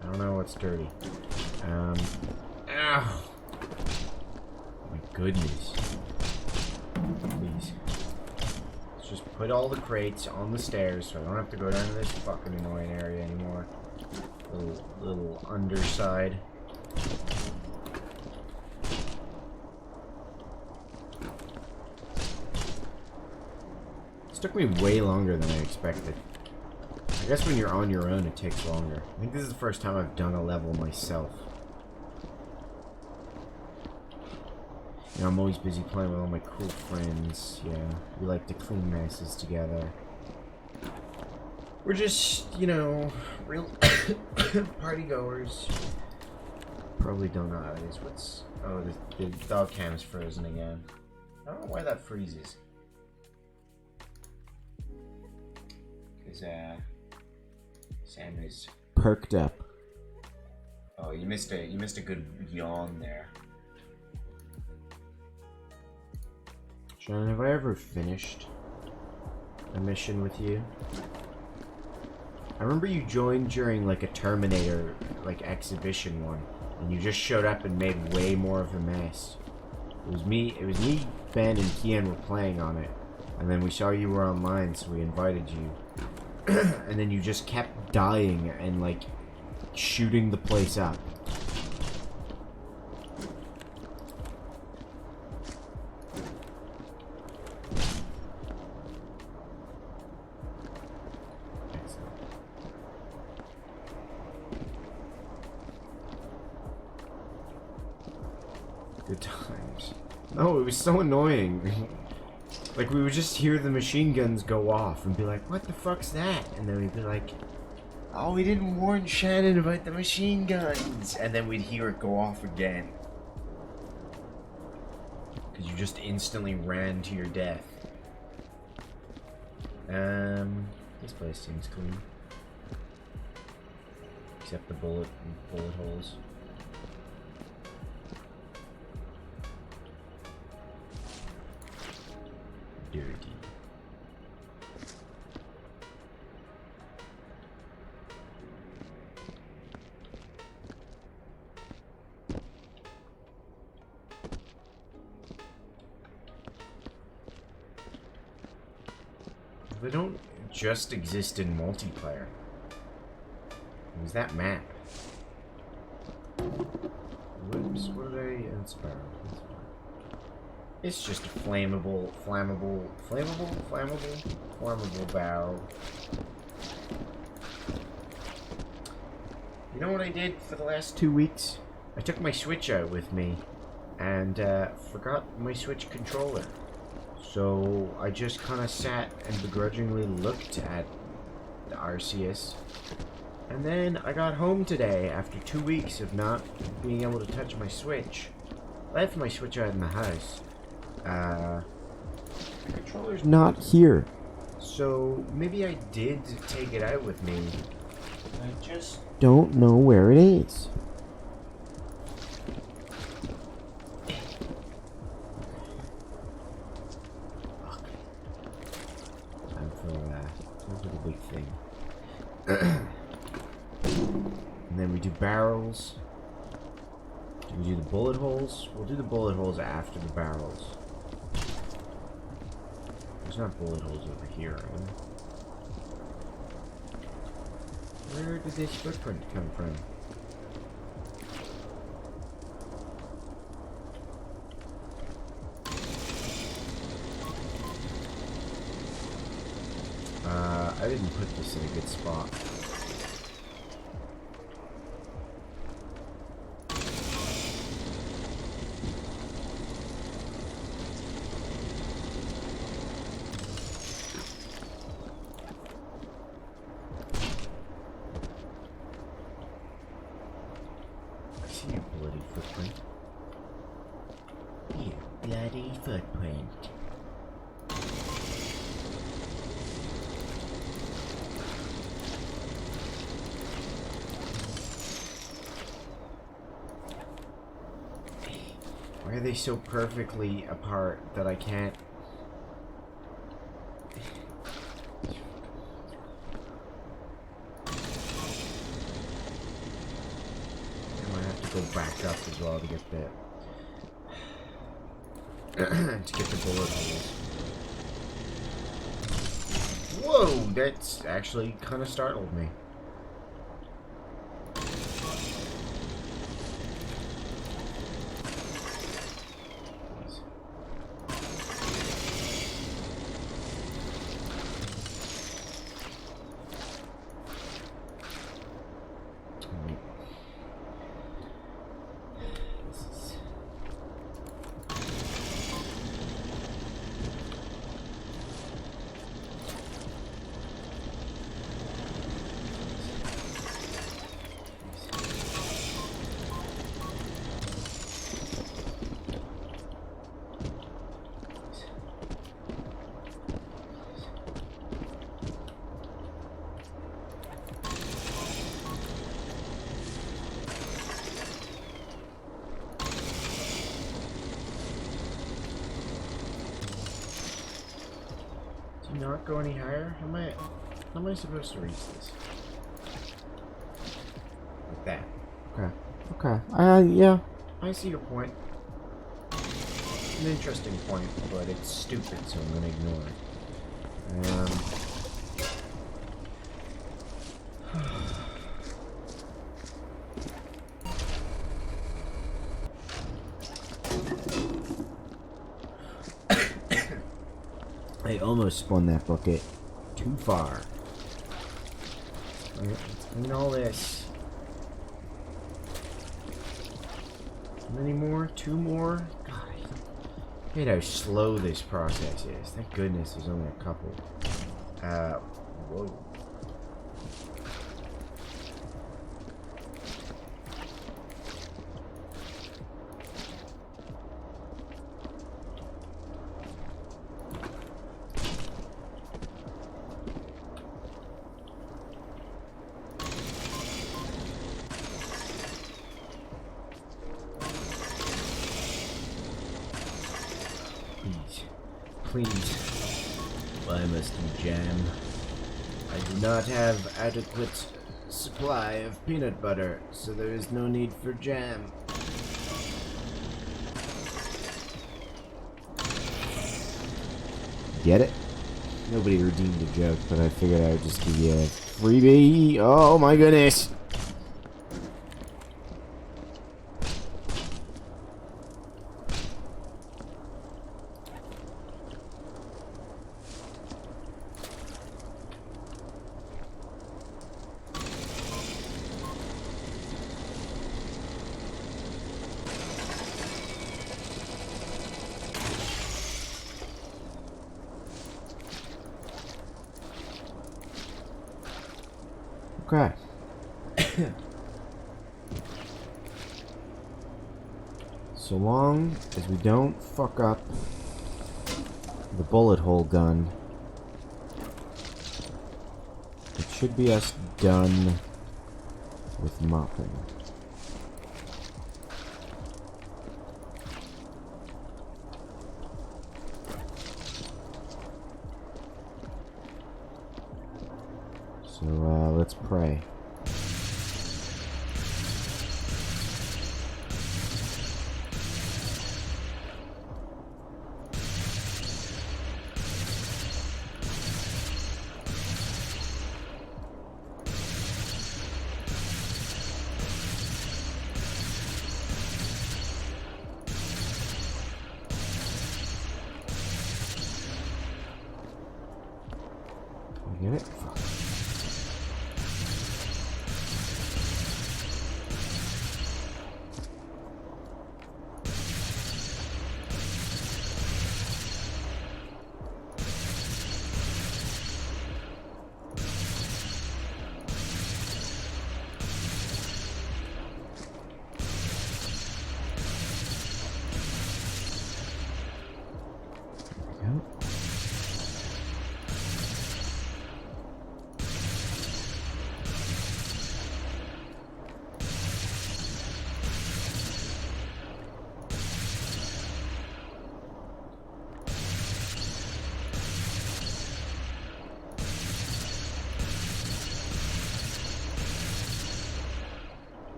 I don't know what's dirty. Ow! My goodness. Please. Let's just put all the crates on the stairs so I don't have to go down to this fucking annoying area anymore. Little underside. This took me way longer than I expected. I guess when you're on your own, it takes longer. I think this is the first time I've done a level myself. You know, I'm always busy playing with all my cool friends. Yeah, we like to clean messes together. We're just, you know, real party goers. Probably don't know how it is. What's... Oh, the dog cam is frozen again. I don't know why that freezes. Because, Sam is... perked up. Oh, you missed a good yawn there. Shannon, have I ever finished a mission with you? I remember you joined during like a Terminator like exhibition one, and you just showed up and made way more of a mess. It was me, Ben, and Kian were playing on it, and then we saw you were online, so we invited you. And then you just kept dying and like shooting the place up. Good times. No, it was so annoying. Like, we would just hear the machine guns go off and be like, what the fuck's that? And then we'd be like, oh, we didn't warn Shannon about the machine guns. And then we'd hear it go off again. Because you just instantly ran to your death. This place seems clean. Except the bullet holes. Dirty. They don't just exist in multiplayer. Who's that map? Whoops, what did I inspire? It's just a flammable barrel. You know what I did for the last 2 weeks? I took my Switch out with me and forgot my Switch controller. So I just kind of sat and begrudgingly looked at the Arceus. And then I got home today after 2 weeks of not being able to touch my Switch. I left my Switch out in the house. The controller's not here. So maybe I did take it out with me. I just don't know where it is. Time for the big thing. And then we do barrels. Do we do the bullet holes? We'll do the bullet holes after the barrels. There's not bullet holes over here, are there? Where did this footprint come from? I didn't put this in a good spot. Why are they so perfectly apart that I can't? I might have to go back up as well to get the bullet holes. Whoa, that's actually kind of startled me. not go any higher? How am I supposed to reach this? Like that. Okay. Okay. Yeah. I see your point. An interesting point, but it's stupid, so I'm gonna ignore it. I almost spun that bucket too far. Alright, let's clean all this. How many more? 2 more? God, I hate how slow this process is. Thank goodness there's only a couple. Whoa. Please, buy me some jam. I do not have adequate supply of peanut butter, so there is no need for jam. Get it? Nobody redeemed the joke, but I figured I would just give you a freebie. Oh my goodness! Okay. So long as we don't fuck up the bullet hole gun, it should be us done with mopping. So, let's pray. Get it? Fuck.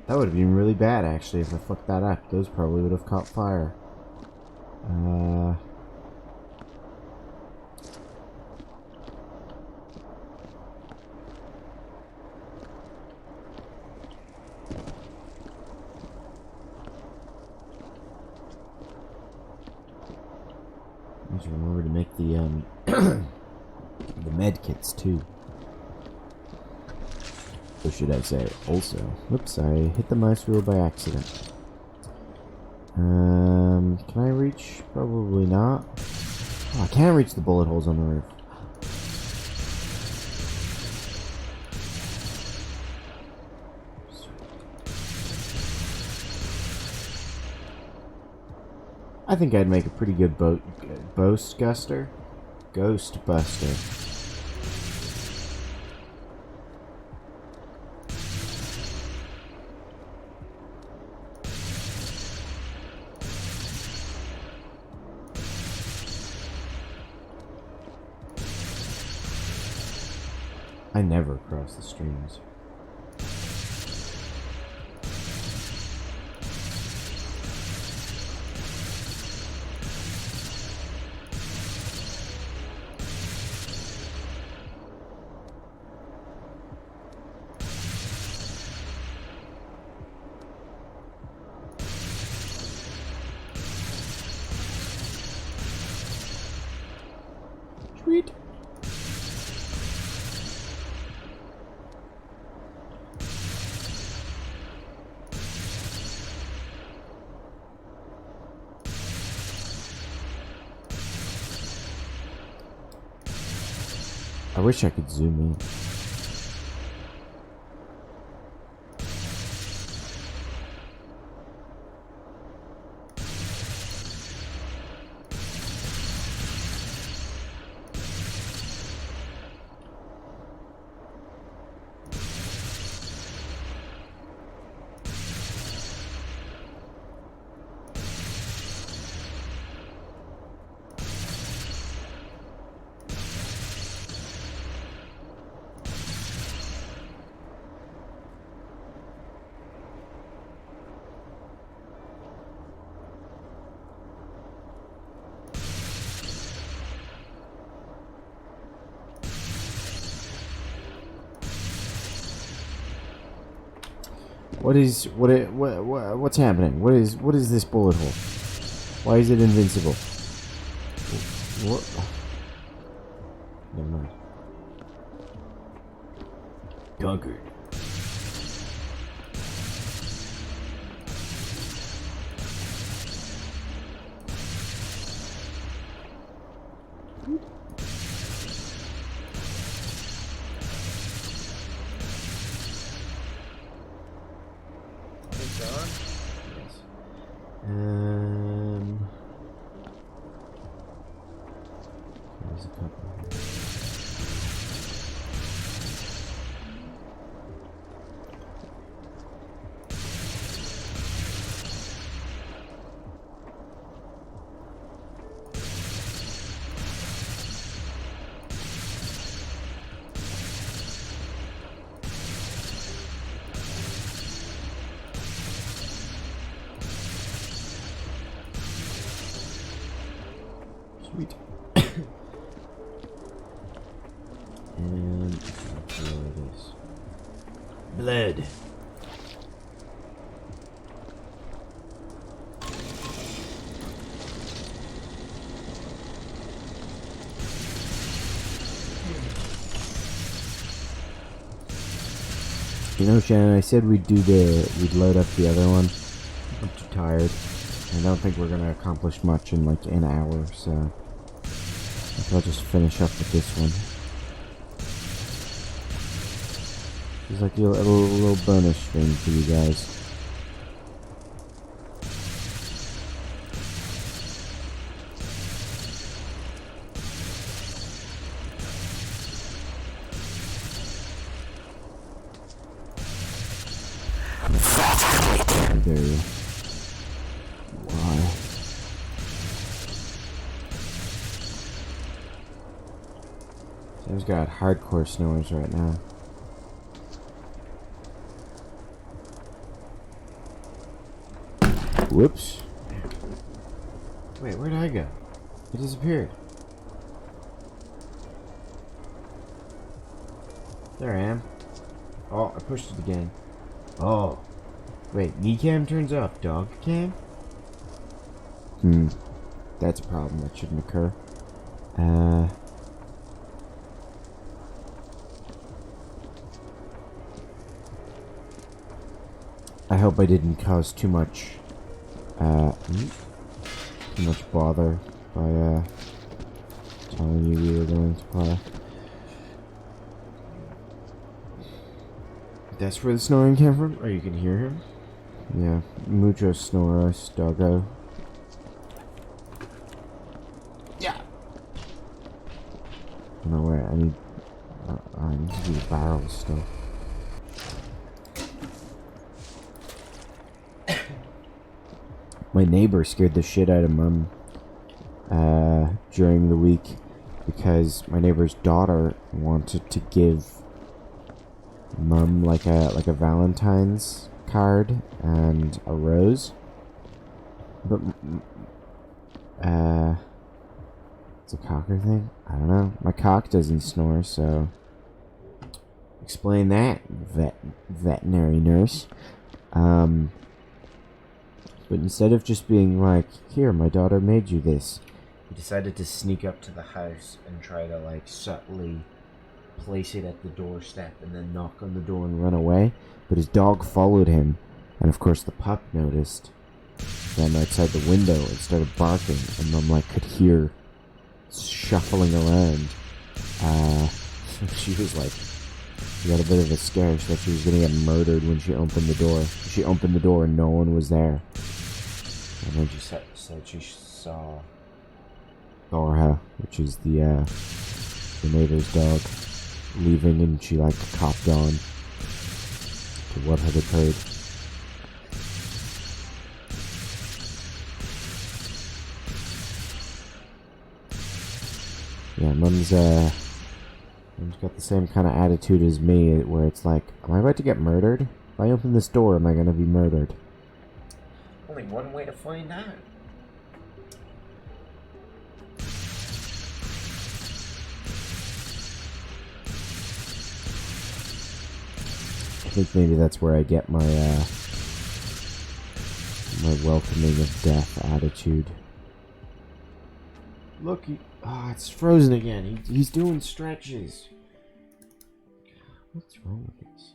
That would have been really bad, actually, if I fucked that up. Those probably would have caught fire. Need to remember to make the, the med kits, too. Or should I say, also. Whoops, I hit the mouse wheel by accident. Can I reach? Probably not. Oh, I can't reach the bullet holes on the roof. I think I'd make a pretty good ghost buster. I never cross the streams. Sweet. I wish I could zoom in. What's happening? What is this bullet hole? Why is it invincible? What? Never mind. Conquered. Yes. There's a couple here. Sweet. And there it is. Blood. You know, Shannon, I said we'd load up the other one. I'm too tired. I don't think we're gonna accomplish much in like an hour, so I think I'll just finish up with this one. It's like a little bonus stream for you guys. There you go. Why? Sam's got hardcore snores right now. Whoops. Wait, where'd I go? It disappeared. There I am. Oh, I pushed it again. Oh. Wait, knee cam turns off. Dog cam? That's a problem. That shouldn't occur. I hope I didn't cause too much bother by telling you we were going to play. That's where the snoring came from? Oh, you can hear him? Yeah, mucho snoros, doggo. Yeah. No way, I need to do the barrel stuff. My neighbor scared the shit out of Mum during the week because my neighbor's daughter wanted to give Mum like a Valentine's card and a rose. But it's a cocker thing. I don't know. My cock doesn't snore, so explain that, veterinary nurse. But instead of just being like, "Here, my daughter made you this," he decided to sneak up to the house and try to like subtly place it at the doorstep and then knock on the door and run away. But his dog followed him, and of course the pup noticed. Then outside the window and started barking, and Mum like could hear shuffling around. She was like, she got a bit of a scare. She thought she was gonna get murdered when she opened the door. She opened the door and no one was there. And then she said she saw Thorha, which is the neighbor's dog, leaving, and she like copped on to what had occurred. Yeah, Mum's got the same kind of attitude as me, where it's like, am I about to get murdered? If I open this door, am I gonna be murdered? Only one way to find out. I think maybe that's where I get my my welcoming of death attitude. Look, it's frozen again. He's doing stretches. What's wrong with this?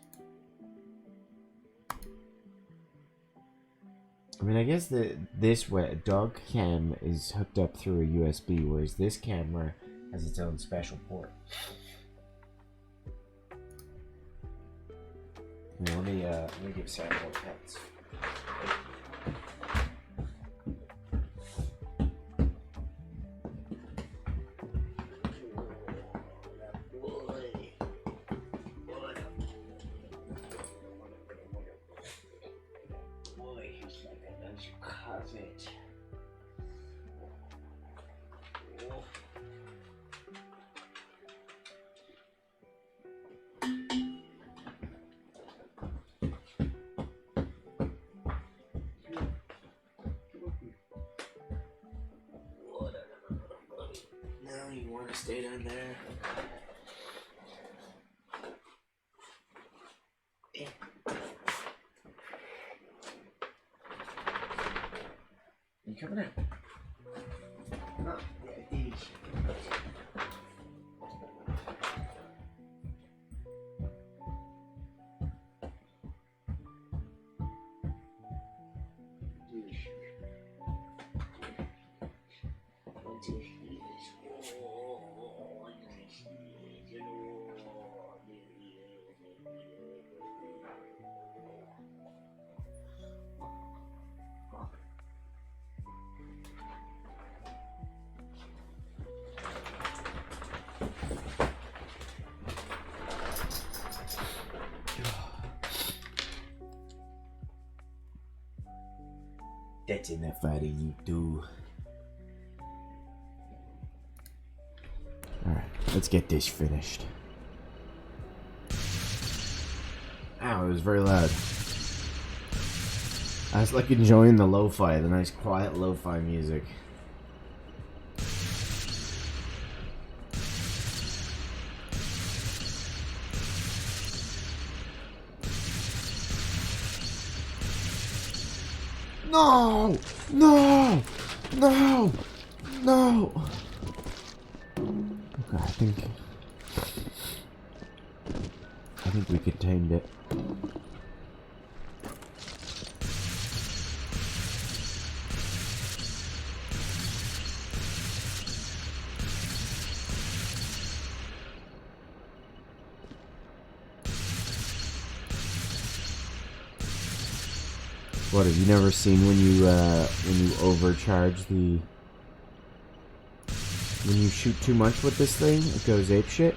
I mean, I guess this way, dog cam is hooked up through a USB, whereas this camera has its own special port. Now, let me give Sarah more pets. You want to stay down there? You coming out? No, yeah, easy. That's enough out of you, do. Alright, let's get this finished. Ow, it was very loud. I was like enjoying the lo-fi, the nice quiet lo-fi music. No! No! No! No! Okay, I think we contained it. What, have you never seen when you overcharge the... When you shoot too much with this thing, it goes apeshit?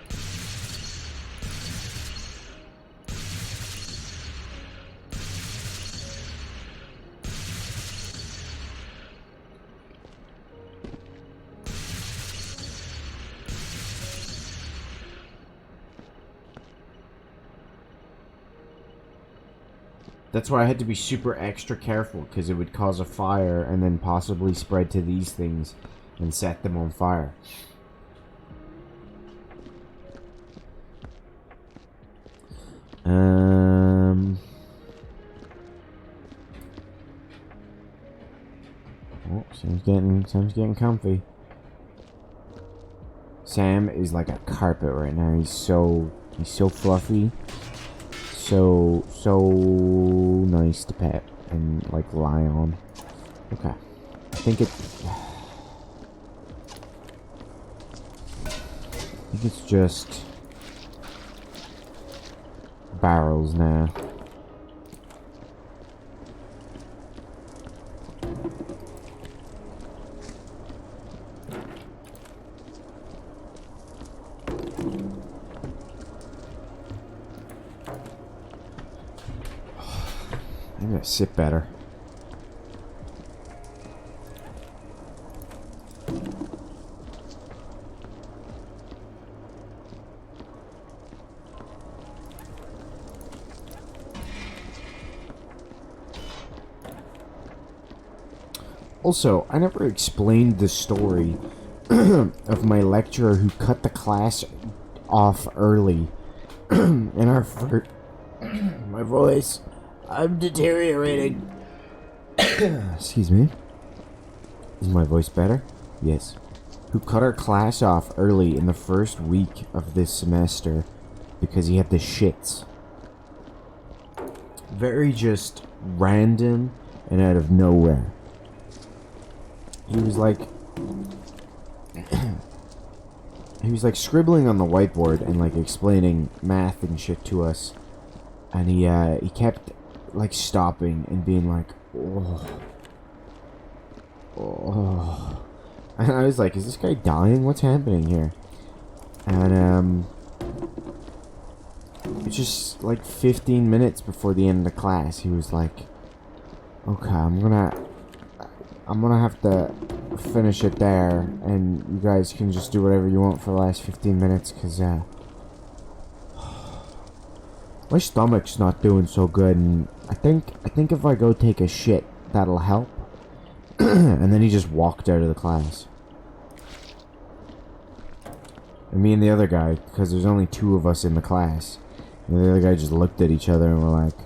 That's why I had to be super extra careful, because it would cause a fire and then possibly spread to these things and set them on fire. Oh, Sam's getting comfy. Sam is like a carpet right now. He's so fluffy. So nice to pet and like lie on. Okay. I think it's just barrels now. I'm gonna sit better. Also, I never explained the story of my lecturer who cut the class off early in our first... My voice... I'm deteriorating. Excuse me. Is my voice better? Yes. Who cut our class off early in the first week of this semester because he had the shits. Very just random and out of nowhere. He was like... he was like scribbling on the whiteboard and like explaining math and shit to us. And he kept like stopping and being like, oh. And I was like, is this guy dying? What's happening here? And it's just like 15 minutes before the end of the class, he was like, okay, I'm gonna have to finish it there, and you guys can just do whatever you want for the last 15 minutes, because my stomach's not doing so good, and I think if I go take a shit, that'll help. And then he just walked out of the class. And me and the other guy, because there's only 2 of us in the class, and the other guy just looked at each other and were like,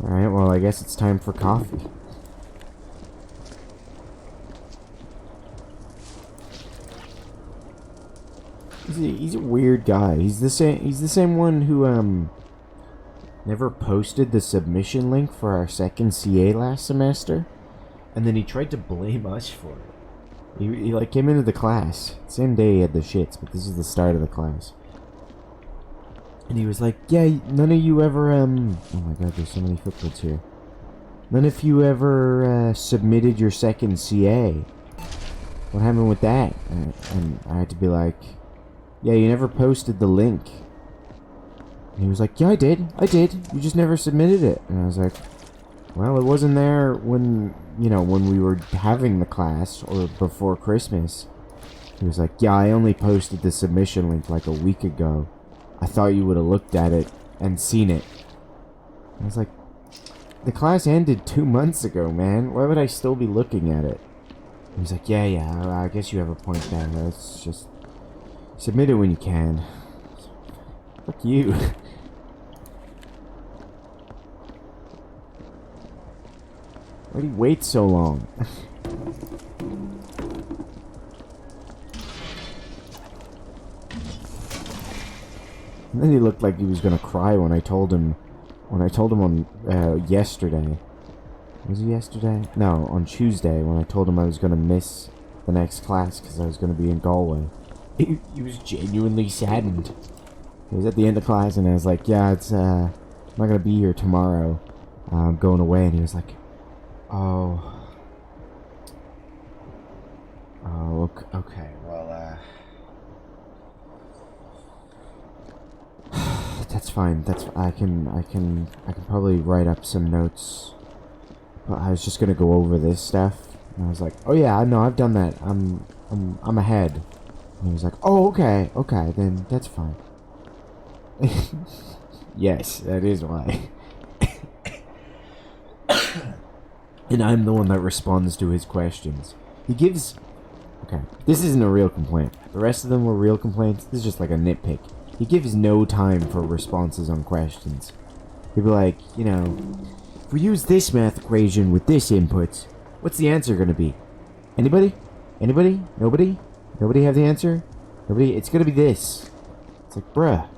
alright, well, I guess it's time for coffee. He's a weird guy. He's the same one who never posted the submission link for our second CA last semester, and then he tried to blame us for it. He like came into the class same day he had the shits, but this is the start of the class, and he was like, "Yeah, none of you ever oh my god, there's so many footprints here. None of you ever submitted your second CA. What happened with that?" And I had to be like, yeah, you never posted the link. And he was like, yeah, I did. You just never submitted it. And I was like, well, it wasn't there when, when we were having the class or before Christmas. He was like, yeah, I only posted the submission link like a week ago. I thought you would have looked at it and seen it. I was like, the class ended 2 months ago, man. Why would I still be looking at it? He was like, yeah, I guess you have a point there. It's just... submit it when you can. Fuck you. Why'd he wait so long? And then he looked like he was gonna cry when I told him on yesterday. Was it yesterday? No, on Tuesday when I told him I was gonna miss the next class because I was gonna be in Galway. He was genuinely saddened. He was at the end of class and I was like, yeah, it's, I'm not gonna be here tomorrow. I'm going away. And he was like, oh, okay, well, that's fine. I can probably write up some notes. But I was just gonna go over this stuff. And I was like, oh yeah, no, I've done that. I'm ahead. And he was like, oh, okay, then that's fine. Yes, that is why. and I'm the one that responds to his questions. He gives... Okay, this isn't a real complaint. The rest of them were real complaints. This is just like a nitpick. He gives no time for responses on questions. He'd be like, you know, if we use this math equation with this input, what's the answer going to be? Anybody? Anybody? Nobody? Nobody have the answer? Nobody? It's going to be this. It's like, bruh.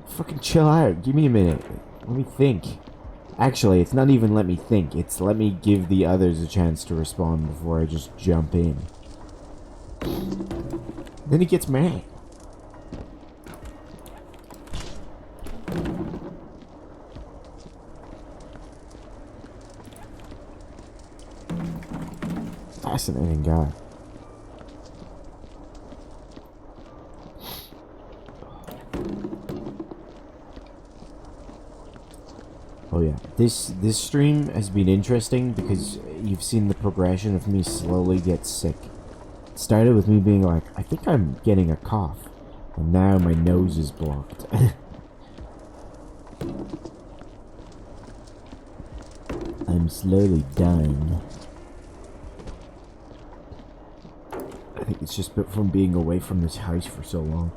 Fucking chill out. Give me a minute. Let me think. Actually, it's not even let me think. It's let me give the others a chance to respond before I just jump in. Then he gets mad. Fascinating guy. Oh yeah, this stream has been interesting because you've seen the progression of me slowly get sick. It started with me being like, I think I'm getting a cough, and now my nose is blocked. I'm slowly dying. I think it's just from being away from this house for so long.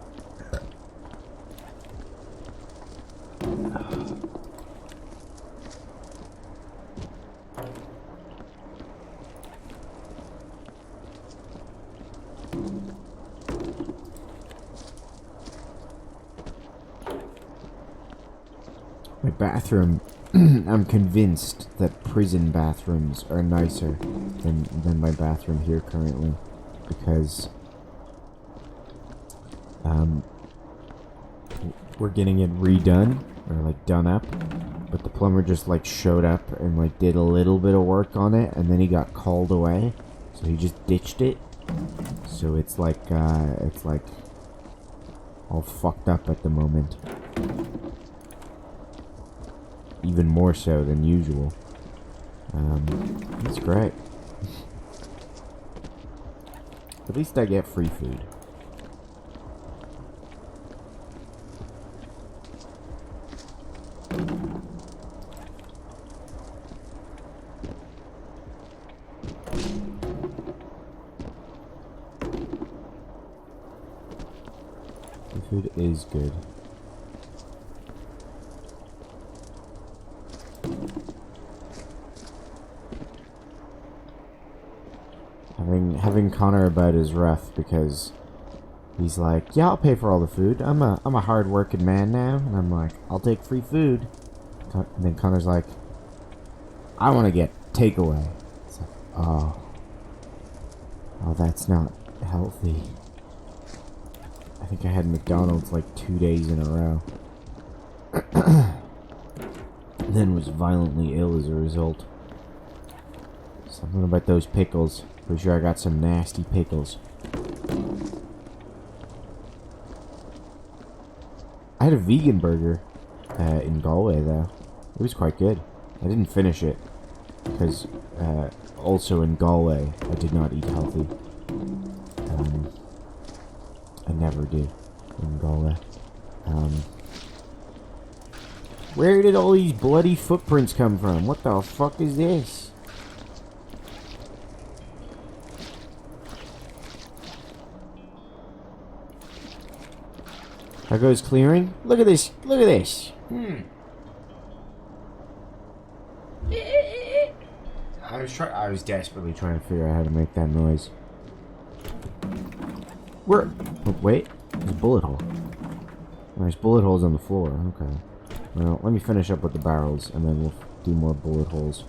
My bathroom, I'm convinced that prison bathrooms are nicer than my bathroom here currently, because we're getting it redone, or like done up, but the plumber just like showed up and like did a little bit of work on it, and then he got called away, so he just ditched it. So it's like all fucked up at the moment. Even more so than usual. It's great. At least I get free food. The food is good. Having Connor about is rough because he's like, yeah, I'll pay for all the food. I'm a hard-working man now, and I'm like, I'll take free food. And then Connor's like, I want to get takeaway. It's like, oh, that's not healthy. I think I had McDonald's like 2 days in a row. Then was violently ill as a result. Something about those pickles. Pretty sure I got some nasty pickles. I had a vegan burger in Galway though. It was quite good. I didn't finish it because also in Galway I did not eat healthy. I never did in Galway. Where did all these bloody footprints come from? What the fuck is this? How goes clearing? Look at this! Look at this! I was desperately trying to figure out how to make that noise. Oh, wait. There's a bullet hole. There's bullet holes on the floor. Okay. Well, let me finish up with the barrels, and then we'll do more bullet holes.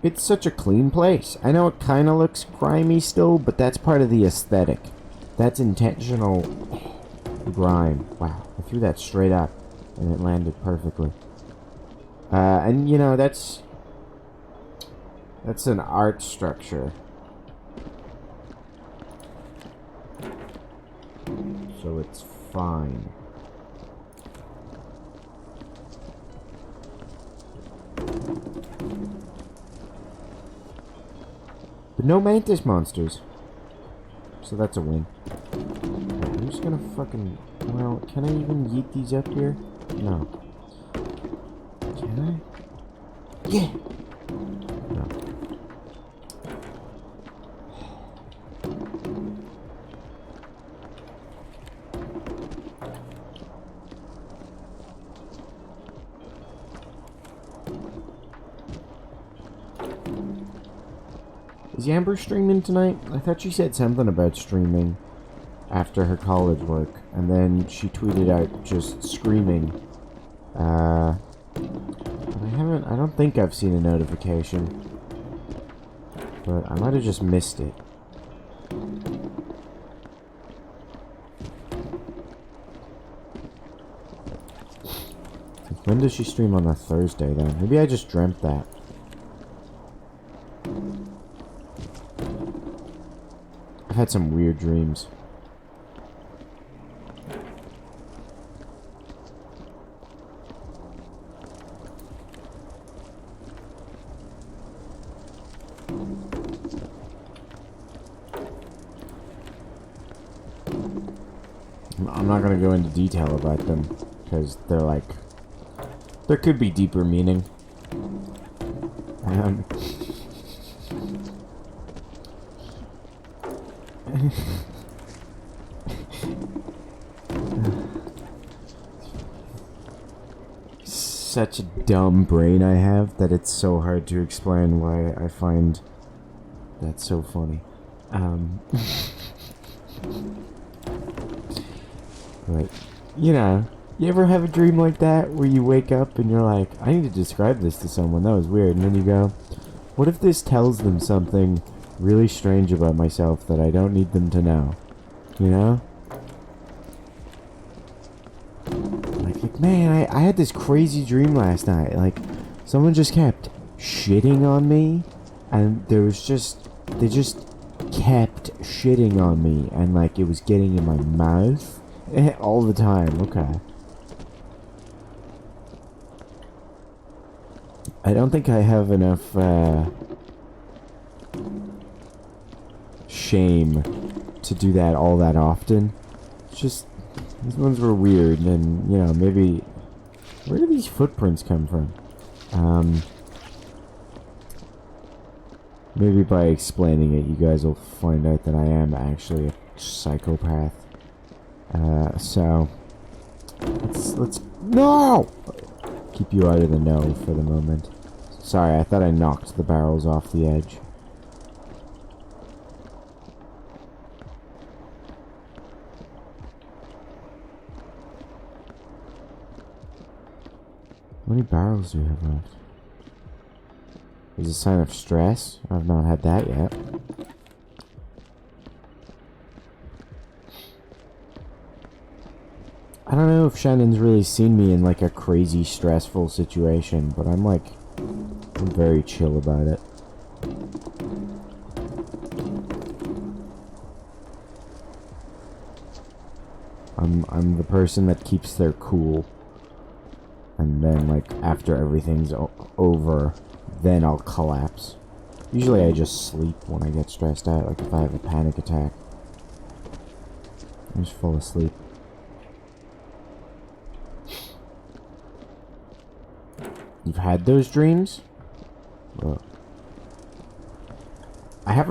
It's such a clean place. I know it kind of looks grimy still, but that's part of the aesthetic. That's intentional grime. Wow, I threw that straight up, and it landed perfectly. And you know, that's an art structure. So it's fine. But But no mantis monsters. So that's a win. Right, I'm just gonna fucking... Well, can I even yeet these up here? No. Can I? Yeah! No. Is Amber streaming tonight? I thought she said something about streaming after her college work, and then she tweeted out just screaming. But I don't think I've seen a notification. But I might have just missed it. When does she stream on a Thursday then? Maybe I just dreamt that. I've had some weird dreams. I'm not gonna go into detail about them, because they're like... There could be deeper meaning. Such a dumb brain I have that it's so hard to explain why I find that so funny. But, you know, you ever have a dream like that where you wake up and you're like, I need to describe this to someone, that was weird, and then you go, what if this tells them something really strange about myself that I don't need them to know? You know? Like man, I had this crazy dream last night. Like, someone just kept shitting on me, and they just kept shitting on me, and like it was getting in my mouth all the time. Okay. I don't think I have enough shame to do that all that often. It's just these ones were weird, and you know, maybe where do these footprints come from? Maybe by explaining it, you guys will find out that I am actually a psychopath. So let's no! Keep you out of the know for the moment. Sorry, I thought I knocked the barrels off the edge. How many barrels do we have left? Is it a sign of stress? I've not had that yet. I don't know if Shannon's really seen me in like a crazy stressful situation, but I'm very chill about it. I'm the person that keeps their cool. And then like after everything's over, then I'll collapse. Usually I just sleep when I get stressed out, like if I have a panic attack. I just fall asleep. You've had those dreams? Well, I have a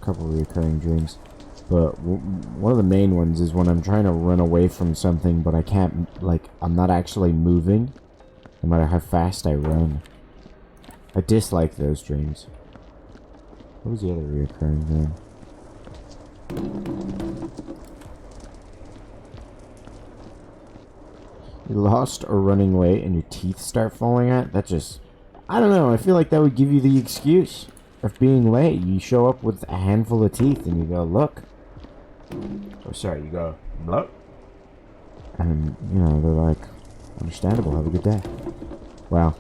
couple reoccurring dreams, but one of the main ones is when I'm trying to run away from something, but I can't, like, I'm not actually moving, no matter how fast I run. I dislike those dreams. What was the other reoccurring dream? You're lost or running late and your teeth start falling out? That just... I don't know, I feel like that would give you the excuse of being late. You show up with a handful of teeth and you go, look. Oh, sorry, you go, look. And, you know, they're like, understandable, have a good day. Well,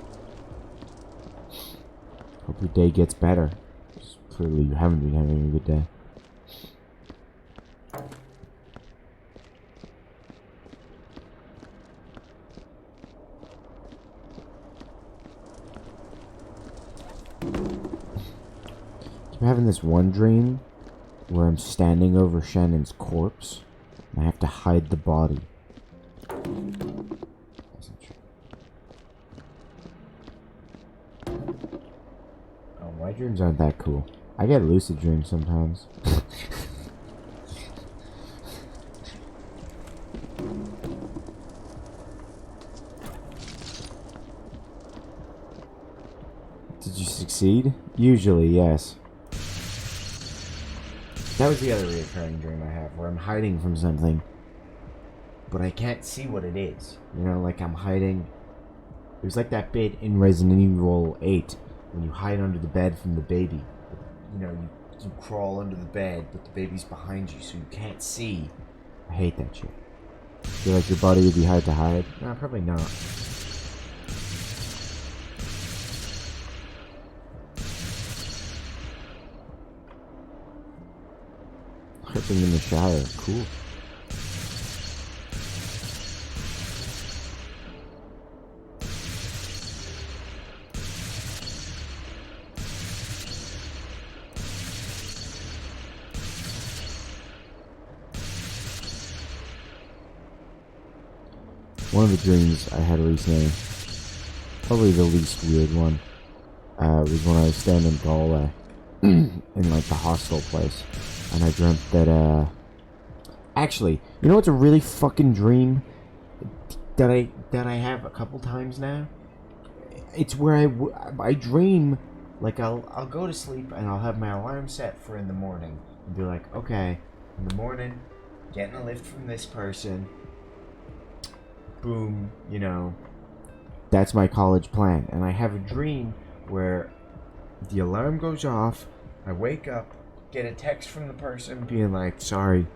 hope your day gets better. Clearly you haven't been having a good day. having this one dream where I'm standing over Shannon's corpse, and I have to hide the body. Oh, my dreams aren't that cool. I get lucid dreams sometimes. Did you succeed? Usually, yes. That was the other reoccurring dream I have, where I'm hiding from something, but I can't see what it is. You know, like I'm hiding. It was like that bit in Resident Evil 8, when you hide under the bed from the baby. You know, you crawl under the bed, but the baby's behind you, so you can't see. I hate that shit. Feel like your body would be hard to hide? No, probably not. Tripping in the shower, cool. One of the dreams I had recently, probably the least weird one, was when I was staying in Galway, in like the hostel place, and I dreamt that, actually, you know what's a really fucking dream that I have a couple times now? It's where I dream, like I'll go to sleep and I'll have my alarm set for in the morning, and be like, okay, in the morning, getting a lift from this person, boom, you know, that's my college plan. And I have a dream where the alarm goes off, I wake up, get a text from the person being like, sorry,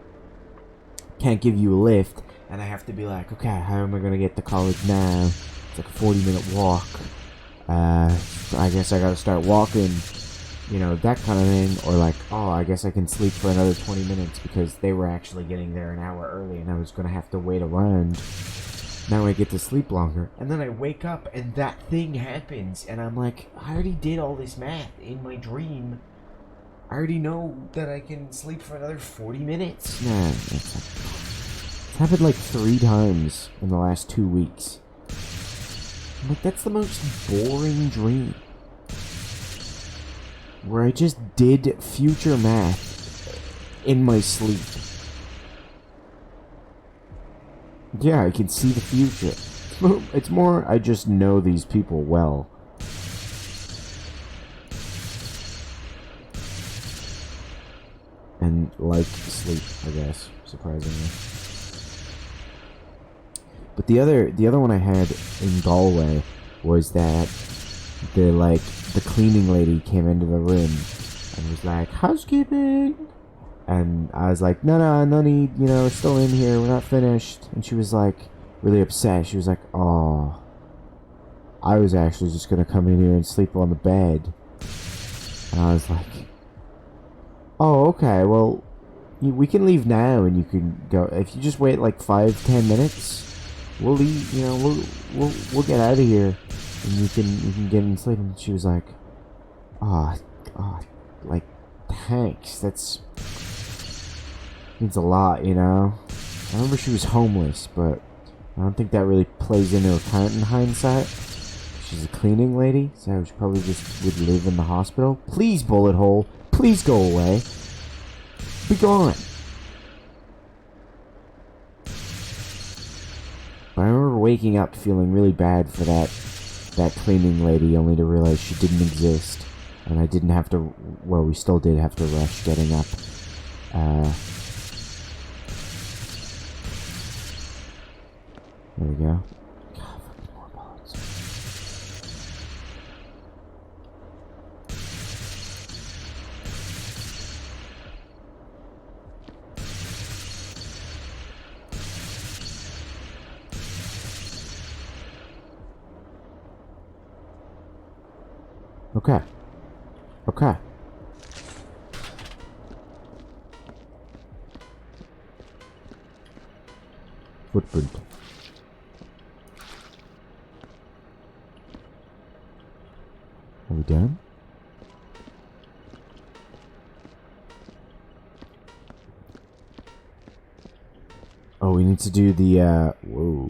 can't give you a lift, and I have to be like, okay, how am I gonna get to college now? It's like a 40-minute walk. I guess I gotta start walking, you know, that kind of thing. Or like, oh, I guess I can sleep for another 20 minutes because they were actually getting there an hour early and I was gonna have to wait around. Now I get to sleep longer. And then I wake up and that thing happens. And I'm like, I already did all this math in my dream. I already know that I can sleep for another 40 minutes. Nah, it's happened like 3 times in the last 2 weeks. I'm like, that's the most boring dream. Where I just did future math in my sleep. Yeah, I can see the future. It's more, I just know these people well. And like sleep, I guess, surprisingly. But the other one I had in Galway was that the cleaning lady came into the room and was like, housekeeping. And I was like, no need, you know, we're still in here, we're not finished. And she was like, really upset. She was like, oh, I was actually just gonna come in here and sleep on the bed. And I was like, oh, okay, well, we can leave now and you can go. If you just wait like 5-10 minutes, we'll leave, you know, we'll get out of here and you can get in sleep. And she was like, like, thanks, that's means a lot, you know. I remember she was homeless, but I don't think that really plays into account in hindsight. She's a cleaning lady, so she probably just would live in the hospital. Please, bullet hole, please go away. Be gone. But I remember waking up feeling really bad for that cleaning lady, only to realize she didn't exist, and I didn't have to. Well, we still did have to rush getting up. There we go. God, fucking more bullets. Okay. Okay. Footprint. Are we done? we need to do the, whoa.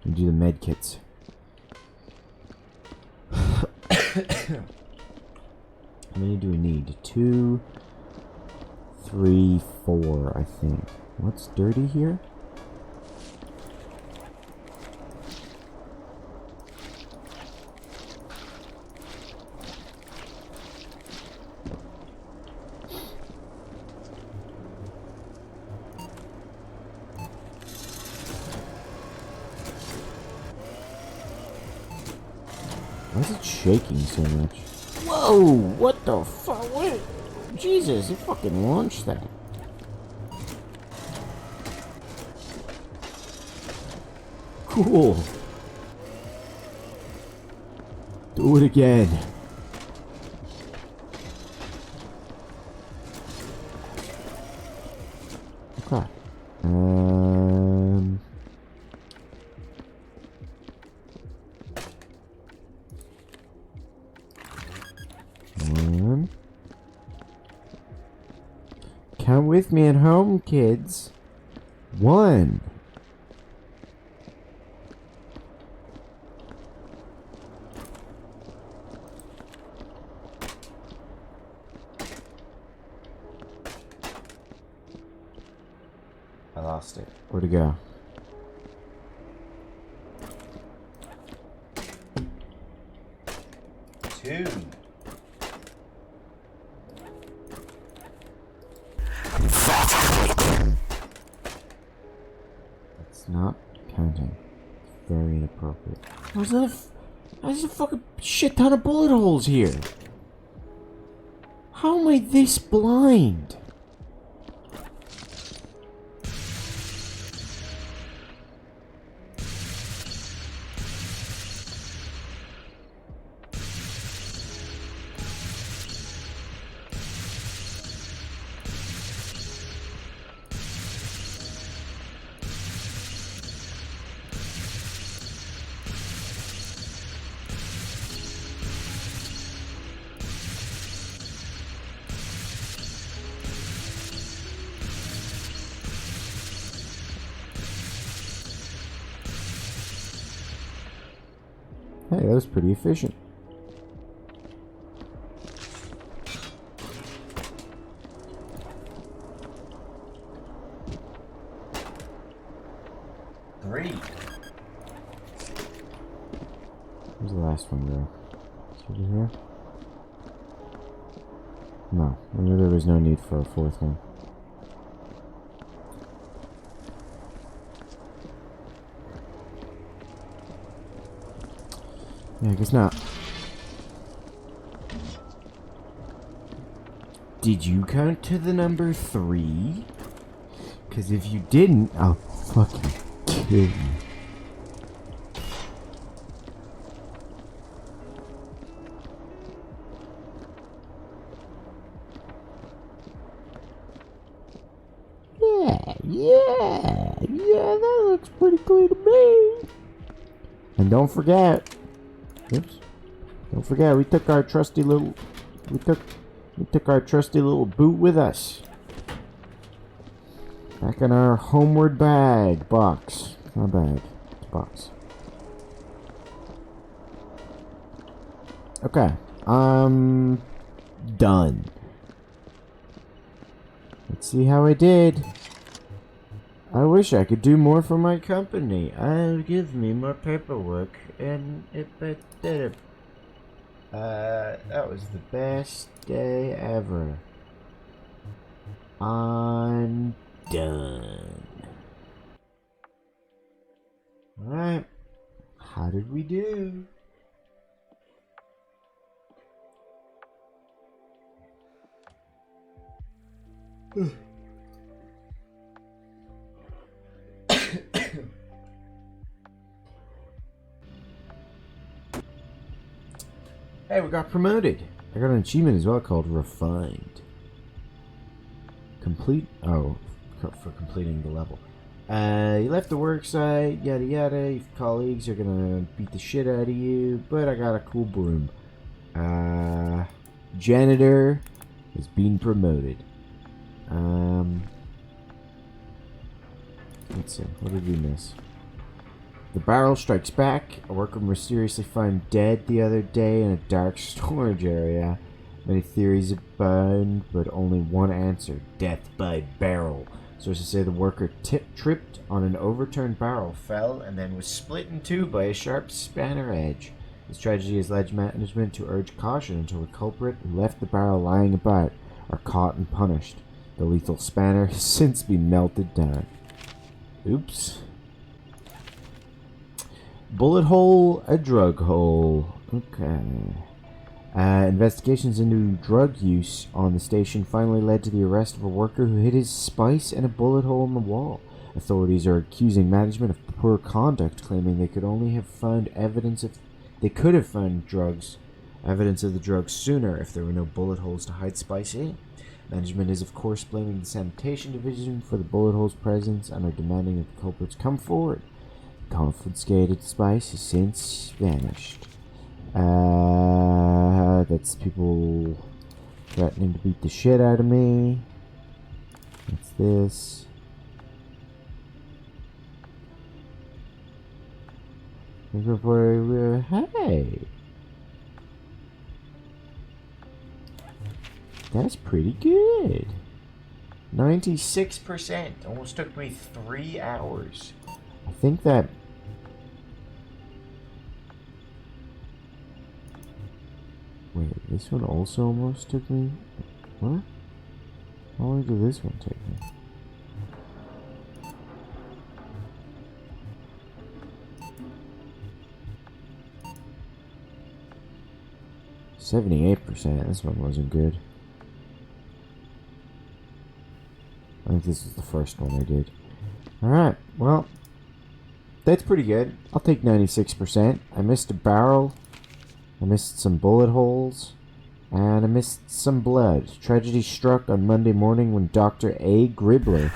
We do the med kits. How many do we need? 2, 3, 4, I think. What's dirty here? Why is it shaking so much? Whoa! What the fuck? What? Jesus, it fucking launched that. Cool. Do it again. Okay. One. Count with me at home, kids. 1. I lost it. Where'd it go? Two. That's not counting. It's very inappropriate. There's a fucking shit ton of bullet holes here. How am I this blind? Hey, that was pretty efficient. Three. Where's the last one go? Is it over here? No, I knew there was no need for a 4th one. Yeah, I guess not. Did you count to the number 3? Because if you didn't, I'll fucking kill you. Yeah, that looks pretty clean to me. And don't forget, don't forget, we took our trusty little boot with us. Back in our homeward box. Not bag, it's a box. Okay, done. Let's see how I did. I wish I could do more for my company. Give me more paperwork, and that was the best day ever. I'm done. Alright. How did we do? Hey, we got promoted. I got an achievement as well called Refined. For completing the level. You left the work site, yada yada. Your colleagues are gonna beat the shit out of you, but I got a cool broom. Janitor is being promoted. Let's see. What did we miss? The barrel strikes back. A worker mysteriously found dead the other day in a dark storage area. Many theories abound, but only one answer. Death by barrel. Sources say the worker tripped on an overturned barrel, fell, and then was split in two by a sharp spanner edge. This tragedy has led management to urge caution until the culprit who left the barrel lying about are caught and punished. The lethal spanner has since been melted down. Oops. Bullet hole, a drug hole. Okay. Investigations into drug use on the station finally led to the arrest of a worker who hid his spice in a bullet hole in the wall. Authorities are accusing management of poor conduct, claiming they could have found evidence of the drugs sooner if there were no bullet holes to hide spice in. Management is, of course, blaming the sanitation division for the bullet hole's presence and are demanding that the culprits come forward. The confiscated spice has since vanished. That's people threatening to beat the shit out of me. What's this? Hey! That's pretty good. 96%. Almost took me 3 hours. I think that... Wait, this one also almost took me... What? How long did this one take me? %. This one wasn't good. I think this is the first one I did. Alright, well, that's pretty good. I'll take 96%. I missed a barrel. I missed some bullet holes. And I missed some blood. Tragedy struck on Monday morning when Dr. A. Gribbler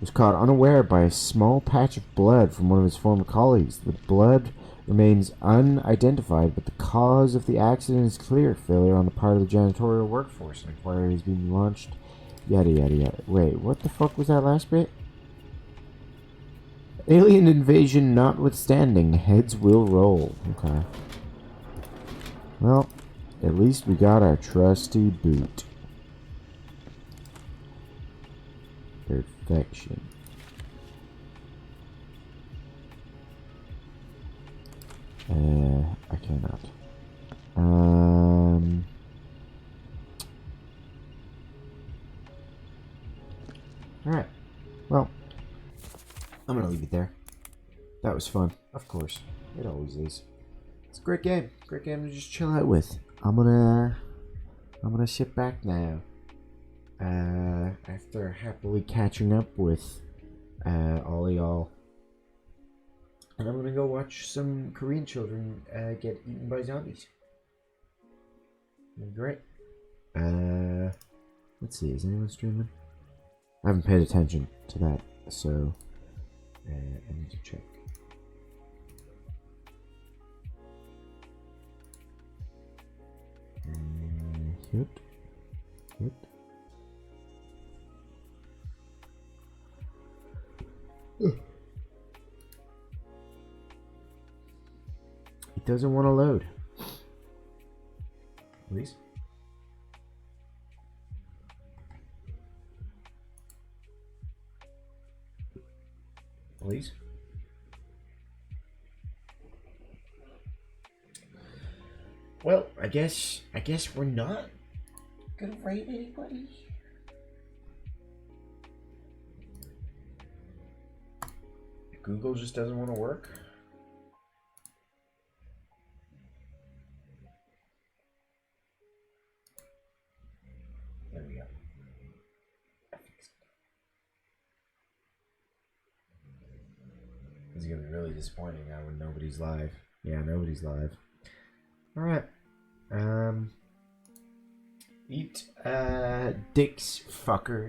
was caught unaware by a small patch of blood from one of his former colleagues. The blood remains unidentified, but the cause of the accident is clear. Failure on the part of the janitorial workforce. An inquiry has been launched. Yada yada yada. Wait, what the fuck was that last bit? Alien invasion notwithstanding, heads will roll. Okay. Well, at least we got our trusty boot. Perfection. I cannot. Alright. Well, I'm gonna leave it there. That was fun. Of course. It always is. It's a great game. Great game to just chill out with. I'm gonna sit back now. After happily catching up with all y'all. And I'm gonna go watch some Korean children get eaten by zombies. Great. Let's see, is anyone streaming? I haven't paid attention to that, so I need to check. Yep. It doesn't want to load. Please. Please. Well, I guess we're not gonna rate anybody. Google just doesn't want to work. There we go. It's gonna be really disappointing now when nobody's live. Yeah, nobody's live. Alright. Eat dicks, fuckers.